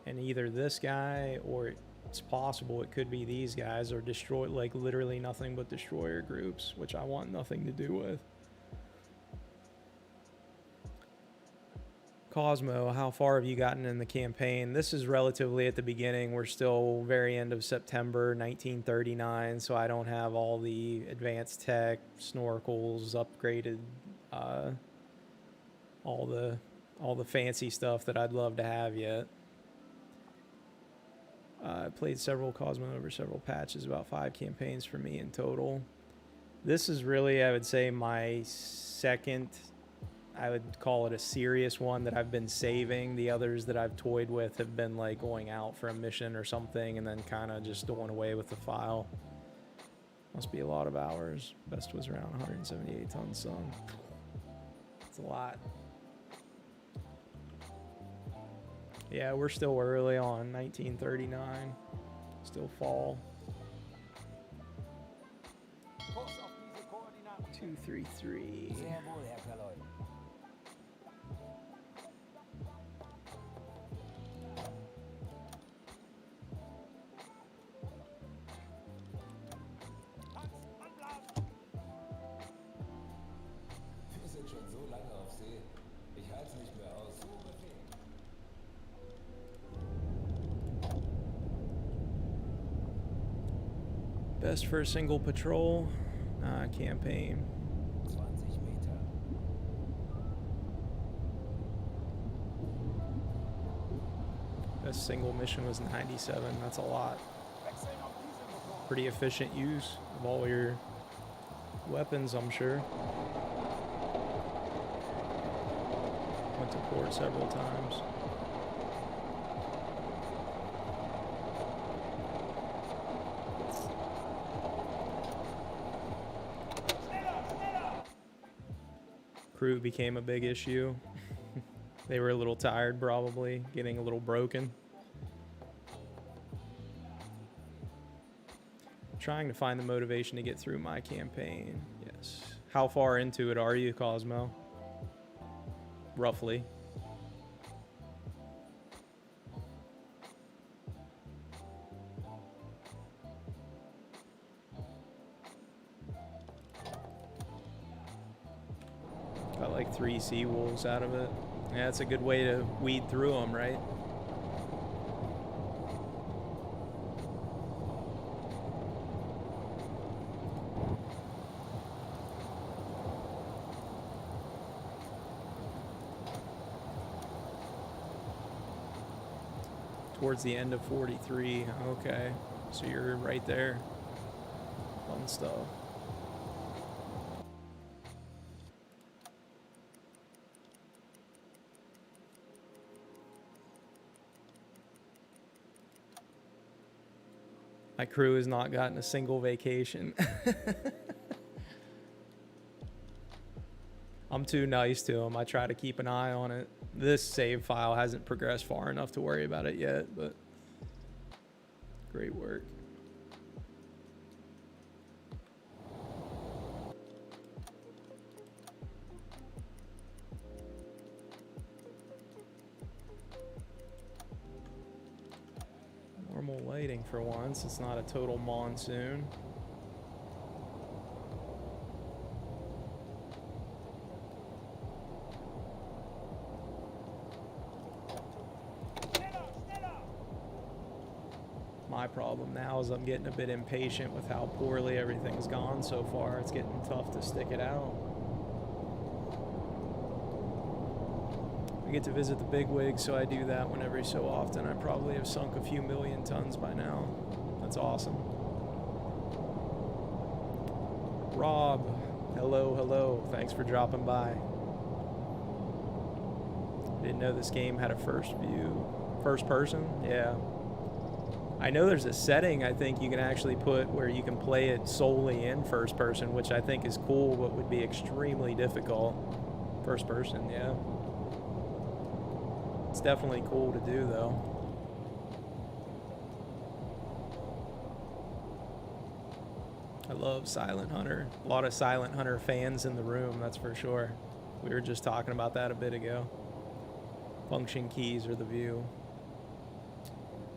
and either this guy or it's possible it could be these guys, are destroyed, like literally nothing but destroyer groups, which I want nothing to do with. Cosmo, how far have you gotten in the campaign? This is relatively at the beginning. We're still very end of September 1939, so I don't have all the advanced tech, snorkels, upgraded, all the fancy stuff that I'd love to have yet. I played several Cosmo over several patches, about 5 campaigns for me in total. This is really, I would say, my second, I would call it a serious one that I've been saving. The others that I've toyed with have been like going out for a mission or something and then kind of just doing away with the file. Must be a lot of hours. Best was around 178 tons sun. It's a lot. Yeah, we're still early on, 1939. Still fall. 233. Wir sind schon so lange auf See. Ich halte es nicht mehr aus. Best for a single patrol campaign. 20 Meter. Best single mission was 97. That's a lot. Pretty efficient use of all your weapons, I'm sure. Went to port several times. Crew became a big issue. They were a little tired, probably, getting a little broken. Trying to find the motivation to get through my campaign. Yes. How far into it are you, Cosmo? Roughly. like 3 sea wolves out of it. Yeah, it's a good way to weed through them, right? Towards the end of 43. Okay, so you're right there. Fun stuff. My crew has not gotten a single vacation. I'm too nice to them. I try to keep an eye on it. This save file hasn't progressed far enough to worry about it yet, but great work. Normal lighting for once. It's not a total monsoon. My problem now is I'm getting a bit impatient with how poorly everything's gone so far. It's getting tough to stick it out. I get to visit the bigwigs, so I do that when every so often. I probably have sunk a few million tons by now. That's awesome. Rob, hello. Thanks for dropping by. Didn't know this game had a first person. Yeah. I know there's a setting I think you can actually put where you can play it solely in first person, which I think is cool, but would be extremely difficult. First person, yeah. It's definitely cool to do, though. I love Silent Hunter. A lot of Silent Hunter fans in the room, that's for sure. We were just talking about that a bit ago. Function keys or the view.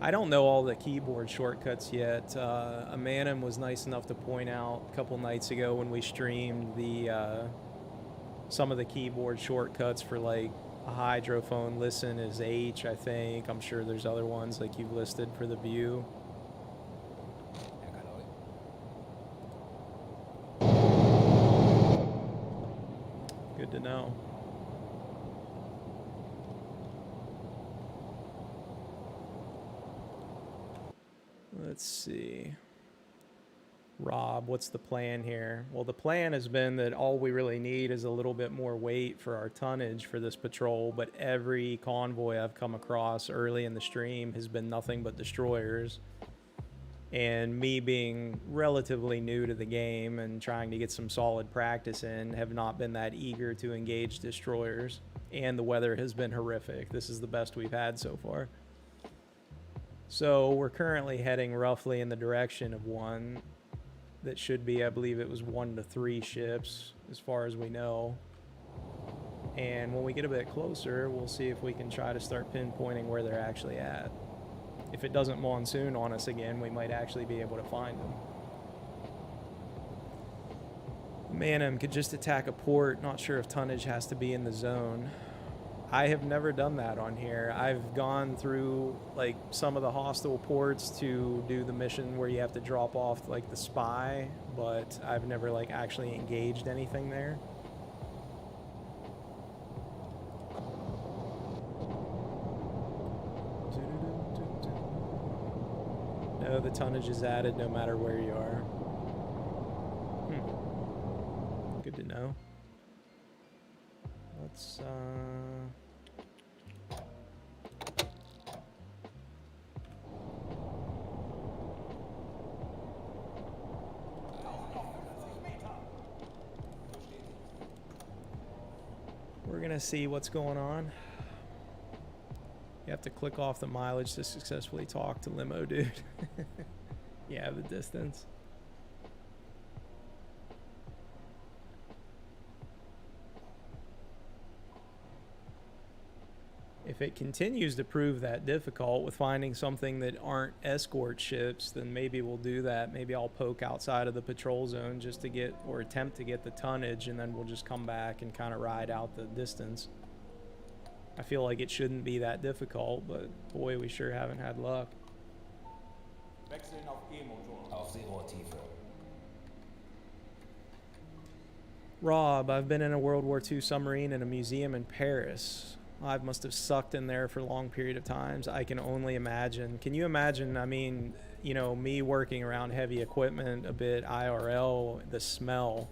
I don't know all the keyboard shortcuts yet. Amanim was nice enough to point out a couple nights ago when we streamed the some of the keyboard shortcuts for like a hydrophone listen is H, I think. I'm sure there's other ones like you've listed for the view. Good to know. Let's see. Rob, what's the plan here? Well, the plan has been that all we really need is a little bit more weight for our tonnage for this patrol, but every convoy I've come across early in the stream has been nothing but destroyers. And me being relatively new to the game and trying to get some solid practice in, have not been that eager to engage destroyers. And the weather has been horrific. This is the best we've had so far. So we're currently heading roughly in the direction of one that should be, I believe it was 1 to 3 ships as far as we know. And when we get a bit closer, we'll see if we can try to start pinpointing where they're actually at. If it doesn't monsoon on us again, we might actually be able to find them. Manim could just attack a port. Not sure if tonnage has to be in the zone. I have never done that on here. I've gone through like some of the hostile ports to do the mission where you have to drop off like the spy, but I've never like actually engaged anything there. No, the tonnage is added no matter where you are. Good to know. Let's we're gonna see what's going on. You have to click off the mileage to successfully talk to limo, dude. Yeah, the distance. If it continues to prove that difficult with finding something that aren't escort ships, then maybe we'll do that. Maybe I'll poke outside of the patrol zone just to get, or attempt to get the tonnage, and then we'll just come back and kind of ride out the distance. I feel like it shouldn't be that difficult, but boy, we sure haven't had luck. Wechseln auf E-Motor. Auf Seerohrtiefe. Rob, I've been in a World War II submarine in a museum in Paris. I must have sucked in there for a long period of times. I can only imagine. Can you imagine, I mean, you know, me working around heavy equipment a bit, IRL, the smell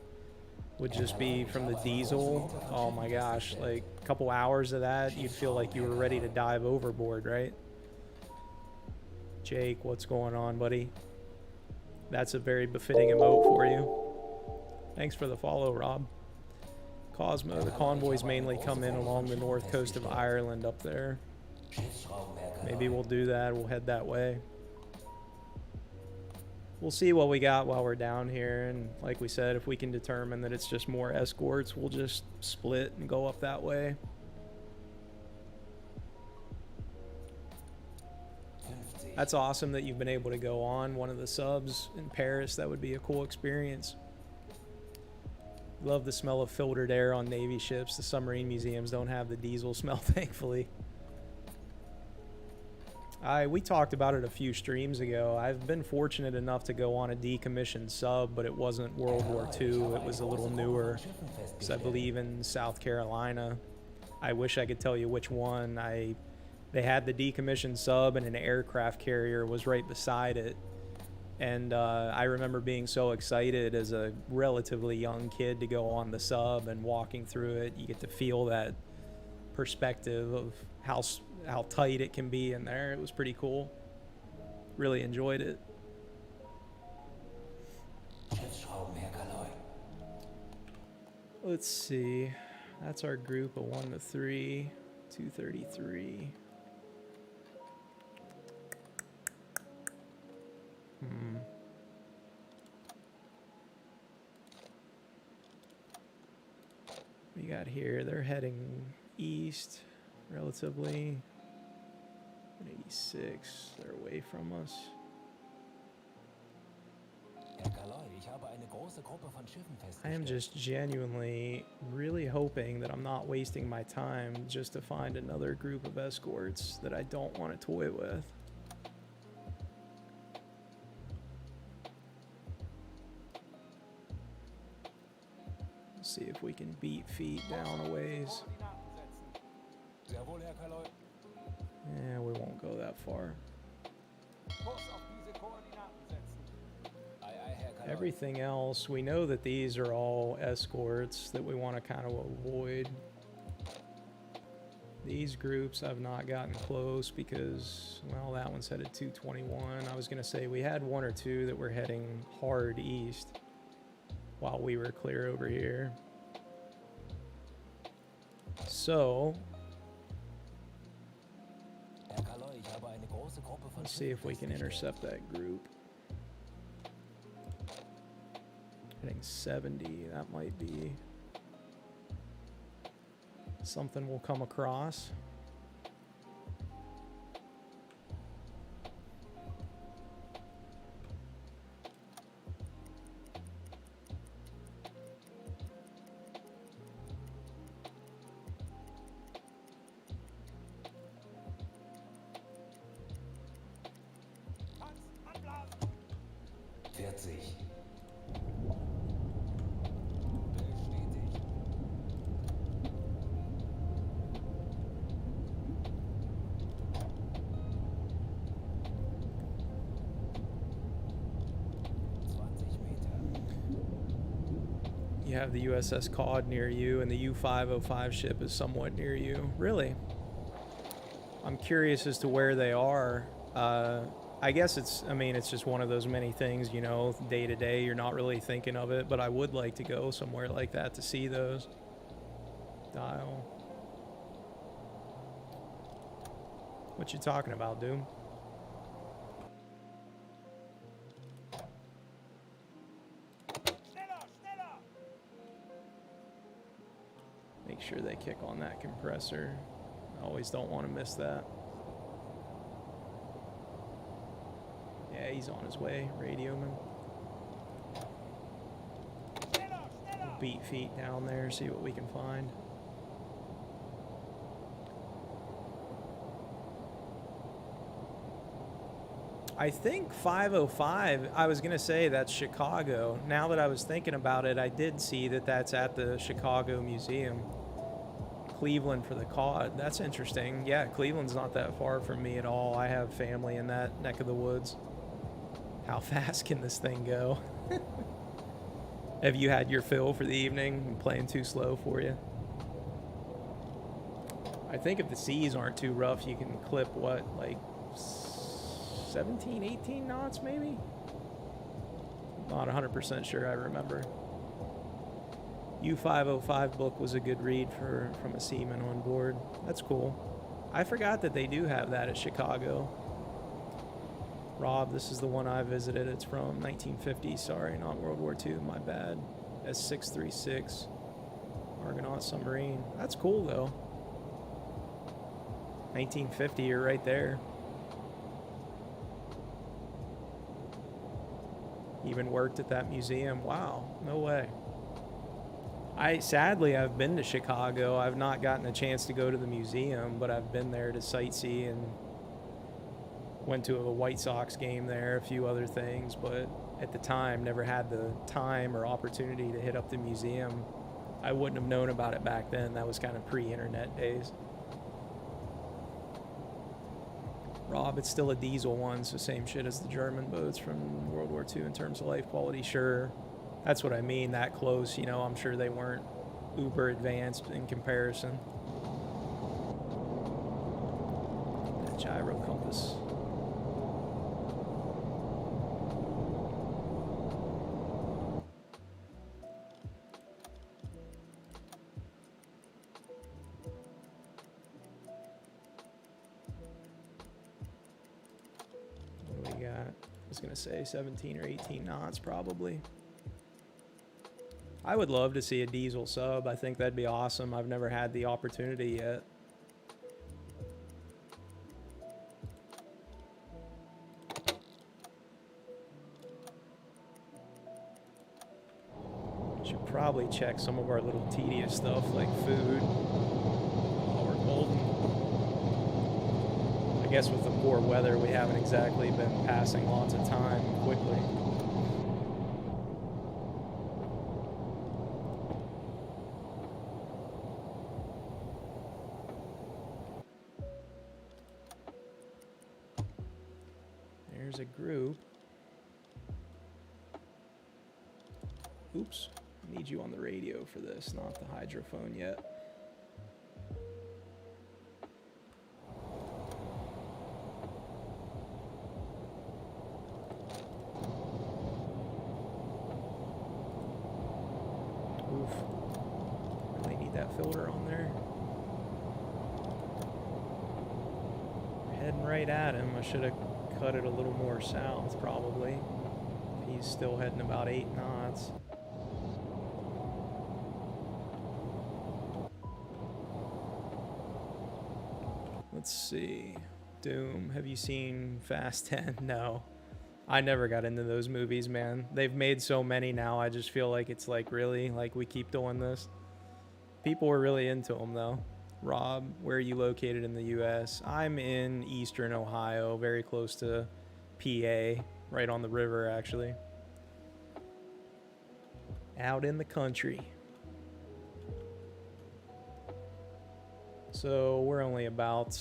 would just be from the diesel. Oh my gosh, like a couple hours of that, you'd feel like you were ready to dive overboard, right? Jake, what's going on, buddy? That's a very befitting emote for you. Thanks for the follow, Rob. Cosmo, the convoys mainly come in along the north coast of Ireland up there. Maybe we'll do that. We'll head that way. We'll see what we got while we're down here. And like we said, if we can determine that it's just more escorts, we'll just split and go up that way. That's awesome that you've been able to go on one of the subs in Paris. That would be a cool experience. Love the smell of filtered air on Navy ships. The submarine museums don't have the diesel smell, thankfully. We talked about it a few streams ago. I've been fortunate enough to go on a decommissioned sub, but it wasn't World War II. It was a little newer. It's, I believe, in South Carolina. I wish I could tell you which one. They had the decommissioned sub, and an aircraft carrier was right beside it. And I remember being so excited as a relatively young kid to go on the sub and walking through it. You get to feel that perspective of how tight it can be in there. It was pretty cool. Really enjoyed it. Let's see. That's our group of 1 to 3, 233. We got here, they're heading east relatively. 186, they're away from us. I am just genuinely really hoping that I'm not wasting my time just to find another group of escorts that I don't want to toy with. See if we can beat feet down a ways. Yeah, we won't go that far. Everything else, we know that these are all escorts that we want to kind of avoid. These groups I've not gotten close because, well, that one's headed 221. I was going to say we had 1 or 2 that were heading hard east while we were clear over here. So let's see if we can intercept that group. Hitting 70, that might be something we'll come across. You have the USS Cod near you, and the U-505 ship is somewhat near you. Really? I'm curious as to where they are. I guess it's just one of those many things, you know, day to day, you're not really thinking of it, but I would like to go somewhere like that to see those. Dial. What you talking about, dude? Make sure they kick on that compressor. Always don't want to miss that. Yeah, he's on his way, radioman. We'll beat feet down there, see what we can find. I think 505, I was going to say that's Chicago. Now that I was thinking about it, I did see that that's at the Chicago Museum. Cleveland for the cod. That's interesting. Yeah, Cleveland's not that far from me at all. I have family in that neck of the woods. How fast can this thing go? Have you had your fill for the evening? Playing too slow for you? I think if the seas aren't too rough, you can clip what, like 17, 18 knots maybe? Not 100% sure I remember. U505 book was a good read from a seaman on board. That's cool. I forgot that they do have that at Chicago. Rob, this is the one I visited. It's from 1950. Sorry, not World War II. My bad. S636 Argonaut submarine. That's cool though. 1950, you're right there. Even worked at that museum. Wow, no way. Sadly, I've been to Chicago. I've not gotten a chance to go to the museum, but I've been there to sightsee and went to a White Sox game there, a few other things, but at the time, never had the time or opportunity to hit up the museum. I wouldn't have known about it back then. That was kind of pre-internet days. Rob, it's still a diesel one, so same shit as the German boats from World War II in terms of life quality. Sure, that's what I mean, that close, you know, I'm sure they weren't uber advanced in comparison. That gyro compass. What do we got? I was gonna say 17 or 18 knots probably. I would love to see a diesel sub. I think that'd be awesome. I've never had the opportunity yet. Should probably check some of our little tedious stuff like food while we're golden. I guess with the poor weather, we haven't exactly been passing lots of time quickly. There's a group. Oops, I need you on the radio for this, not the hydrophone yet. Oof, really need that filter on there. Heading right at him. I should have cut it a little more south, probably. He's still heading about 8 knots. Let's see. Doom. Have you seen Fast 10? No. I never got into those movies, man. They've made so many now. I just feel like it's like, really? Like, we keep doing this? People were really into them, though. Rob, where are you located in the U.S.? I'm in eastern Ohio, very close to PA, right on the river, actually. Out in the country. So we're only about,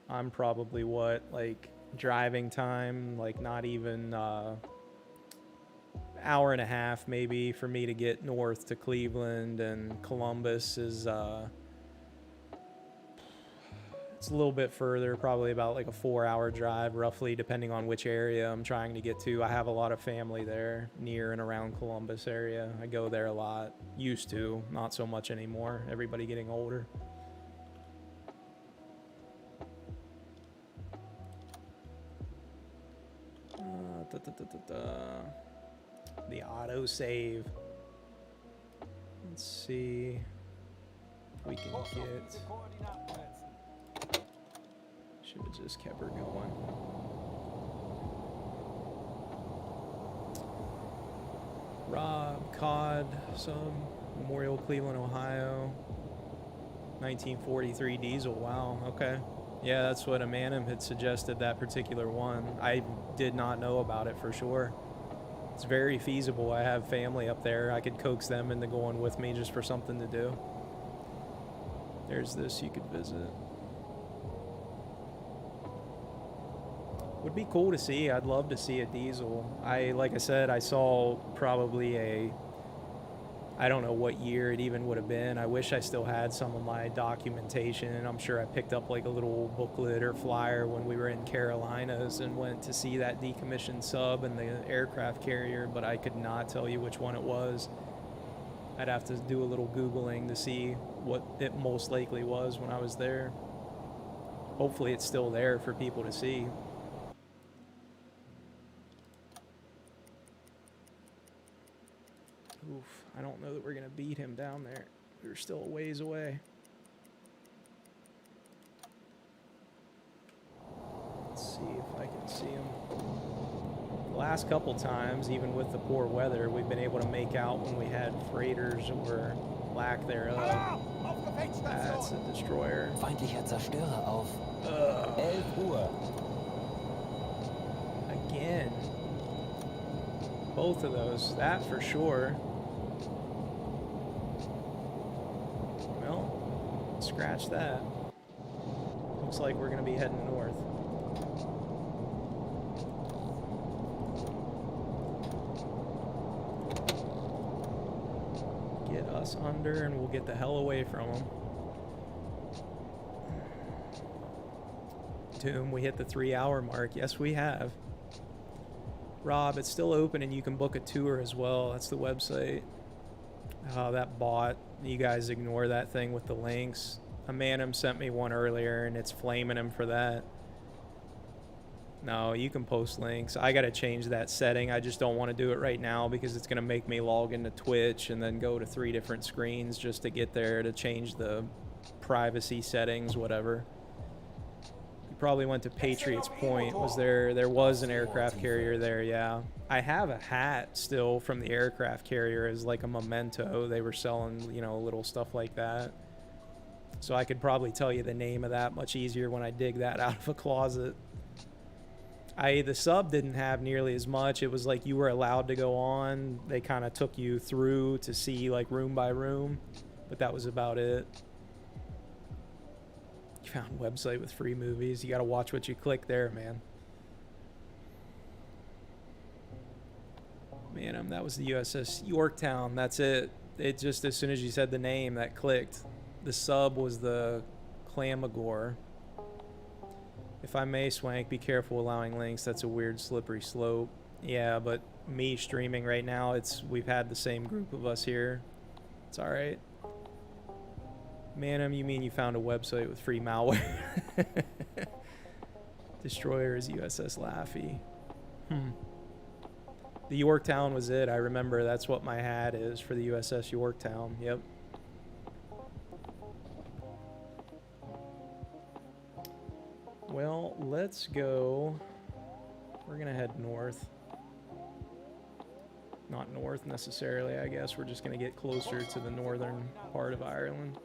I'm probably what, like driving time, like not even hour and a half maybe for me to get north to Cleveland, and Columbus is it's a little bit further, probably about like a 4-hour drive roughly, depending on which area I'm trying to get to. I have a lot of family there near and around Columbus area. I go there a lot. Used to, not so much anymore. Everybody getting older. The auto save. Let's see if we can get. Should have just kept her going. Rob Cod, Memorial, Cleveland, Ohio. 1943 diesel. Wow. Okay. Yeah, that's what Amanum had suggested, that particular one. I did not know about it for sure. It's very feasible. I have family up there. I could coax them into going with me just for something to do. There's this you could visit. Would be cool to see. I'd love to see a diesel. Like I said, I saw probably I don't know what year it even would have been. I wish I still had some of my documentation. I'm sure I picked up like a little booklet or flyer when we were in Carolinas and went to see that decommissioned sub and the aircraft carrier, but I could not tell you which one it was. I'd have to do a little Googling to see what it most likely was when I was there. Hopefully it's still there for people to see. Oof, I don't know that we're going to beat him down there. We're still a ways away. Let's see if I can see him. The last couple times, even with the poor weather, we've been able to make out when we had freighters or lack thereof. That's a destroyer. Feindlicher Zerstörer auf 11 Uhr. Again. Both of those, that for sure. Well, scratch that. Looks like we're going to be heading north. Get us under and we'll get the hell away from them. Doom, we hit the 3-hour mark. Yes, we have. Rob, it's still open and you can book a tour as well. That's the website. Oh, that bot. You guys ignore that thing with the links. Amanum sent me one earlier and it's flaming him for that. No, you can post links. I got to change that setting. I just don't want to do it right now because it's going to make me log into Twitch and then go to 3 different screens just to get there to change the privacy settings, whatever. Probably went to Patriots Point. There was an aircraft carrier there, yeah. I have a hat still from the aircraft carrier as like a memento. They were selling, you know, little stuff like that. So I could probably tell you the name of that much easier when I dig that out of a closet. The sub didn't have nearly as much. It was like you were allowed to go on. They kind of took you through to see like room by room, but that was about it. You found a website with free movies. You got to watch what you click there, man. Man, that was the USS Yorktown. That's it. It just, as soon as you said the name, that clicked. The sub was the Clamagore. If I may, Swank, be careful allowing links. That's a weird slippery slope. Yeah, but me streaming right now, we've had the same group of us here. It's all right. Manum, you mean you found a website with free malware? Destroyer is USS Laffy. The Yorktown was it. I remember that's what my hat is for the USS Yorktown. Yep. Well, let's go. We're going to head north. Not north necessarily, I guess. We're just going to get closer to the northern part of Ireland.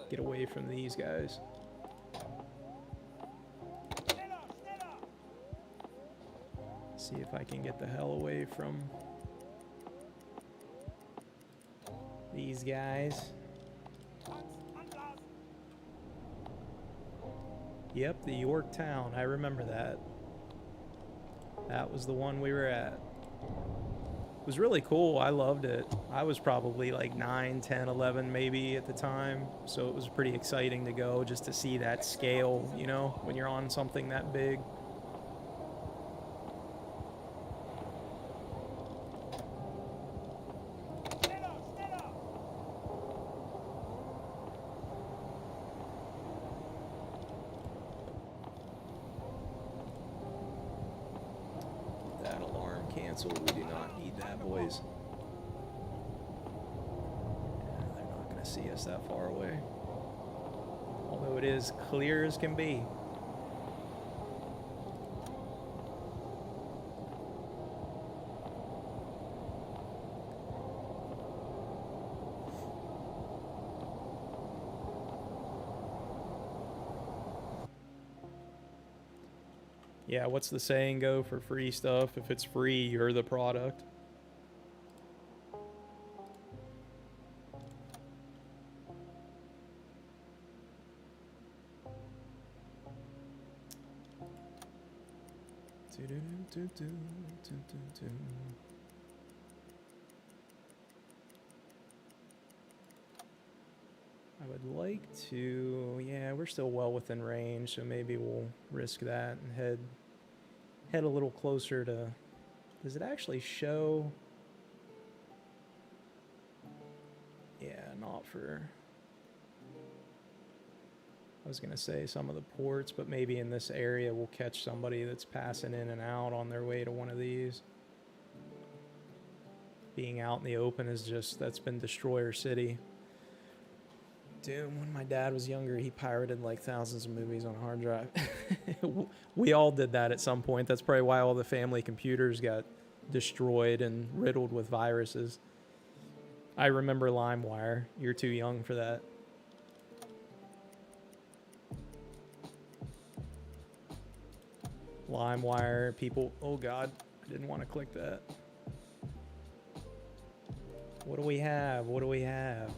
Get away from these guys. See if I can get the hell away from these guys. Yep, the Yorktown. I remember that. That was the one we were at. It was really cool. I loved it. I was probably like 9, 10, 11 maybe at the time. So it was pretty exciting to go just to see that scale, you know, when you're on something that big. That alarm canceled. We do not need that, boys. Yeah, they're not going to see us that far away. Although it is clear as can be. Yeah, what's the saying go for free stuff? If it's free, you're the product. I would like to, yeah, we're still well within range, so maybe we'll risk that and head a little closer to, does it actually show? Yeah, not for, I was going to say some of the ports, but maybe in this area we'll catch somebody that's passing in and out on their way to one of these. Being out in the open is just, that's been Destroyer City. Dude, when my dad was younger, he pirated like thousands of movies on a hard drive. We all did that at some point. That's probably why all the family computers got destroyed and riddled with viruses. I remember LimeWire. You're too young for that. LimeWire, people, oh God, I didn't want to click that. What do we have? What do we have?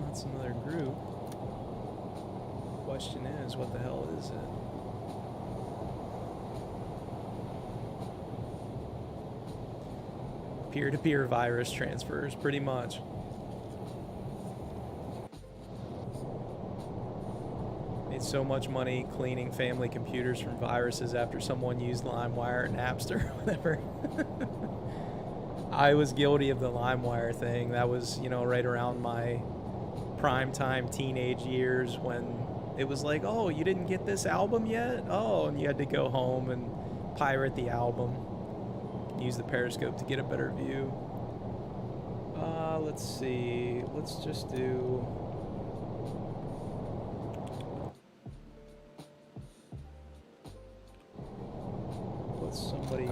That's another group. Question is, what the hell is it? Peer-to-peer virus transfers, pretty much. Made so much money cleaning family computers from viruses after someone used LimeWire or Napster or whatever. I was guilty of the LimeWire thing. That was, you know, right around my primetime teenage years when it was like, oh, you didn't get this album yet? Oh, and you had to go home and pirate the album. Use the periscope to get a better view. Let's see. Let's just do... What's somebody...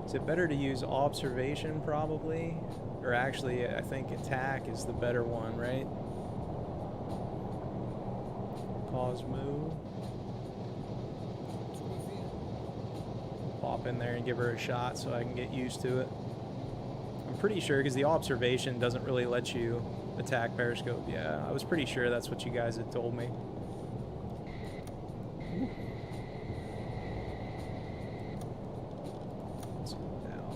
Is it better to use observation, probably? Or actually, I think attack is the better one, right? Cause move. Pop in there and give her a shot so I can get used to it. I'm pretty sure, because the observation doesn't really let you attack periscope. Yeah, I was pretty sure that's what you guys had told me. Let's go down.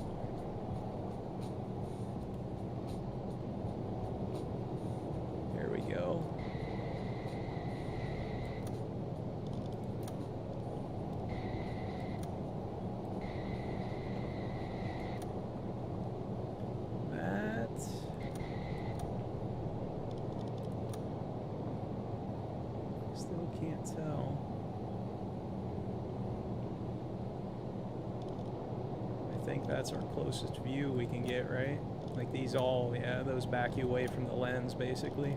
There we go. Still can't tell. I think that's our closest view we can get, right? Like these all, yeah, those back you away from the lens, basically.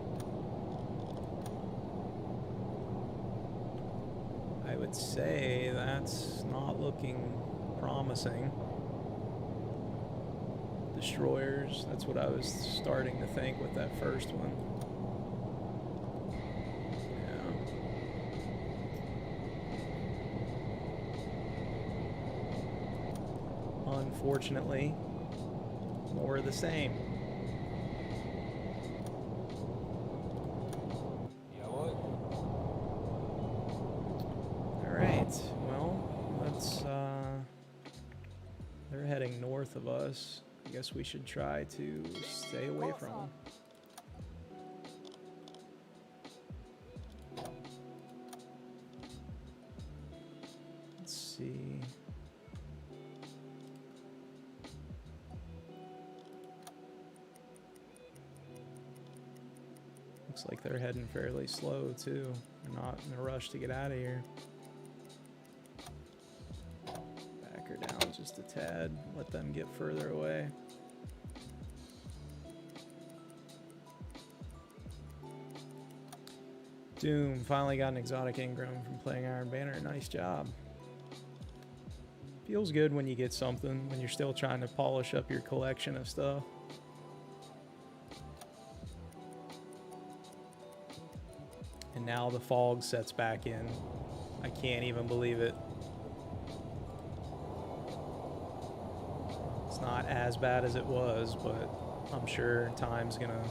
I would say that's not looking promising. Destroyers, that's what I was starting to think with that first one. Unfortunately, more of the same. Alright, well, let's, they're heading north of us. I guess we should try to stay away from them. Let's see. Looks like they're heading fairly slow too. They're not in a rush to get out of here. Back her down just a tad. Let them get further away. Doom finally got an exotic Ingram from playing Iron Banner. Nice job. Feels good when you get something, when you're still trying to polish up your collection of stuff. And now the fog sets back in. I can't even believe it. It's not as bad as it was, but I'm sure time's gonna...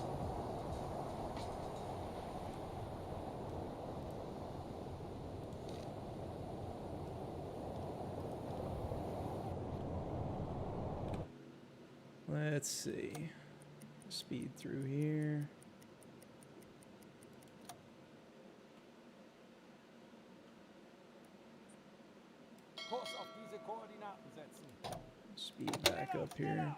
Let's see. Speed through here. Kurs auf diese Koordinaten setzen. Speed back up here.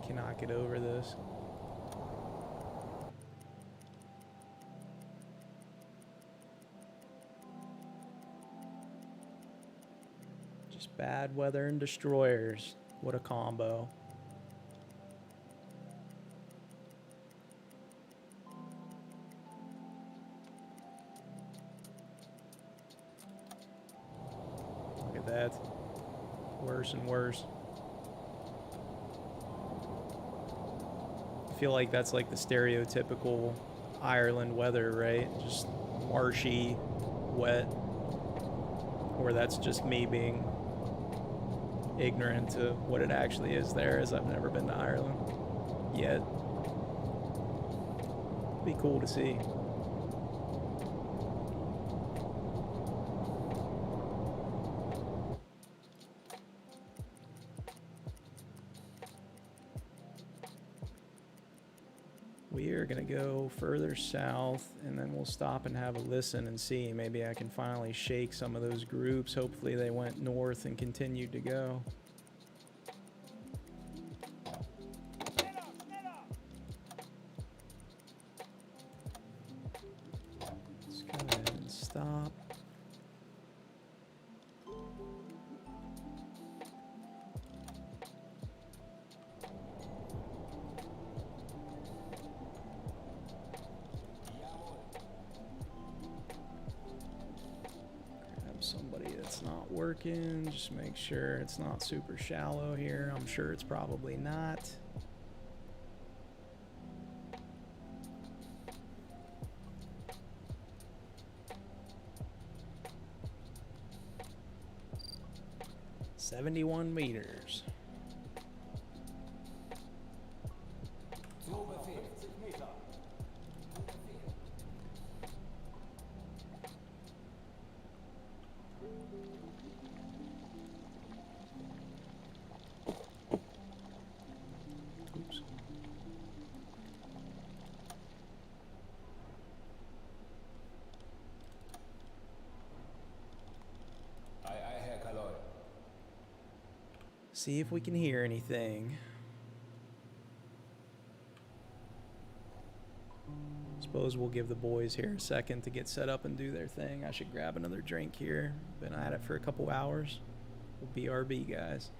Cannot get over this. Just bad weather and destroyers. What a combo. Look at that. Worse and worse. I feel like that's like the stereotypical Ireland weather, right? Just marshy, wet. Or that's just me being ignorant to what it actually is there, as I've never been to Ireland yet. Be cool to see. We are gonna go further south and then we'll stop and have a listen and see. Maybe I can finally shake some of those groups. Hopefully they went north and continued to go. Let's go ahead and stop. Somebody that's not working, just make sure it's not super shallow here. I'm sure it's probably not. "71 meters. Zu Befehl. 50 Meter. Oops. Ei, ei, Herr Kaloy. See if we can hear anything. Suppose we'll give the boys here a second to get set up and do their thing. I should grab another drink here. Been at it for a couple hours. We'll BRB, guys.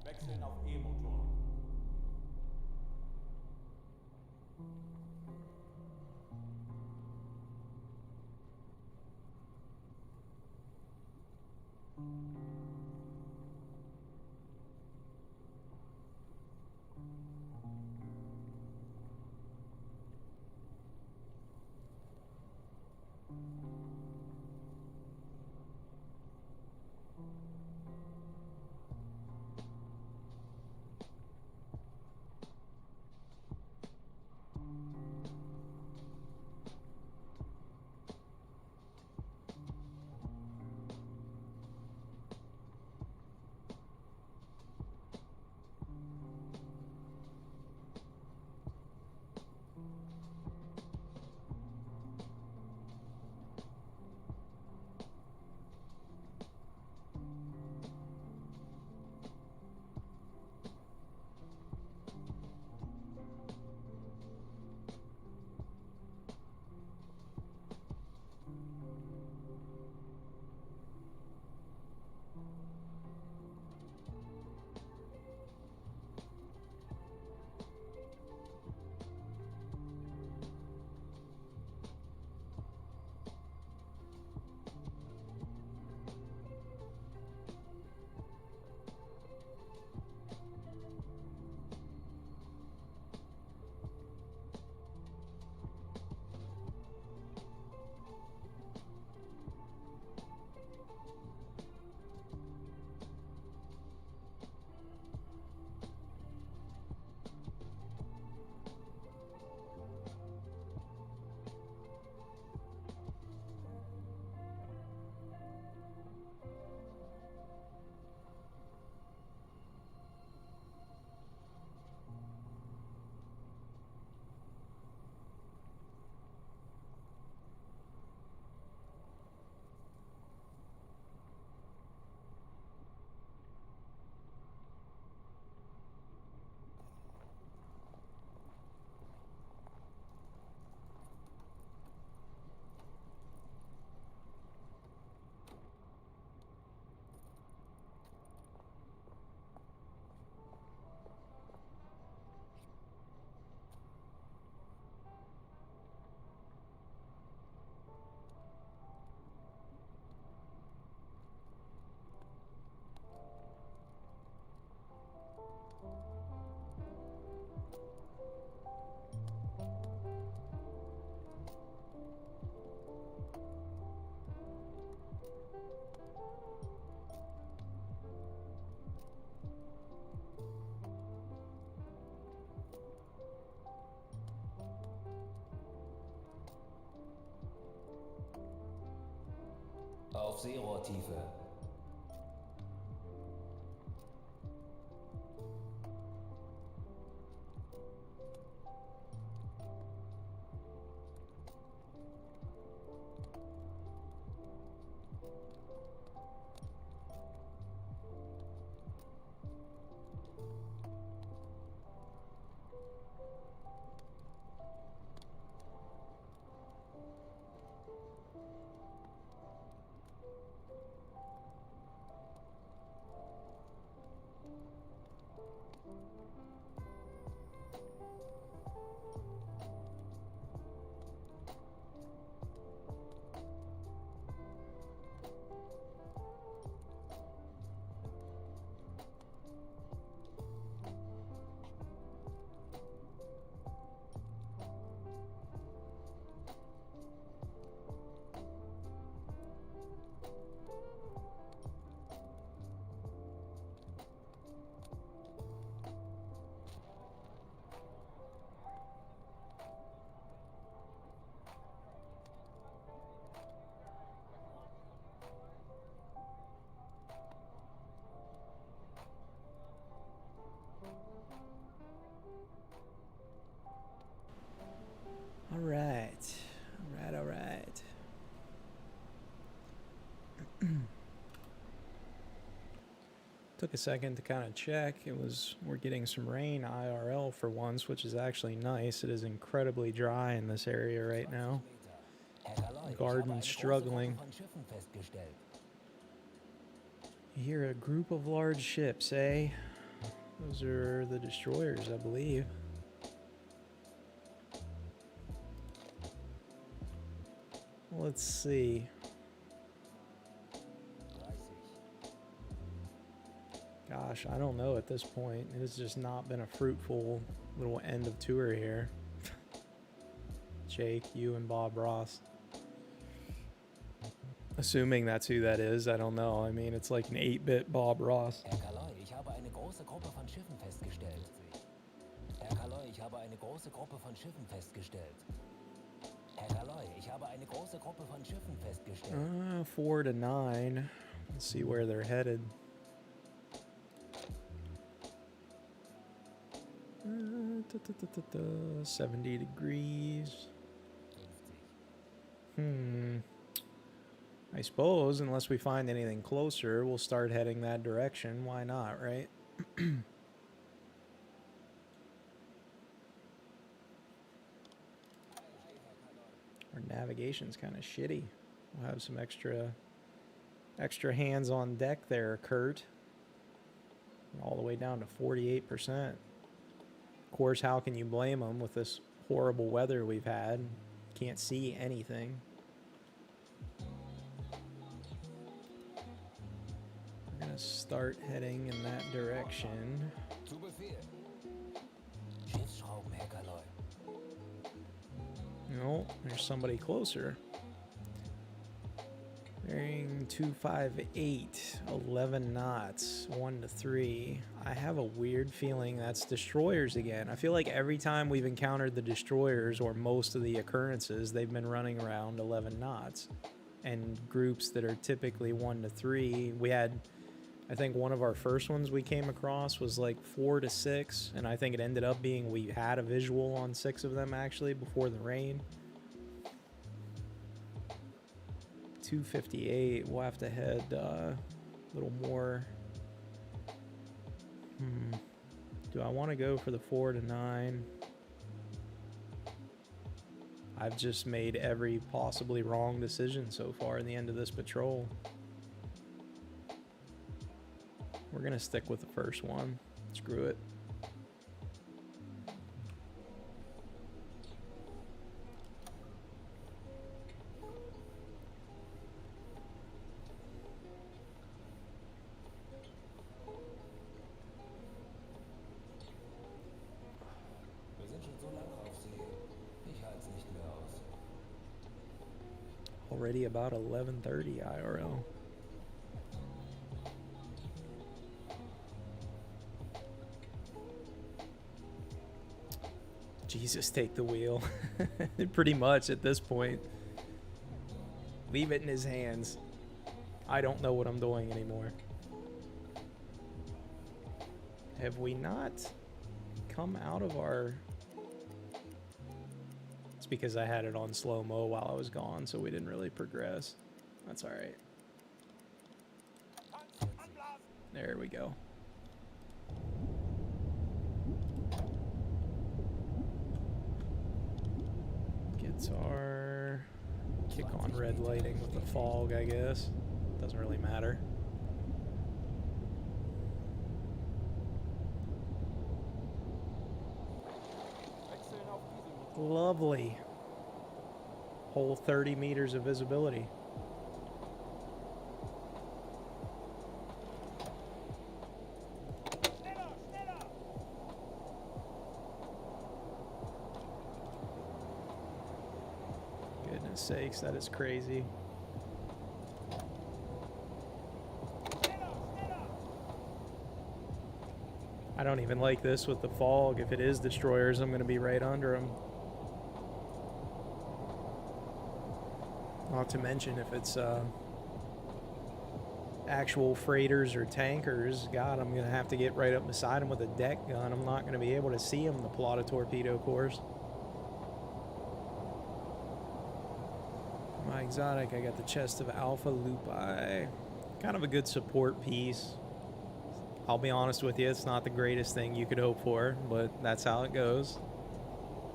Wechseln auf E-Motor. auf Seerohrtiefe. All right. All right. Took a second to kind of check. We're getting some rain IRL for once, which is actually nice. It is incredibly dry in this area right now. Garden struggling. You hear a group of large ships, eh? Those are the destroyers, I believe. Let's see. Gosh, I don't know at this point. It has just not been a fruitful little end of tour here. Jake, you and Bob Ross. Assuming that's who that is, I don't know. I mean, it's like an 8-bit Bob Ross. Herr Kaloi, ich habe eine große Gruppe von Schiffen festgestellt. Herr Kaloi, ich habe eine große Gruppe von Schiffen festgestellt. Herr Kaloi, ich habe eine große Gruppe von Schiffen festgestellt. 4 to 9. Let's see where they're headed. 70 degrees. I suppose, unless we find anything closer, we'll start heading that direction. Why not, right? Our navigation's kind of shitty. We'll have some extra hands on deck there, Kurt. All the way down to 48%. Of course, how can you blame them with this horrible weather we've had? Can't see anything. We're gonna start heading in that direction. Zu Befehl. Schiffsschrauben, Herr Kaloi. No, there's somebody closer. Bearing 258, 11 knots, 1 to 3. I have a weird feeling that's destroyers again. I feel like every time we've encountered the destroyers, or most of the occurrences, they've been running around 11 knots. And groups that are typically 1 to 3. We had, I think one of our first ones we came across was like 4 to 6. And I think it ended up being we had a visual on 6 of them actually before the rain. 258, we'll have to head a little more. Do I want to go for the 4 to 9? I've just made every possibly wrong decision so far in the end of this patrol. We're gonna stick with the first one. Screw it. Already about 11:30 IRL. Jesus, take the wheel. Pretty much at this point. Leave it in his hands. I don't know what I'm doing anymore. Have we not come out of our... It's because I had it on slow-mo while I was gone, so we didn't really progress. That's all right. There we go. Guitar. Kick on red lighting with the fog, I guess. Doesn't really matter. Wechseln auf Dieselmotor. Lovely. Whole 30 meters of visibility. Schneller, schneller! Goodness sakes, that is crazy. Schneller, schneller! I don't even like this with the fog. If it is destroyers, I'm going to be right under them. Not to mention if it's actual freighters or tankers, God, I'm going to have to get right up beside them with a deck gun. I'm not going to be able to see them, the plot of torpedo cores. My exotic, I got the chest of Alpha Lupi. Kind of a good support piece. I'll be honest with you, it's not the greatest thing you could hope for, but that's how it goes.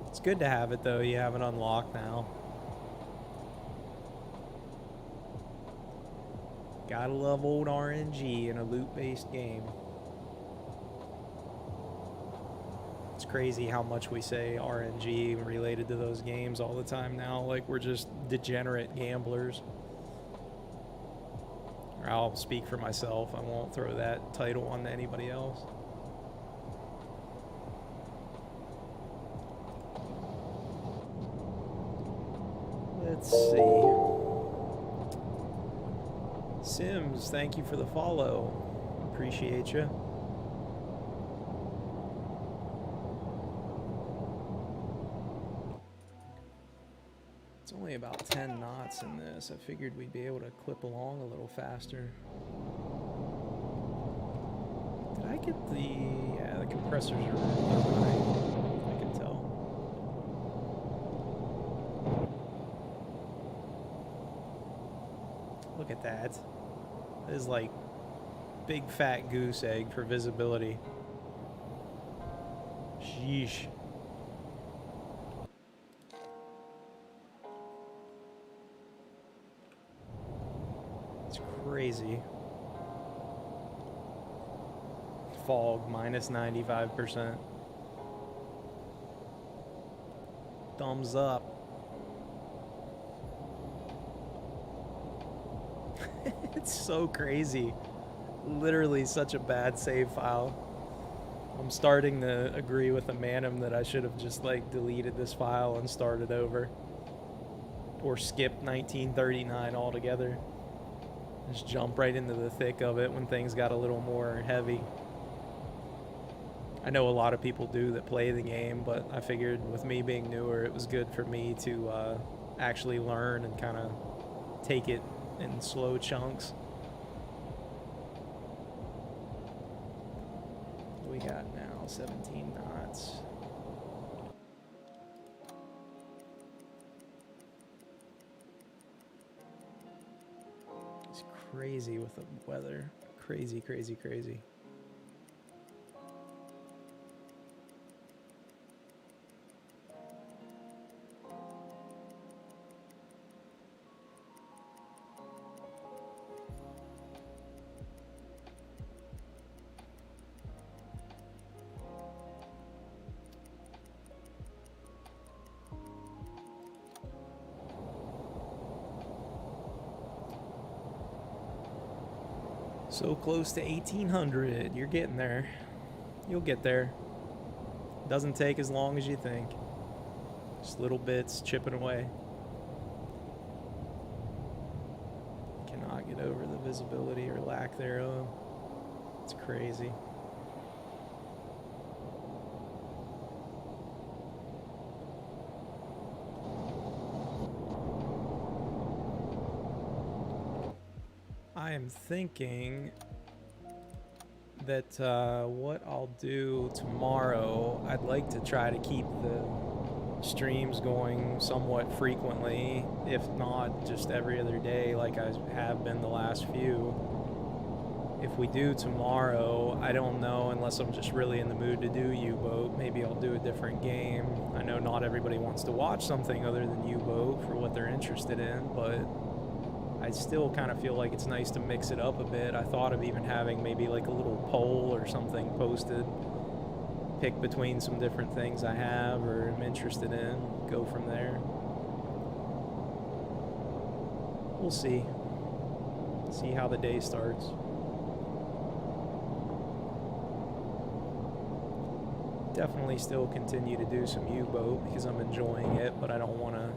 It's good to have it though, you have it unlocked now. Gotta love old RNG in a loot-based game. It's crazy how much we say RNG related to those games all the time now, like we're just degenerate gamblers. Or I'll speak for myself, I won't throw that title on anybody else. Let's see. Sims, thank you for the follow. Appreciate you. It's only about 10 knots in this. I figured we'd be able to clip along a little faster. Did I get the... Yeah, the compressors are high. I can tell. Look at that. That is like big fat goose egg for visibility. Sheesh. It's crazy. Fog minus 95%. Thumbs up. It's so crazy. Literally such a bad save file. I'm starting to agree with the Manum that I should have just like deleted this file and started over. Or skipped 1939 altogether. Just jump right into the thick of it when things got a little more heavy. I know a lot of people do that play the game, but I figured with me being newer, it was good for me to actually learn and kind of take it in slow chunks. We got now 17 knots. It's crazy with the weather. Crazy, crazy, crazy. So close to 1800. You're getting there. You'll get there. Doesn't take as long as you think. Just little bits chipping away. Cannot get over the visibility or lack thereof. It's crazy. I am thinking that what I'll do tomorrow, I'd like to try to keep the streams going somewhat frequently, if not just every other day like I have been the last few. If we do tomorrow, I don't know, unless I'm just really in the mood to do U-Boat. Maybe I'll do a different game. I know not everybody wants to watch something other than U-Boat for what they're interested in, but I still kind of feel like it's nice to mix it up a bit. I thought of even having maybe like a little poll or something posted. Pick between some different things I have or am interested in. Go from there. We'll see. See how the day starts. Definitely still continue to do some U-Boat because I'm enjoying it, but I don't want to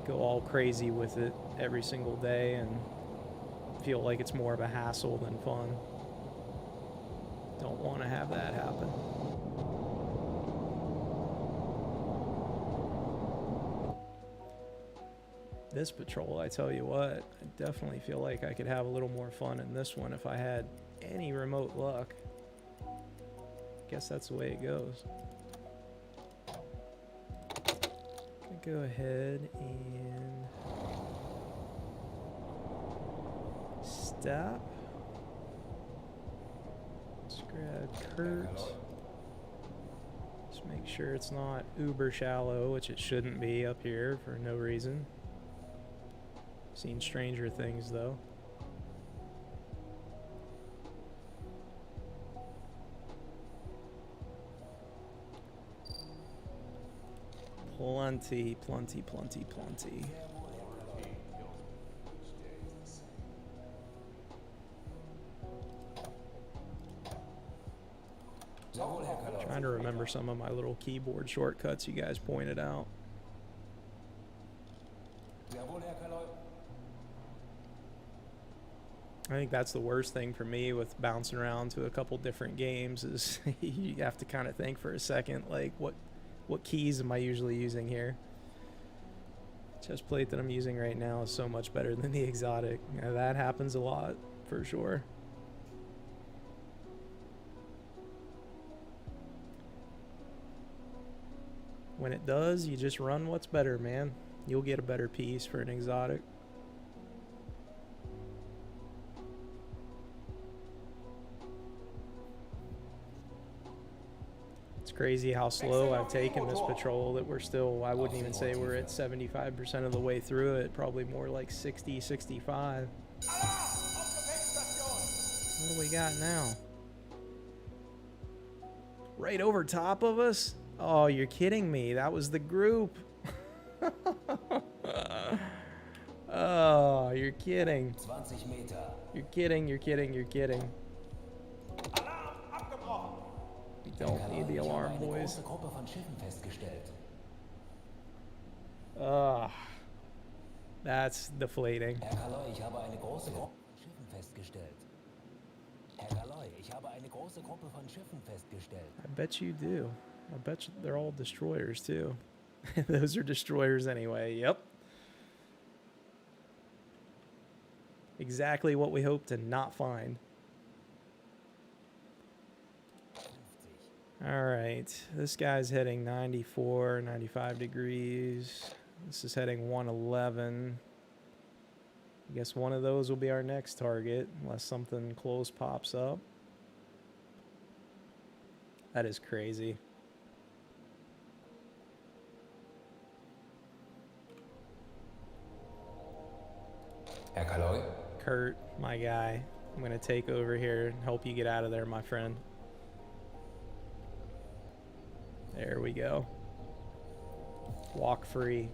go all crazy with it every single day and feel like it's more of a hassle than fun. Don't want to have that happen. This patrol, I tell you what, I definitely feel like I could have a little more fun in this one if I had any remote luck. Guess that's the way it goes. Gonna go ahead and stop. Let's grab Kurt. Just make sure it's not uber shallow, which it shouldn't be up here for no reason. Seen stranger things though. Plenty, plenty, plenty, plenty. Trying to remember some of my little keyboard shortcuts you guys pointed out. I think that's the worst thing for me with bouncing around to a couple different games is you have to kind of think for a second, like what keys am I usually using here? Chest plate that I'm using right now is so much better than the exotic. Yeah, that happens a lot for sure. When it does, you just run what's better, man. You'll get a better piece for an exotic. It's crazy how slow I've taken this patrol that we're still, I wouldn't even say we're at 75% of the way through it, probably more like 60, 65. What do we got now? Right over top of us? Oh, you're kidding me. That was the group. Oh, you're kidding. 20 Meter. You're kidding, you're kidding, you're kidding. We don't need the alarm, boys. Gruppe von Schiffen festgestellt. That's deflating. Herr Kaloy, ich habe eine große Gruppe von Schiffen festgestellt. Herr Kaloy, ich habe eine große Gruppe von Schiffen festgestellt. I bet you do. I bet you they're all destroyers, too. Those are destroyers anyway. Yep. Exactly what we hope to not find. All right. This guy's heading 94, 95 degrees. This is heading 111. I guess one of those will be our next target, unless something close pops up. That is crazy. Herr Kaloy? Kurt, my guy, I'm going to take over here and help you get out of there, my friend. There we go. Walk free.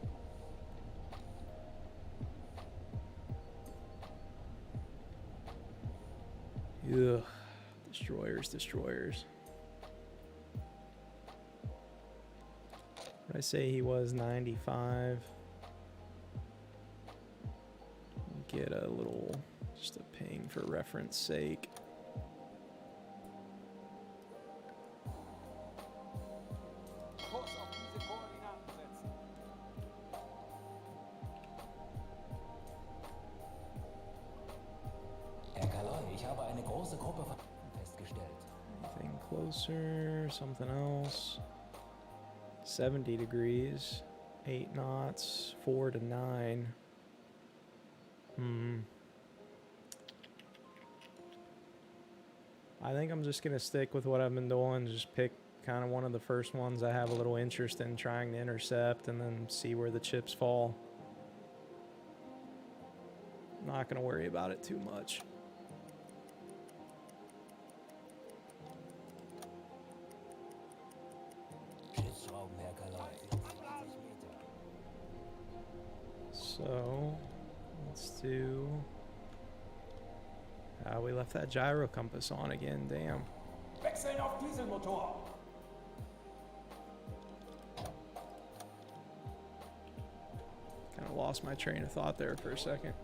Ugh. Destroyers, destroyers. What did I say he was? 95. Get a little, just a ping for reference sake. Kurs auf diese Koordinaten setzen. ich habe eine große Gruppe von Schiffen festgestellt. Anything closer? Something else? 70 degrees, 8 knots, 4 to 9. I think I'm just gonna stick with what I've been doing. Just pick kind of one of the first ones I have a little interest in trying to intercept, and then see where the chips fall. Not gonna worry about it too much. Schiffsschrauben, Herr Kaloi. 20 Meter. So, let's do... we left that gyro compass on again, damn. Wechseln auf Dieselmotor. Kind of lost my train of thought there for a second.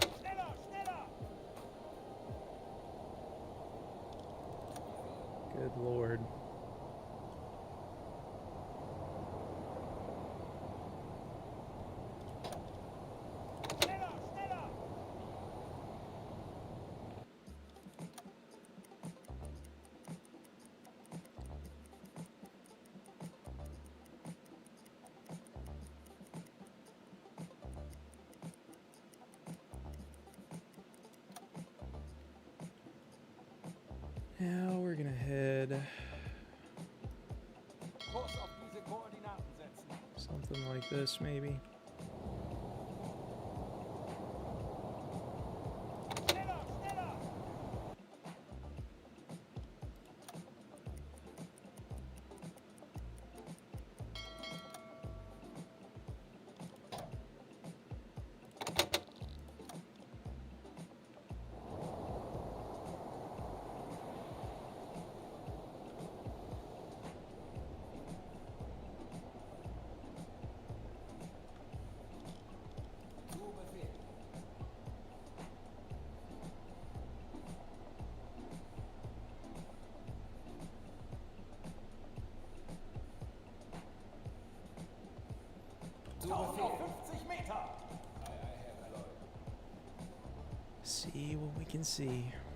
Schneller, schneller. Good lord. Schneller, schneller. Now we're gonna head Kurs auf diese Koordinaten setzen. something like this, maybe. Schneller, schneller. Zu Befehl. Zu 1050 Meter. Herr Kaloi. See what we can see. Herr Kaloi.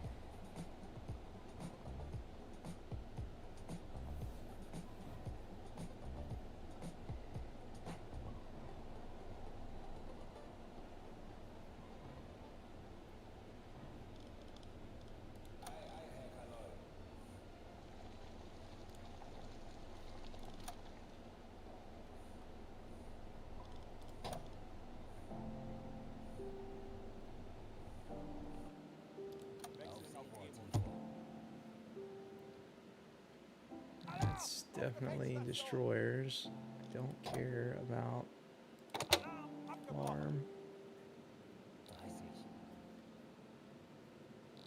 It's definitely destroyers. I don't care about alarm. 30.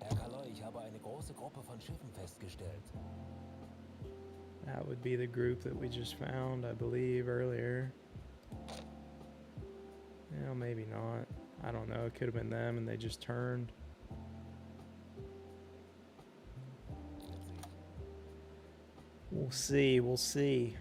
Herr Kaloi, ich habe eine große Gruppe von Schiffen festgestellt. That would be the group that we just found, I believe, earlier. Yeah, maybe not. I don't know. It could have been them and they just turned. We'll see. We'll see.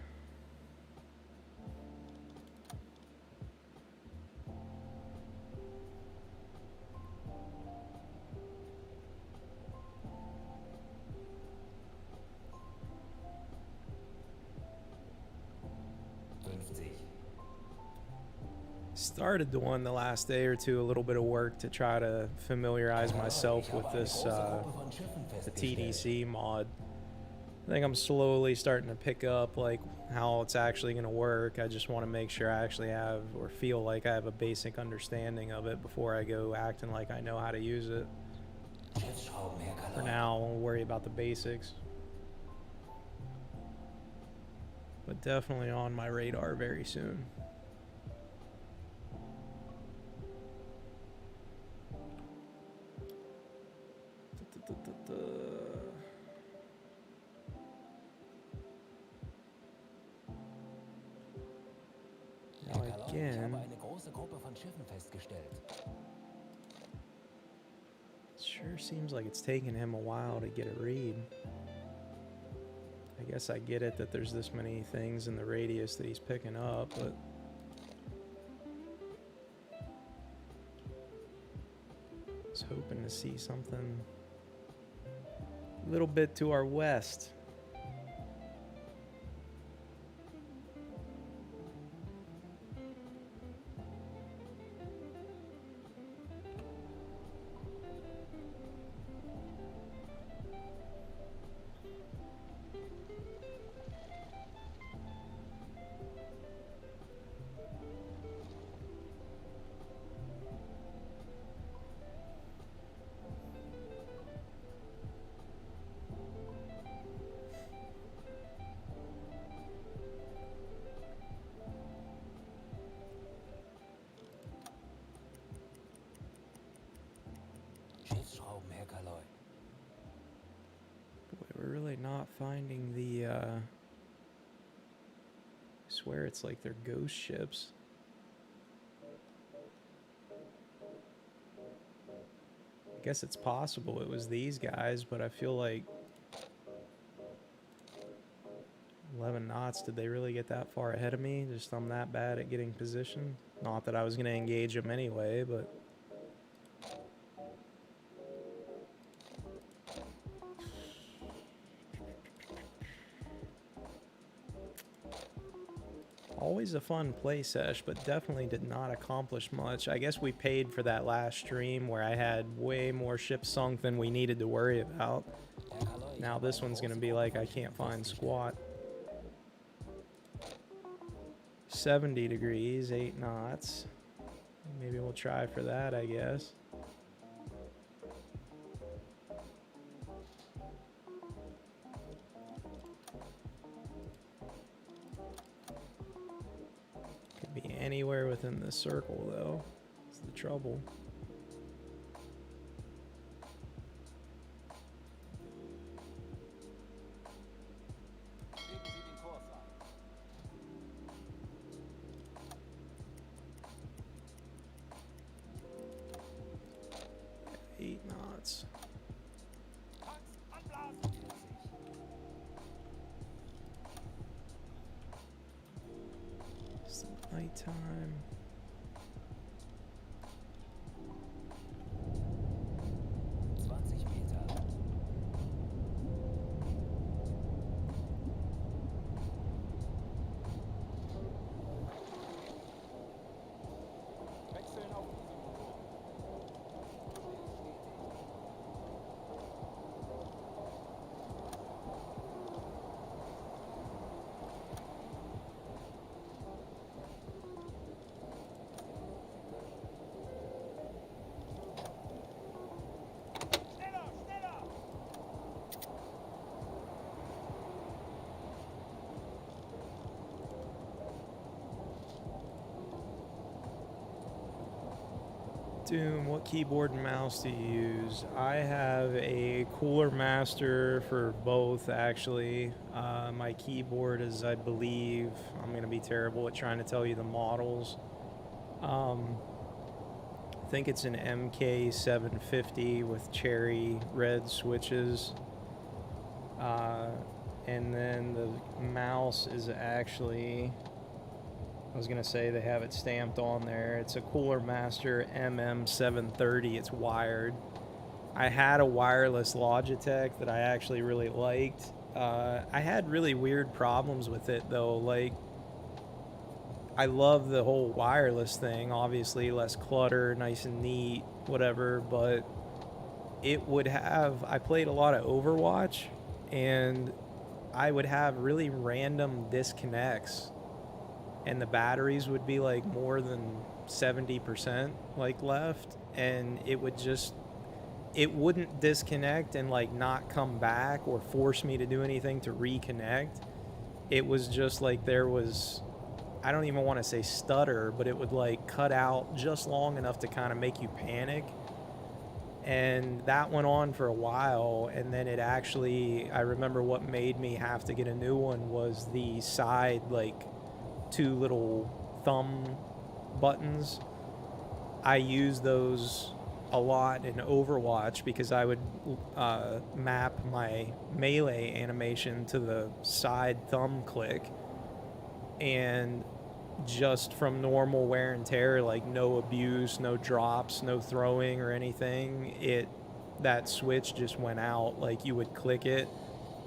Started doing the last day or two a little bit of work to try to familiarize myself with this the TDC mod. I think I'm slowly starting to pick up like how it's actually going to work. I just want to make sure I actually have or feel like I have a basic understanding of it before I go acting like I know how to use it. For now, I won't worry about the basics. But definitely on my radar very soon. Now again, it sure seems like it's taking him a while to get a read. I guess I get it that there's this many things in the radius that he's picking up, but was hoping to see something a little bit to our west. Schiffsschrauben, Herr Kaloy. Boy, we're really not finding the, I swear it's like they're ghost ships. I guess it's possible it was these guys, but I feel like 11 knots, did they really get that far ahead of me? Just I'm that bad at getting position. Not that I was going to engage them anyway, but... Always a fun play sesh, but definitely did not accomplish much. I guess we paid for that last stream where I had way more ships sunk than we needed to worry about. Herr Kaloy, ich Now habe this eine one's going to große be Gruppe like I von can't Schiffen find festgestellt. squat. 70 degrees, 8 knots. Maybe we'll try for that, I guess. Could be anywhere within the circle, though. That's the trouble. Geben Sie den Kurs an. 8 knots. Tanks anblasen. It's nighttime. Wechseln auf Dieselmotor. Schneller, schneller! Doom, what keyboard and mouse do you use? I have a Cooler Master for both, actually. My keyboard is, I believe, I'm going to be terrible at trying to tell you the models. I think it's an MK750 with cherry red switches. And then the mouse is actually... I was going to say they have it stamped on there. It's a Cooler Master MM730. It's wired. I had a wireless Logitech that I actually really liked. I had really weird problems with it, though. Like, I love the whole wireless thing. Obviously, less clutter, nice and neat, whatever. But it would have... I played a lot of Overwatch, and I would have really random disconnects. And the batteries would be like more than 70% like left, and it wouldn't disconnect and like not come back or force me to do anything to reconnect. It was just like there was, I don't even want to say stutter, but it would like cut out just long enough to kind of make you panic. And that went on for a while, and then it actually, I remember what made me have to get a new one was the side like 2 little thumb buttons. I use those a lot in Overwatch because I would map my melee animation to the side thumb click, and just from normal wear and tear, like no abuse, no drops, no throwing or anything, that switch just went out. Like you would click it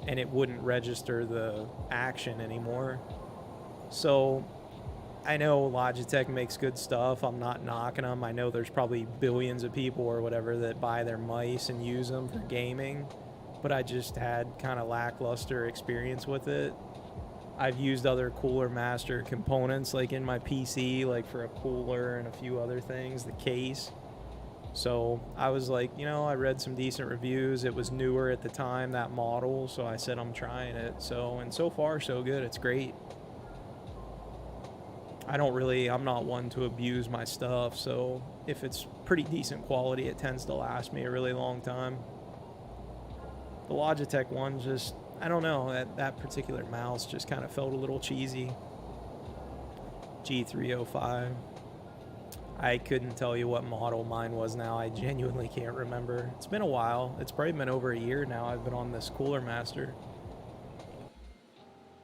and it wouldn't register the action anymore. So I know Logitech makes good stuff. I'm not knocking them. I know there's probably billions of people or whatever that buy their mice and use them for gaming, but I just had kind of lackluster experience with it. I've used other Cooler Master components like in my PC, like for a cooler and a few other things, the case. So I was like, I read some decent reviews. It was newer at the time, that model, so I said I'm trying it. And so far so good. It's great. I'm not one to abuse my stuff, so if it's pretty decent quality, it tends to last me a really long time. The Logitech one just, I don't know, that particular mouse just kind of felt a little cheesy. G305. I couldn't tell you what model mine was now. I genuinely can't remember. It's been a while. It's probably been over a year now I've been on this Cooler Master.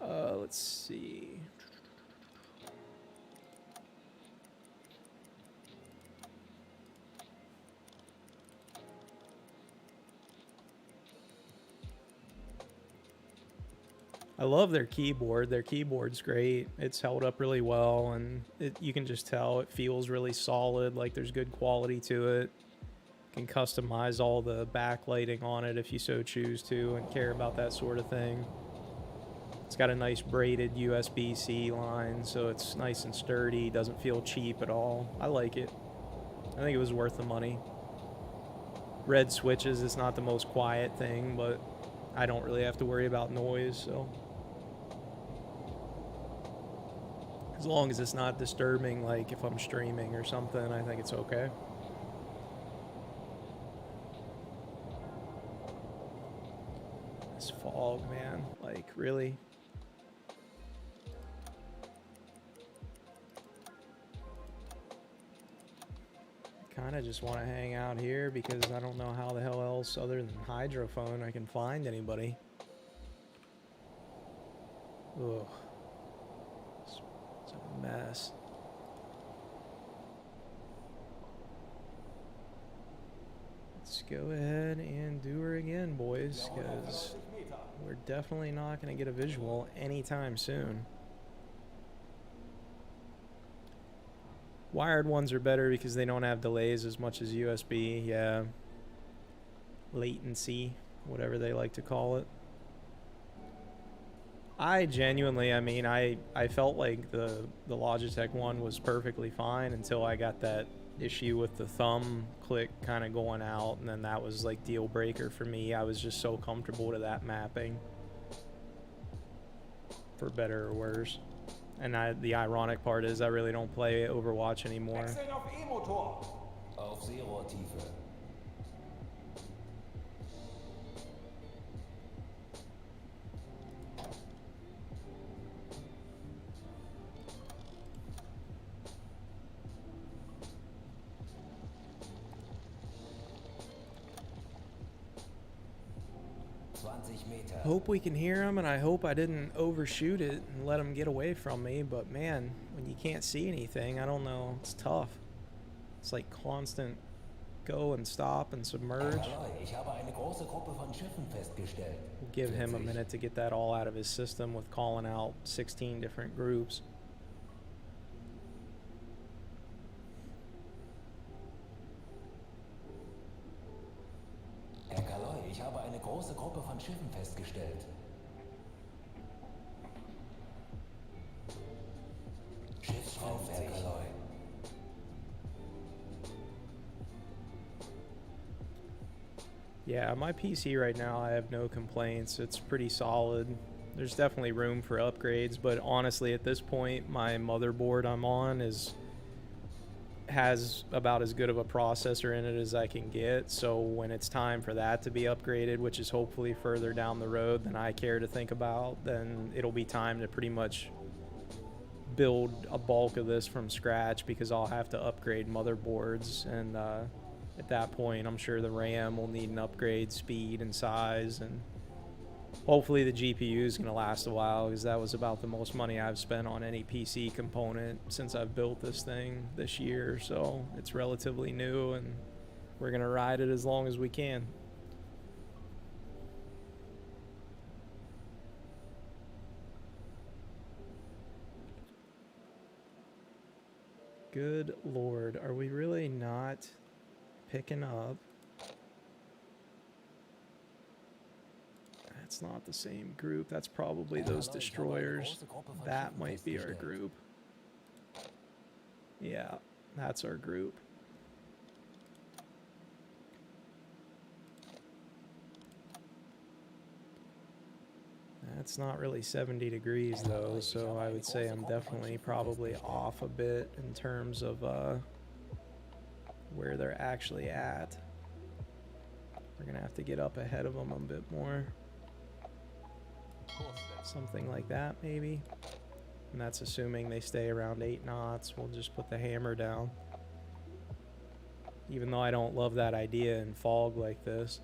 Let's see. I love their keyboard. Their keyboard's great. It's held up really well, and you can just tell it feels really solid, like there's good quality to it. You can customize all the backlighting on it if you so choose to and care about that sort of thing. It's got a nice braided USB-C line, so it's nice and sturdy, doesn't feel cheap at all. I like it. I think it was worth the money. Red switches, it's not the most quiet thing, but I don't really have to worry about noise, so as long as it's not disturbing, like if I'm streaming or something, I think it's okay. This fog, man, like really? Kind of just want to hang out here because I don't know how the hell else other than hydrophone I can find anybody. Ugh. It's a mess. Let's go ahead and do her again, boys, because we're definitely not going to get a visual anytime soon. Wired ones are better because they don't have delays as much as USB. Yeah. Latency, whatever they like to call it. I genuinely, I felt like the Logitech one was perfectly fine until I got that issue with the thumb click kind of going out, and then that was like deal breaker for me. I was just so comfortable to that mapping, for better or worse. And the ironic part is I really don't play Overwatch anymore. Wechseln auf E-Motor. Auf Seerohrtiefe. Hope we can hear him, and I hope I didn't overshoot it and let him get away from me. But man, when you can't see anything, I don't know. It's tough. It's like constant go and stop and submerge. We'll give him a minute to get that all out of his system with calling out 16 different groups. Ich habe eine große Gruppe von Schiffen festgestellt. Schiffsraum Erkaloi. Yeah, my PC right now, I have no complaints. It's pretty solid. There's definitely room for upgrades, but honestly, at this point, my motherboard I'm on has about as good of a processor in it as I can get. So when it's time for that to be upgraded, which is hopefully further down the road than I care to think about, then it'll be time to pretty much build a bulk of this from scratch, because I'll have to upgrade motherboards, and at that point I'm sure the RAM will need an upgrade, speed and size, and Hopefully the GPU is going to last a while, because that was about the most money I've spent on any PC component since I've built this thing this year. So it's relatively new, and we're going to ride it as long as we can. Good Lord, are we really not picking up? That's not the same group. That's probably those destroyers. That might be our group. Yeah, that's our group. That's not really 70 degrees though, so I would say I'm definitely probably off a bit in terms of where they're actually at. We're gonna have to get up ahead of them a bit more. Something like that maybe. And that's assuming they stay around 8 knots. We'll just put the hammer down. Even though I don't love that idea in fog like this.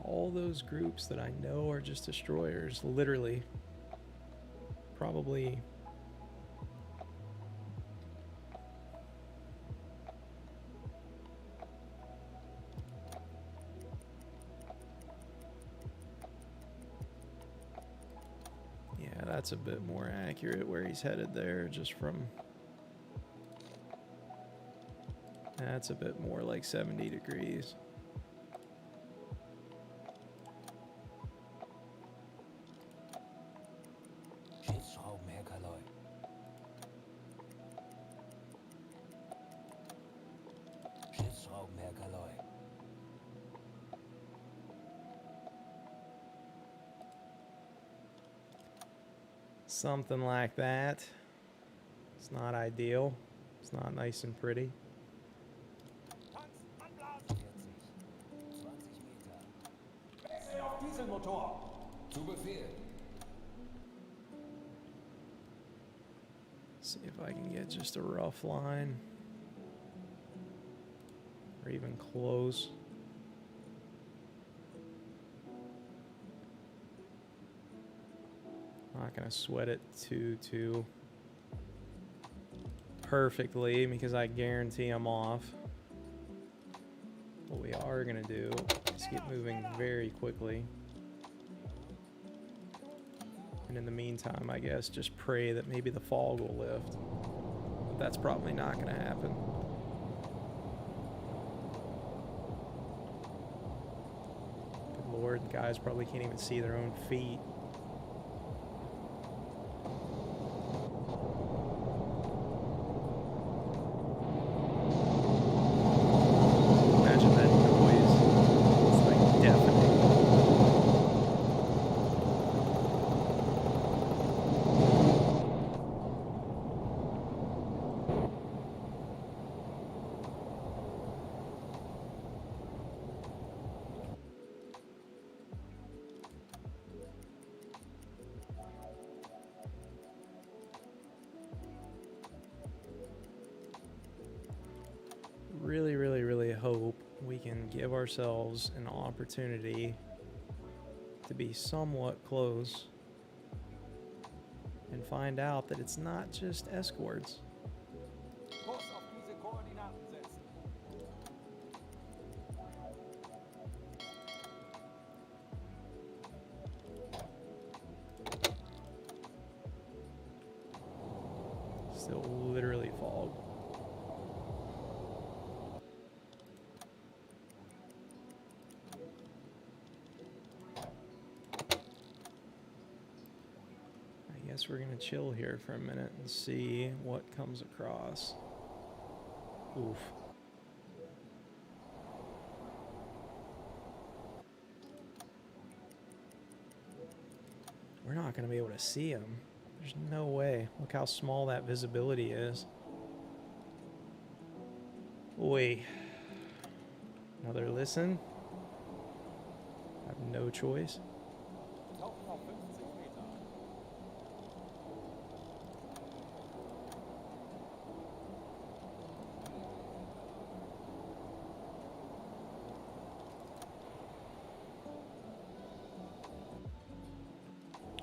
All those groups that I know are just destroyers, literally. Probably. Yeah, that's a bit more accurate where he's headed there, just from. That's a bit more like 70 degrees. Something like that. It's not ideal. It's not nice and pretty. Tanks anblasen. 40, 20 Meter. Wechsel auf Dieselmotor. Zu Befehl. See if I can get just a rough line. Or even close. Not gonna sweat it too perfectly because I guarantee I'm off. What we are gonna do is get moving very quickly. And in the meantime, I guess just pray that maybe the fog will lift. But that's probably not gonna happen. Good Lord, guys probably can't even see their own feet. Imagine that noise. It's like deafening. Really hope we can give ourselves an opportunity to be somewhat close and find out that it's not just escorts. Kurs auf diese Koordinaten setzen. Still literally fog. I guess we're gonna chill here for a minute and see what comes across. Oof. We're not gonna be able to see him. There's no way. Look how small that visibility is. Oi. Another listen. I have no choice. Tauchen auf 50 Meter.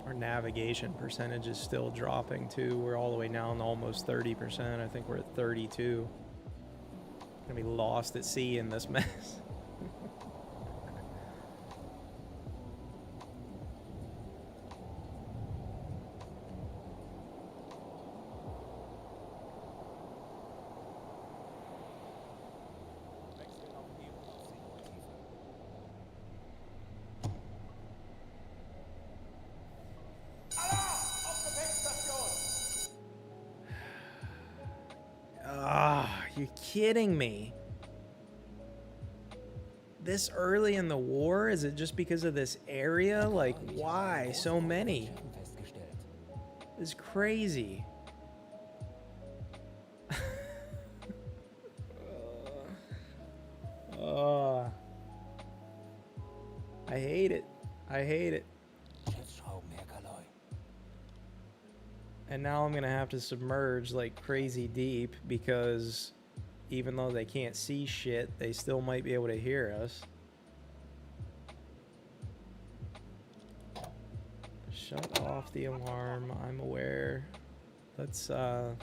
Our navigation percentage is still dropping too. We're all the way down to almost 30%. I think we're at 32. Gonna be lost at sea in this mess. Wechseln auf Ebenaufsiedtiefe. Auf Gepäckstation! Ah, you're kidding me. This early in the war? Is it just because of this area? Like, why so many? Schiffen festgestellt. It's crazy. I hate it. I hate it. Schiffsschrauben, Herr Kaloy. And now I'm gonna have to submerge like crazy deep because even though they can't see shit, they still might be able to hear us. Shut off the alarm. I'm aware. Let's Herr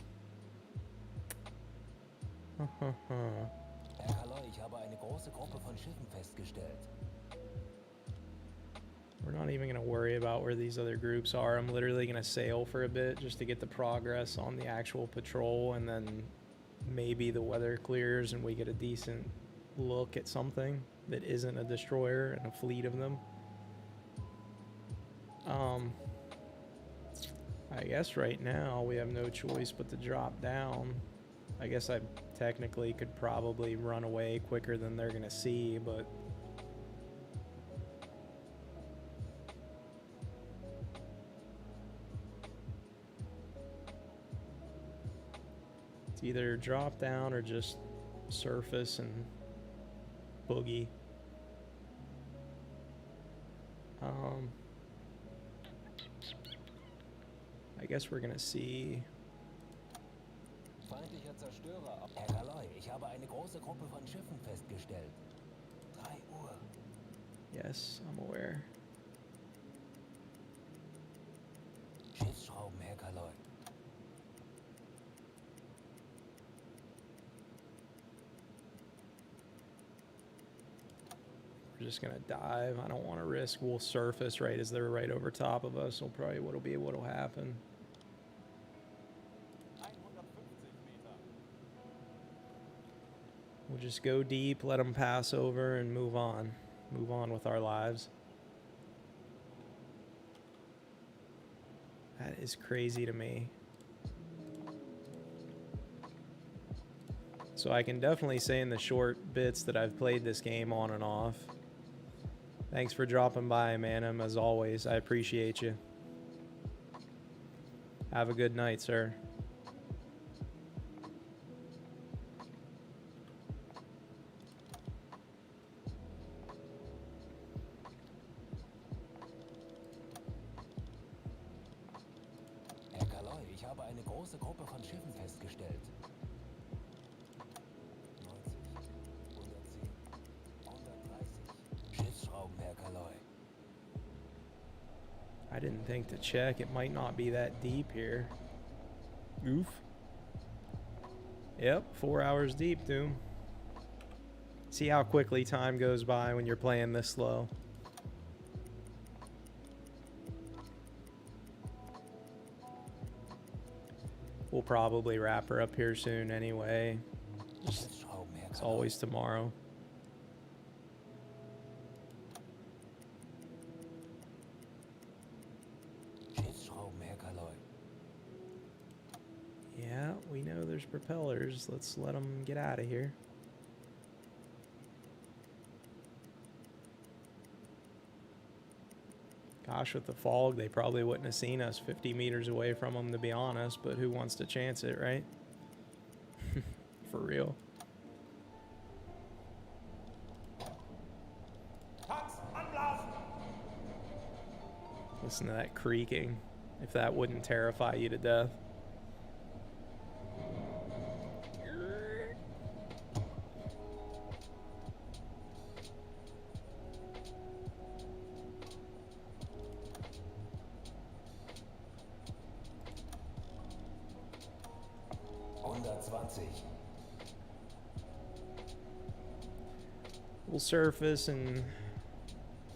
Kaloy, ich habe eine große Gruppe von Schiffen festgestellt. We're not even going to worry about where these other groups are. I'm literally going to sail for a bit just to get the progress on the actual patrol, and then maybe the weather clears and we get a decent look at something that isn't a destroyer and a fleet of them. I guess right now we have no choice but to drop down. I guess I technically could probably run away quicker than they're going to see, but it's either drop down or just surface and boogie. I guess we're gonna see. Feindlicher Zerstörer. Herr Kaloy, ich habe eine große Gruppe von Schiffen festgestellt. 3 Uhr. Yes, I'm aware. Schiffsschrauben, Herr Kaloy. We're just gonna dive. I don't want to risk. We'll surface right as they're right over top of us. So probably what'll happen. 150 Meter. We'll just go deep, let them pass over, and move on. Move on with our lives. That is crazy to me. So I can definitely say in the short bits that I've played this game on and off. Thanks for dropping by, Manum, as always. I appreciate you. Have a good night, sir. Herr Kaloy, ich habe eine große Gruppe von Schiffen festgestellt. 90, 110, 130. Schiffsschrauben, Herr Kaloy. I didn't think to check. It might not be that deep here. Oof. Yep, 4 hours deep, Doom. See how quickly time goes by when you're playing this slow. We'll probably wrap her up here soon anyway. Schiffsschrauben, Herr It's Kaloy. always tomorrow. Schiffsschrauben, Herr Kaloy. Yeah, we know there's propellers. Let's let them get out of here. Gosh, with the fog, they probably wouldn't have seen us 50 meters away from them, to be honest, but who wants to chance it, right? For real. Tanks, anblasen! Listen to that creaking. If that wouldn't terrify you to death. We'll surface and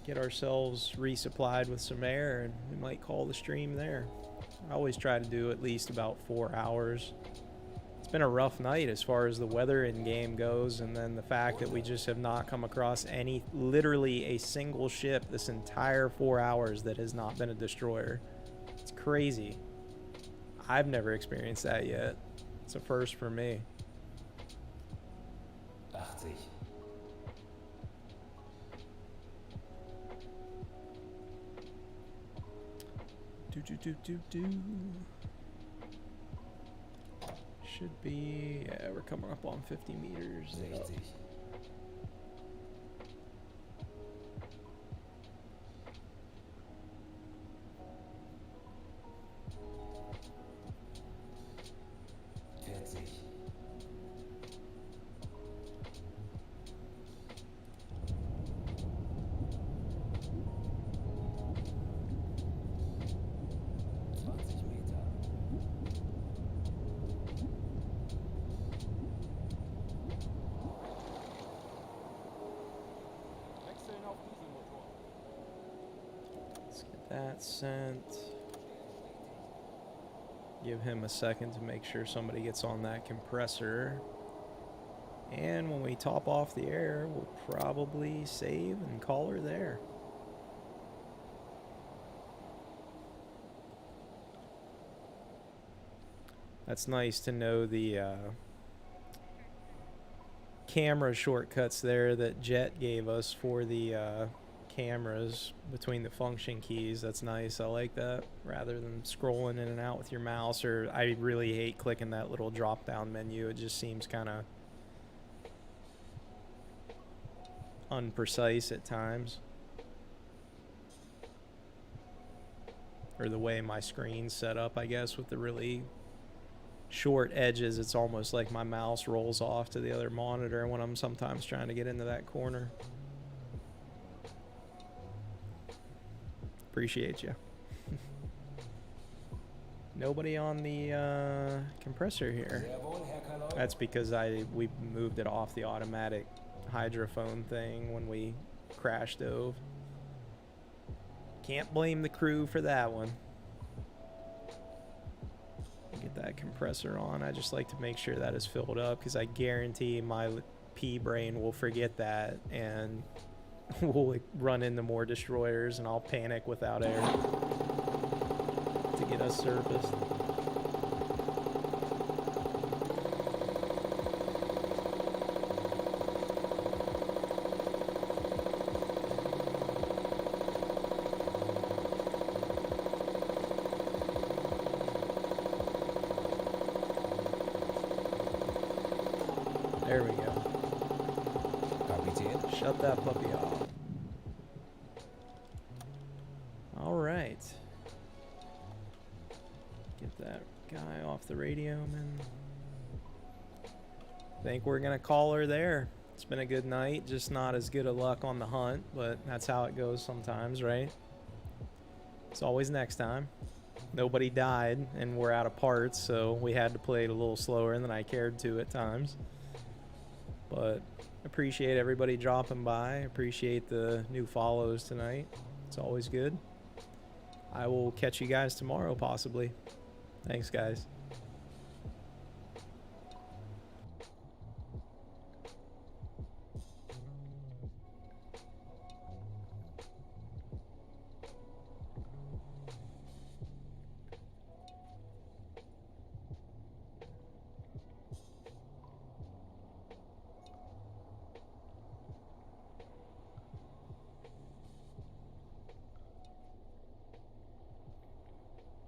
get ourselves resupplied with some air, and we might call the stream there. I always try to do at least about 4 hours. It's been a rough night as far as the weather in game goes, and then the fact that we just have not come across literally a single ship this entire 4 hours that has not been a destroyer. It's crazy. I've never experienced that yet. It's a first for me. 80. Should be, yeah, we're coming up on 50 meters. 60. Wechseln auf Dieselmotor. Let's get that sent. Give him a second to make sure somebody gets on that compressor. And when we top off the air, we'll probably save and call her there. That's nice to know the camera shortcuts there that Jet gave us for the cameras between the function keys. That's nice. I like that, rather than scrolling in and out with your mouse. Or I really hate clicking that little drop down menu. It just seems kind of unprecise at times, or the way my screen's set up, I guess, with the really short edges. It's almost like my mouse rolls off to the other monitor when I'm sometimes trying to get into that corner. Appreciate you. Nobody on the compressor here. That's because we moved it off the automatic hydrophone thing when we crash dove. Can't blame the crew for that one. Get that compressor on. I just like to make sure that is filled up, because I guarantee my pea brain will forget that and we'll run into more destroyers and I'll panic without air to get us surfaced. There we go. Kapitän. Shut that puppy off. All right. Get that guy off the radio, man. Think we're gonna call her there. It's been a good night, just not as good a luck on the hunt, but that's how it goes sometimes, right? It's always next time. Nobody died, and we're out of parts, so we had to play it a little slower than I cared to at times. But appreciate everybody dropping by. Appreciate the new follows tonight. It's always good. I will catch you guys tomorrow, possibly. Thanks, guys.